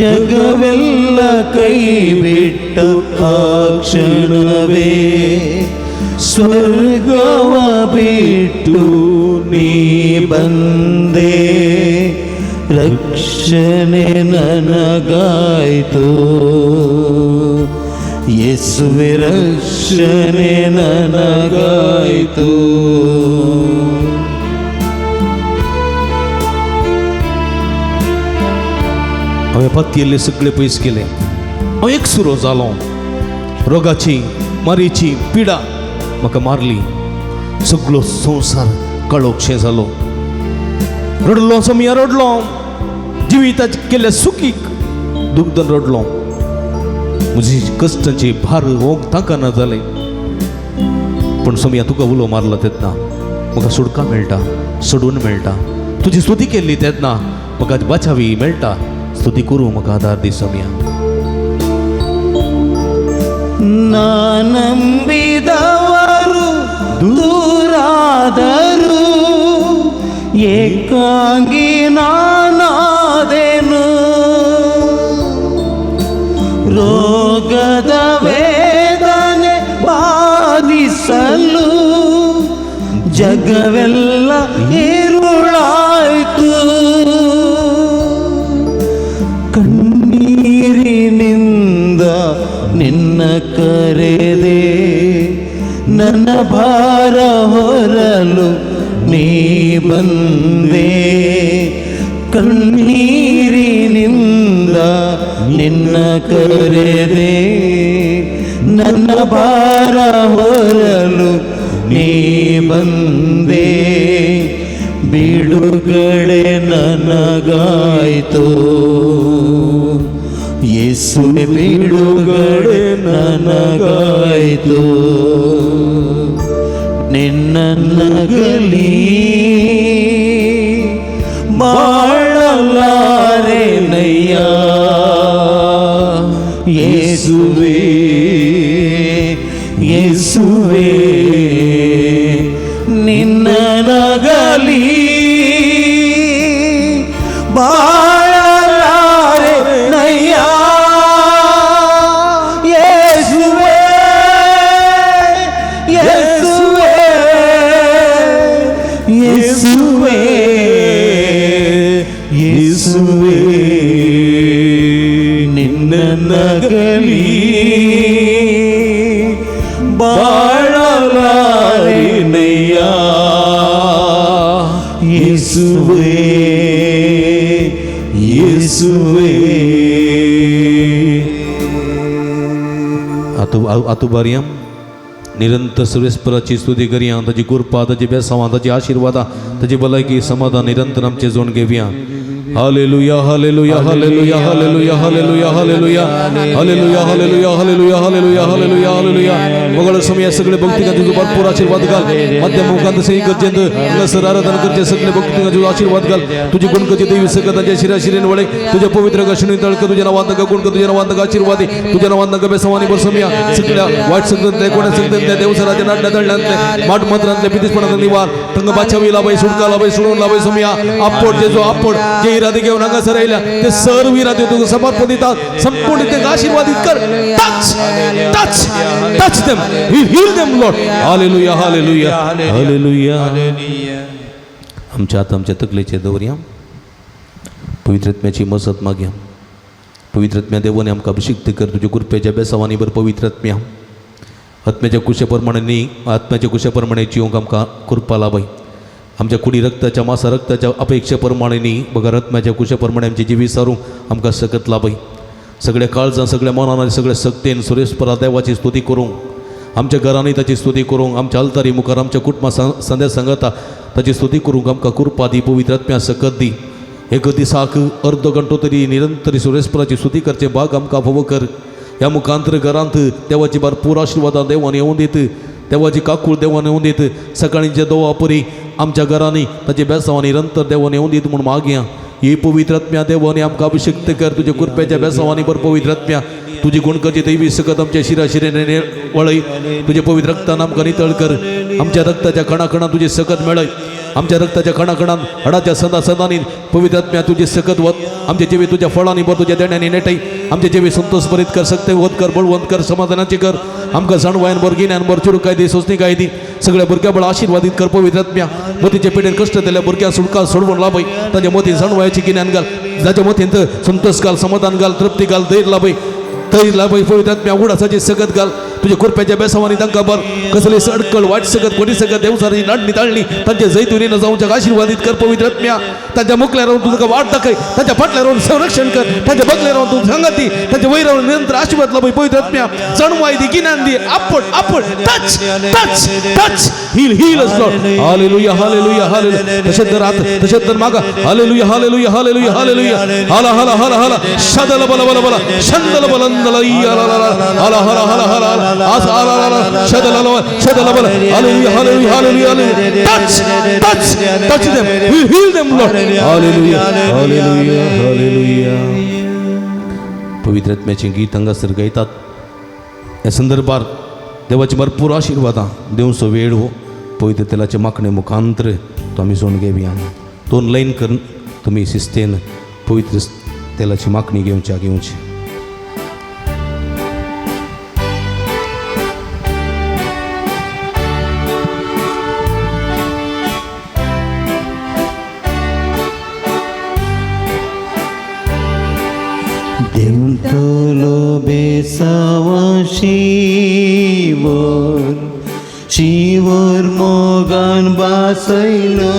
ಜಗವೆಲ್ಲ ಕೈ ಬಿಟ್ಟ ಆ ಕ್ಷಣವೇ ಸ್ವರ್ಗವ ಬಿಟ್ಟು ನೀ ಬಂದೆ. ರಕ್ಷಣೆ ನನಗಾಯ್ತು ಯೇಸುವೆ, ರಕ್ಷಣೆ ನನಗಾಯ್ತು. हांवें पत्तीले सगळे पयस केले. हांव एकसुरो जालो. रोगाची मारीची पिडा म्हाका मारली. सगळो संवसार काळोखशें जालो. रडलो समया रडलो. जिविताचे केल्ल्या सुखीक दुखदन रडलो. म्हजी कश्टांची भार होंक तांकां जालें. पण समया तुका उलो मारलो तेन्ना म्हाका सुटका मेळटा, सोडून मेळटा. तुजी स्तुती केल्ली तेन्ना म्हाका बाचावी मेळटा. स्तुती करूं म्हाका आदार दी समया. ನಂಬಿದವರು ದೂರಾದರು ಏಕಾಂಗಿ ನಾನಾದೆನು. ರೋಗದ ವೇದನೆ ಬಾಧಿಸಲು ಜಗವೆಲ್ಲ ഇരുಳಾಯ್ತು. ಕಣ್ಣೀರಿನಿಂದ ನಿನ್ನ ಕರೆದೆ, ನನ್ನ ಭಾರ ಹೊರಲು ನೀ ಬಂದೆ. ಕಣ್ಣೀರಿನಿಂದ ನಿನ್ನ ಕರೆದೆ, ನನ್ನ ಭಾರ ಹೊರಲು ನೀ ಬಂದೆ. ಬಿಡುಗಡೆ ನನಗಾಯ್ತು ಯೇಸುವೆ, ಬಿಡುಗಡೆ ನನಗಾಯ್ತು. ನಿನ್ನನ್ನಗಲಿ ಬಾಳಲಾರೆನಯ್ಯ ಯೇಸುವೆ, ಯೇಸುವೆ. ನಿನ್ನನ್ನಗಲಿ ಬಾಳಲಾರೆನಯ್ಯ ಯೇಸುವೆ, ಯೇಸುವೆ, ಯೇಸುವೆ, ಯೇಸುವೆ. ನಿನ್ನನ್ನಗಲಿ ಬಾಳಲಾರೆನಯ್ಯ ಯೇಸುವೆ, ಯೇಸುವೆ. आतुबार्यां निरंतर सर्वेस्पराची स्तुती करया. ताची कृपा, ताची बेसांवां, ताची आशिर्वादां, ताची भलायकी, समाधान निरंतर आमचे जोड घेवया. Hallelujah, hallelujah, hallelujah, hallelujah, hallelujah, hallelujah, hallelujah, hallelujah, hallelujah, hallelujah, hallelujah, hallelujah. मंगळ समय सगळे भक्तिकां तुजो भरपूर आशीर्वाद घाल. मध्य मुखांत सही गरजेंत हांगासर आराधना करचे सगळे भक्तिकां तुजो आशीर्वाद घाल. तुजी गुणकची देवी सगळ्यांच्या शिराशिरेन वळे. तुझ्या पवित्र गशणी तळक तुझ्या नावांत गुणक, तुझ्या नावांत आशीर्वादी, तुझ्या नावांत बेसवानी बरसमया. सगळ्या वाईट संगतले, कोण्या संगतले, देवसराच्या नाटल्या दळल्यांतले, माट मंत्रांतले, पितीसपणांतले निवार, तंग बाचावी लाभय, सुटका लाभय, सोडून लाभय समया. आपड जे जो आपड जे इरादे घेऊन हांगासर आयल्या ते सर्व इरादे तुका समर्पण दितात. संपूर्ण ते आशीर्वादित कर. Touch touch touch them, heal them Lord. Hallelujah, hallelujah, hallelujah. आमच्या हात आमच्या तकलेचे दवरया. पवित्र आत्म्याची मजत मागया. पवित्र आत्म्या देवाने आमकां अभिषेक कर. तुझ्या कृपेच्या बेसावानी बर पवित्र आत्म्या. आत्म्याच्या कुशेप्रमाणे न्ही, आत्म्याच्या कुशेप्रमाणे जिवंक आमकां कृपा लाभय. आमच्या कुडी रक्ताच्या मासा रक्ताच्या अपेक्षेप्रमाणे न्ही, बघा आत्म्याच्या कुशेप्रमाणे आमची जिवी सारूंक आमकां सकत लाभय. सगळ्या काळजां, सगळ्या मनान आनी सगळ्या सक्तेन सुरेशपरा देवाची स्तुती करूंक, आमच्या घरांनी ताची स्तुती करूंक, आमच्या अल्तारी मुखार आमच्या कुटुंबा संदेश सांगता ताची स्तुती करूंक आमकां कृपा दी. पवित्र आत्म्या सकत दी. एक दिसाक अर्द घंटो तरी निरंतर सुरेशपराची स्तुती करचे भाग आमकां फावो कर. ह्या मुखांतर घरांत देवाची भरपूर आशिर्वादां देवान येवून दीत. देवाची काकूळ देवान येवून दीत. सकाळींच्या दोवा परी आमच्या घरांनी ताची बेसांवां निरंतर देवान येवून दीत म्हूण मागया. हे पवित्र आत्म्या देवाने आमकां अभिषेक कर तुझ्या कृपेच्या बेसावानी बर पवित्र आत्म्या तुझी गुणकरची दैवी सकत आमच्या शिराशिरेने वळय तुझे पवित्र रक्तान आमकां नितळ कर आमच्या रक्ताच्या कणाकणात तुझे सकत मेळय आमच्या रक्ताच्या कणाकणात हाडाच्या सदा सदानी पवित्र आत्म्या तुझे सकत वत आमचे जिवे तुझ्या फळांनी बर तुझ्या देण्याने नेटय आमचे जिवे संतोष भरीत कर सकते वत कर बळवंत कर समाधानाचे कर आमकां जाणवायन बर गिन्यान बर चिडू काय दी सोसणी काय दी सगळ्या भुरग्या बळ आशीर्वादित कर पवित्र आत्म्या मतीच्या पिढेन कष्ट दिल्या भुरग्या सुडका सोडवून लाभय ताच्या मतीन जाणवायची गिन्यान घाल जाच्या मतीन संतोष घाल समाधान घाल तृप्ती घाल धैर्य लाभय तरी लाभय पवित्र आत्म्या उडासाची सकत घाल तुझ्या कृपेच्या बेसावानी तांकां बर कसले सडकळ वाट सकत कोणी सकत देवसारी नाड निताळणी तांच्या जैतुनीनं जाऊन जग आशीर्वादित कर पवित्र आत्म्या तांच्या मुखल्या राहून तुझं वाट दाखय तांच्या फाटल्या राहून संरक्षण कर तांच्या बगल्या राहून तू संगती तांच्या वैरावर निरंतर आशीर्वाद लाभय पवित्र आत्म्या जणवाय दी गिन्यान दी आपण टच टच टच हील अस लॉर्ड हालेलुया हालेलुया हालेलुया तशेच तर मागा हालेलुया हालेलुया हालेलुया हालेलुया हाला हाला हाला हाला शदल बल बल बल शंदल बलंदल हाला हाला हाला हाला आस आला शदल बल hallelujah hallelujah hallelujah touch them heal them Lord hallelujah hallelujah hallelujah पवित्र आत्म्याचे गीत हांगासर गायतात ह्या संदर्भात देवाची भरपूर आशीर्वादां देवचो वेळ हो पवित्र तेलाचे माखणे मुखांतर तो आमी सोन घेवया 2 लाईन करून तुम्ही शिस्तेन पवित्र तेलाची माखणी घेवची देवतलो बेसावा शिवर मोगान बासयलो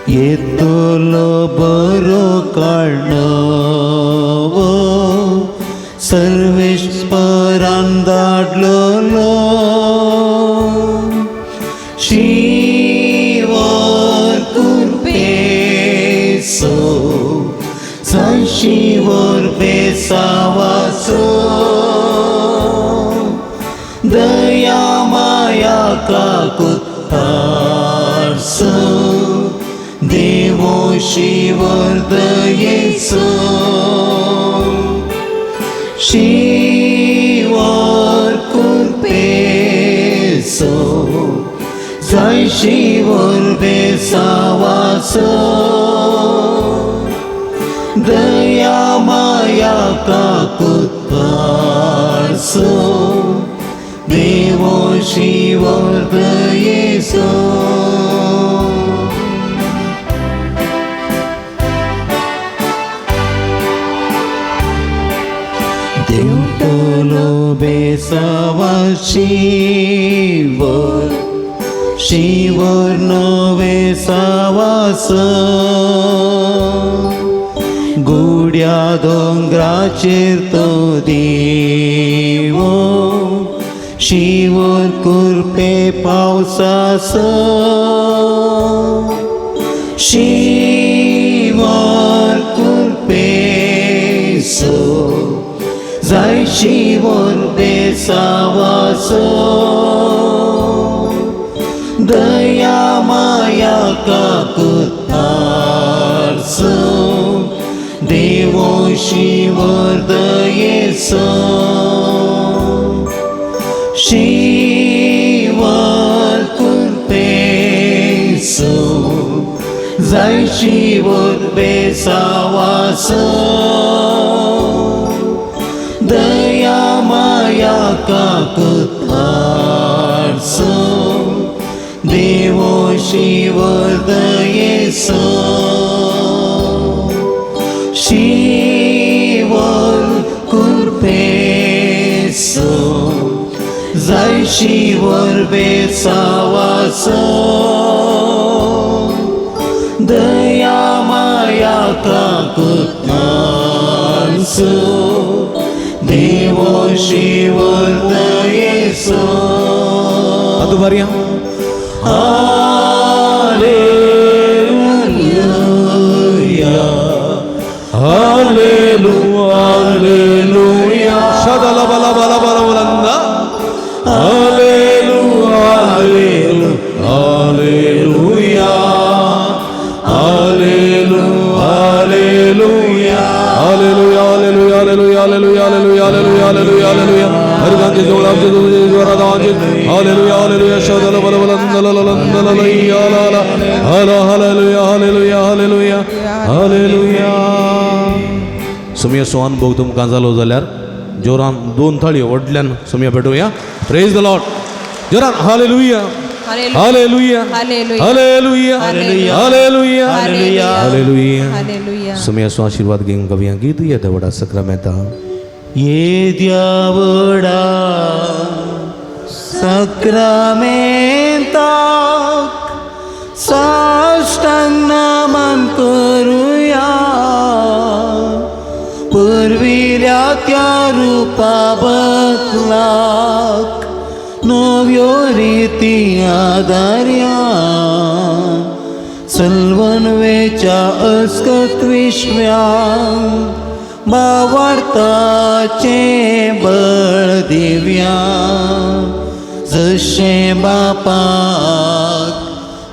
येतलो बरो काळो सर्वेश्वरान धाडलो शिवर कुर्पेसो शिवर बेसावासो दया माया काकुतारसो देवो शिवर दयेसो शिवर कुर्पेसो जय शिवर बेसावासो दया माया काकुतारसो देवो शिवर दयेसो देवतलो बेसावा शिवर नवे सावास गुड्या दोंगराचेर तो देवो शिवर कुर्पे पावसास शिवर कुर्पेसो जाय शिवर बेसावासो दया माया काकुतारसो देवो शिवर दयेसो शिवर कुर्पेसो जाय शिवर बेसावासो दया माया काकुतारसो देवो शिवर दयेसो शिवर कुर्पेसो जाय शिवर बेसावासो दया माया काकुतारसो देवो शिवर दयेसो ಅದು ಬರಿಯ Hallelujah, Hallelujah, Hallelujah, ಶದಲ ಬಲ ಬಲ ಬಲವಲಂದ Hallelujah, Hallelujah, Hallelujah, hallelujah hallelujah hallelujah hallelujah hallelujah hallelujah hallelujah hallelujah हरगांचे जोडांचे जोरादांचे हालेलुया हालेलुया शदल बल बल hallelujah hallelujah hallelujah hallelujah hallelujah सुमिया सोहान भोग तुमकां जालो जाल्यार जोरान 2 थाळी व्हडल्यान सुमिया पेटोवया प्रेज द लॉर्ड जोरान hallelujah hallelujah hallelujah hallelujah hallelujah hallelujah सुमिया सो आशीर्वाद घेऊन कवया गीत येता वडा सक्रामेता ये द्यावडा सक्रामेंताक साष्टांग नमन करूया पुरविल्या त्या रूपा बदलाक नव्यो रीती आदार्या चलवणवेच्या अस्कत विश्व्या बावार्ताचे बळ दिव्या जशे बापाक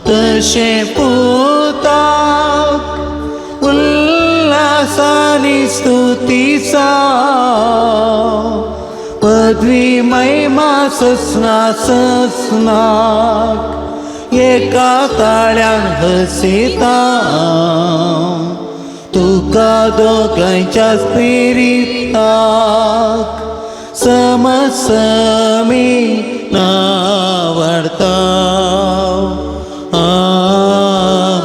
तशे पुताक उल्हासानी स्तुतीचा पदवी महिमा ससना ससनाक एका ताळ्यान हसिता तुका दोगांच्या स्पिरिताक समसमी नावडता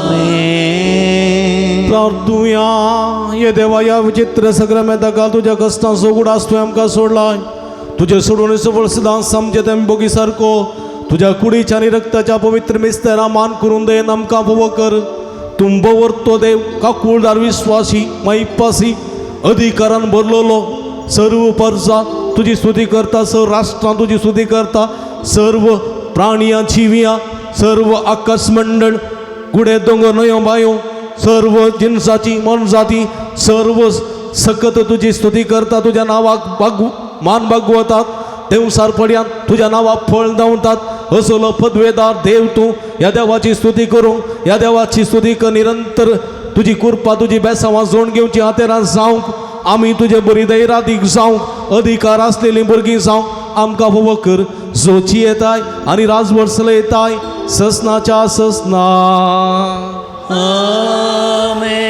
आमेन. प्रार्थुया ये देवा या विचित्र सक्रामेता काल तुझ्या कष्टांचो उगडास तुवें आमकां सोडलाय तुझे सोडून सबळ सदां समजेत आमी बोगी सारको तुझ्या कुडीच्या आणि रक्ताच्या पवित्र मिस्तेरा मान करून दे आमकां फोव कर तुंब वरतो देव काकुळदार विश्वासी मैपासी अधिकारान भरलेलो सर्व परजा तुझी स्तुती करता सर्व राष्ट्रां तुझी स्तुती करता सर्व प्राणियां जिवियां सर्व आकाश मंडळ गुडे दोंगर न्हंयो बायो सर्व जिनसाची मनजाती सर्व सकत तुझी स्तुती करता तुझ्या नावाक मान भागवतात देव सारपड्यान तुझ्या नावाक फळ दावतात असलो पदवेदार देव तूं ह्या देवाची स्तुती करूं ह्या देवाची स्तुती कर निरंतर तुझी कृपा तुझी बेसांवां जोड घेवची हातेरान जावंक आमी तुजे बरी दैरादीक जावंक अधिकार आसलेलीं भुरगीं जावंक आमकां फोव कर जोची येताय आनी राजभर येताय ससनाच्या ससना आमेन.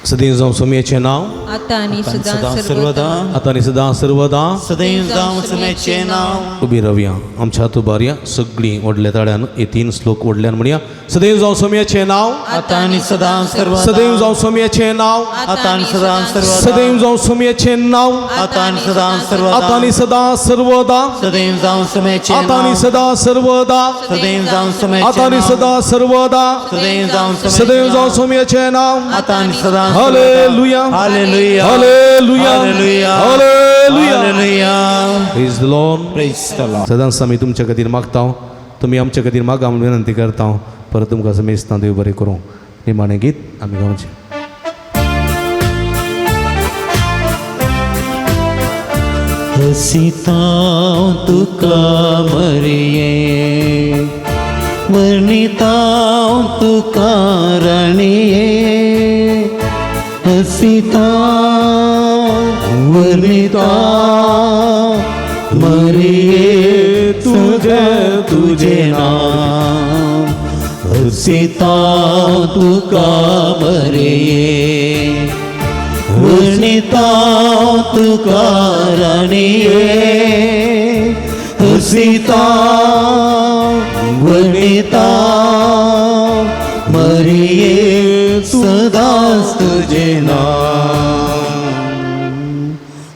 सदैव जावं सोम्याचें नांव आता आणि सदा सदा सर्वदा सर्वदा आतां आनी सदां सर्वदा सदैव जावं सुमेचे नाव उबी रावया आमच्या तुबारया सगळीं व्हडल्या ताळ्यान हे 3 श्लोक व्हडल्यान म्हणया सदैव जावं सोम्याचें नाव आता आणि सदा सर्वदा सदैव जावं सोम्याचें नाव आता आणि सदा सर्वदा सदैव जावं सोम्याचें नाव आता आणि सदा सर्वदा आता आणि सदा सर्वदा सदैव जावं सुमेचे आता आणि नाव सदा सर्वदा सदैव जावं सुमेचे आता आणि सदा सर्वदा सदैव जावं सदैव जावं सोम्याचें नाव आता आणि सदा hallelujah hallelujah hallelujah hallelujah hallelujah hallelujah praise the Lord praise the Lord. सदांच आमी तुमच्या खातीर मागता तुमी आमच्या खातीर मागा म्हूण विनंती करता परत तुमकां समेस्तां देव बरें करूं निमाणें गीत आमी गावचें हसितां तुका मरिये वर्णितां तुका राणिये हसितां वर्णितां मरिये तुझे नाम हसितां तुका मरिये वणिता तुकाराणी हसिता वणिता मरिये सदाच तुझे नाम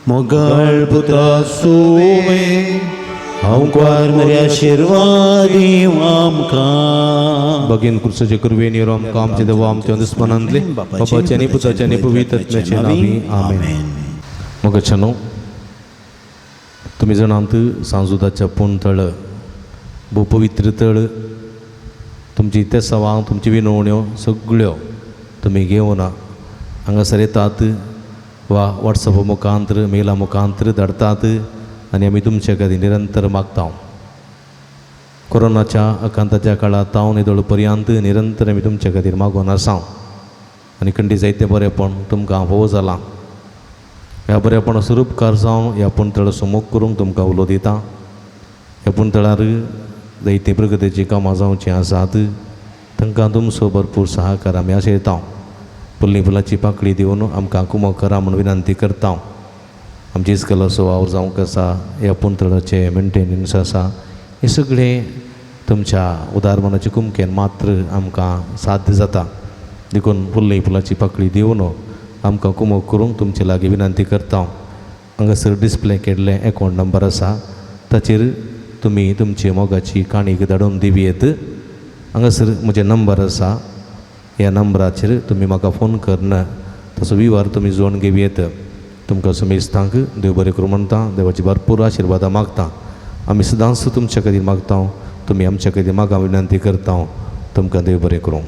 मोगळ पुत्रा सोमे ओंकार मरे आशीर्वादी आमकां बगीन कुर्साचे कुरवेन येरो आमकां आमचे देवा आमच्या दुस्मनांतले बापाचे आनी पुताचे आनी पवित्र आत्म्याचे नांवी आमेन. मोगच्छानो तुमी जाणांत सांजुदाच्या पूण तळ भोव पवित्र तळ तुमची ते सवां तुमची विनवण्यो सगळ्यो तुमी घेवन हांगासर येतात वा वॉट्सॅपा मुखांतर मेला मुखांतर धाडतात आनी आमी तुमचे खातीर निरंतर मागता. कोरोनाच्या आकांताच्या काळात तावन येदोळ पर्यंत निरंतर आमी तुमचे खातीर मागून आसा आनी खंडी जायते बरेपण तुमकां फोव जालां. ह्या बरेपण स्वरूपकार जावन ह्या पुणतळ सुमोग करूंक तुमकां उलो दिता. ह्या पुणतळार जायती प्रगतीची कामां जावची आसात तांकां तुमचो भरपूर सहकार आमी आशयता. फुल्ली फुलाची पाकळी दिवन आमकां कुमो करा म्हूण विनंती करता. आमची इस्कलाचो वावर जावंक आसा ह्या पुणतळाचे मेंटेनन्स आसा हे सगळें तुमच्या उदारमनाचे कुमकेन मात्र आमकां साध्य जाता. देखून फुल्ली फुलाची पाकळी दिवन आमकां कुमो करूंक तुमचे लागीं विनंती करता. हांगासर डिस्प्ले केल्ले अकावंट नंबर आसा ताचेर तुमी तुमची मोगाची काणीक धाडून दिवयेत. हांगासर म्हजे नंबर आसा ह्या नंबराचेर तुमी म्हाका फोन करन तसो विवार तुमी जोडून घेवयेत. तुमकां समेस्तांक देव बरें करूं म्हणटा. देवाची भरपूर आशिर्वादां मागता. आमी सदांच तुमच्या खातीर मागता. तुमी आमच्या खातीर मागा विनंती करता. तुमकां देव बरें करूं.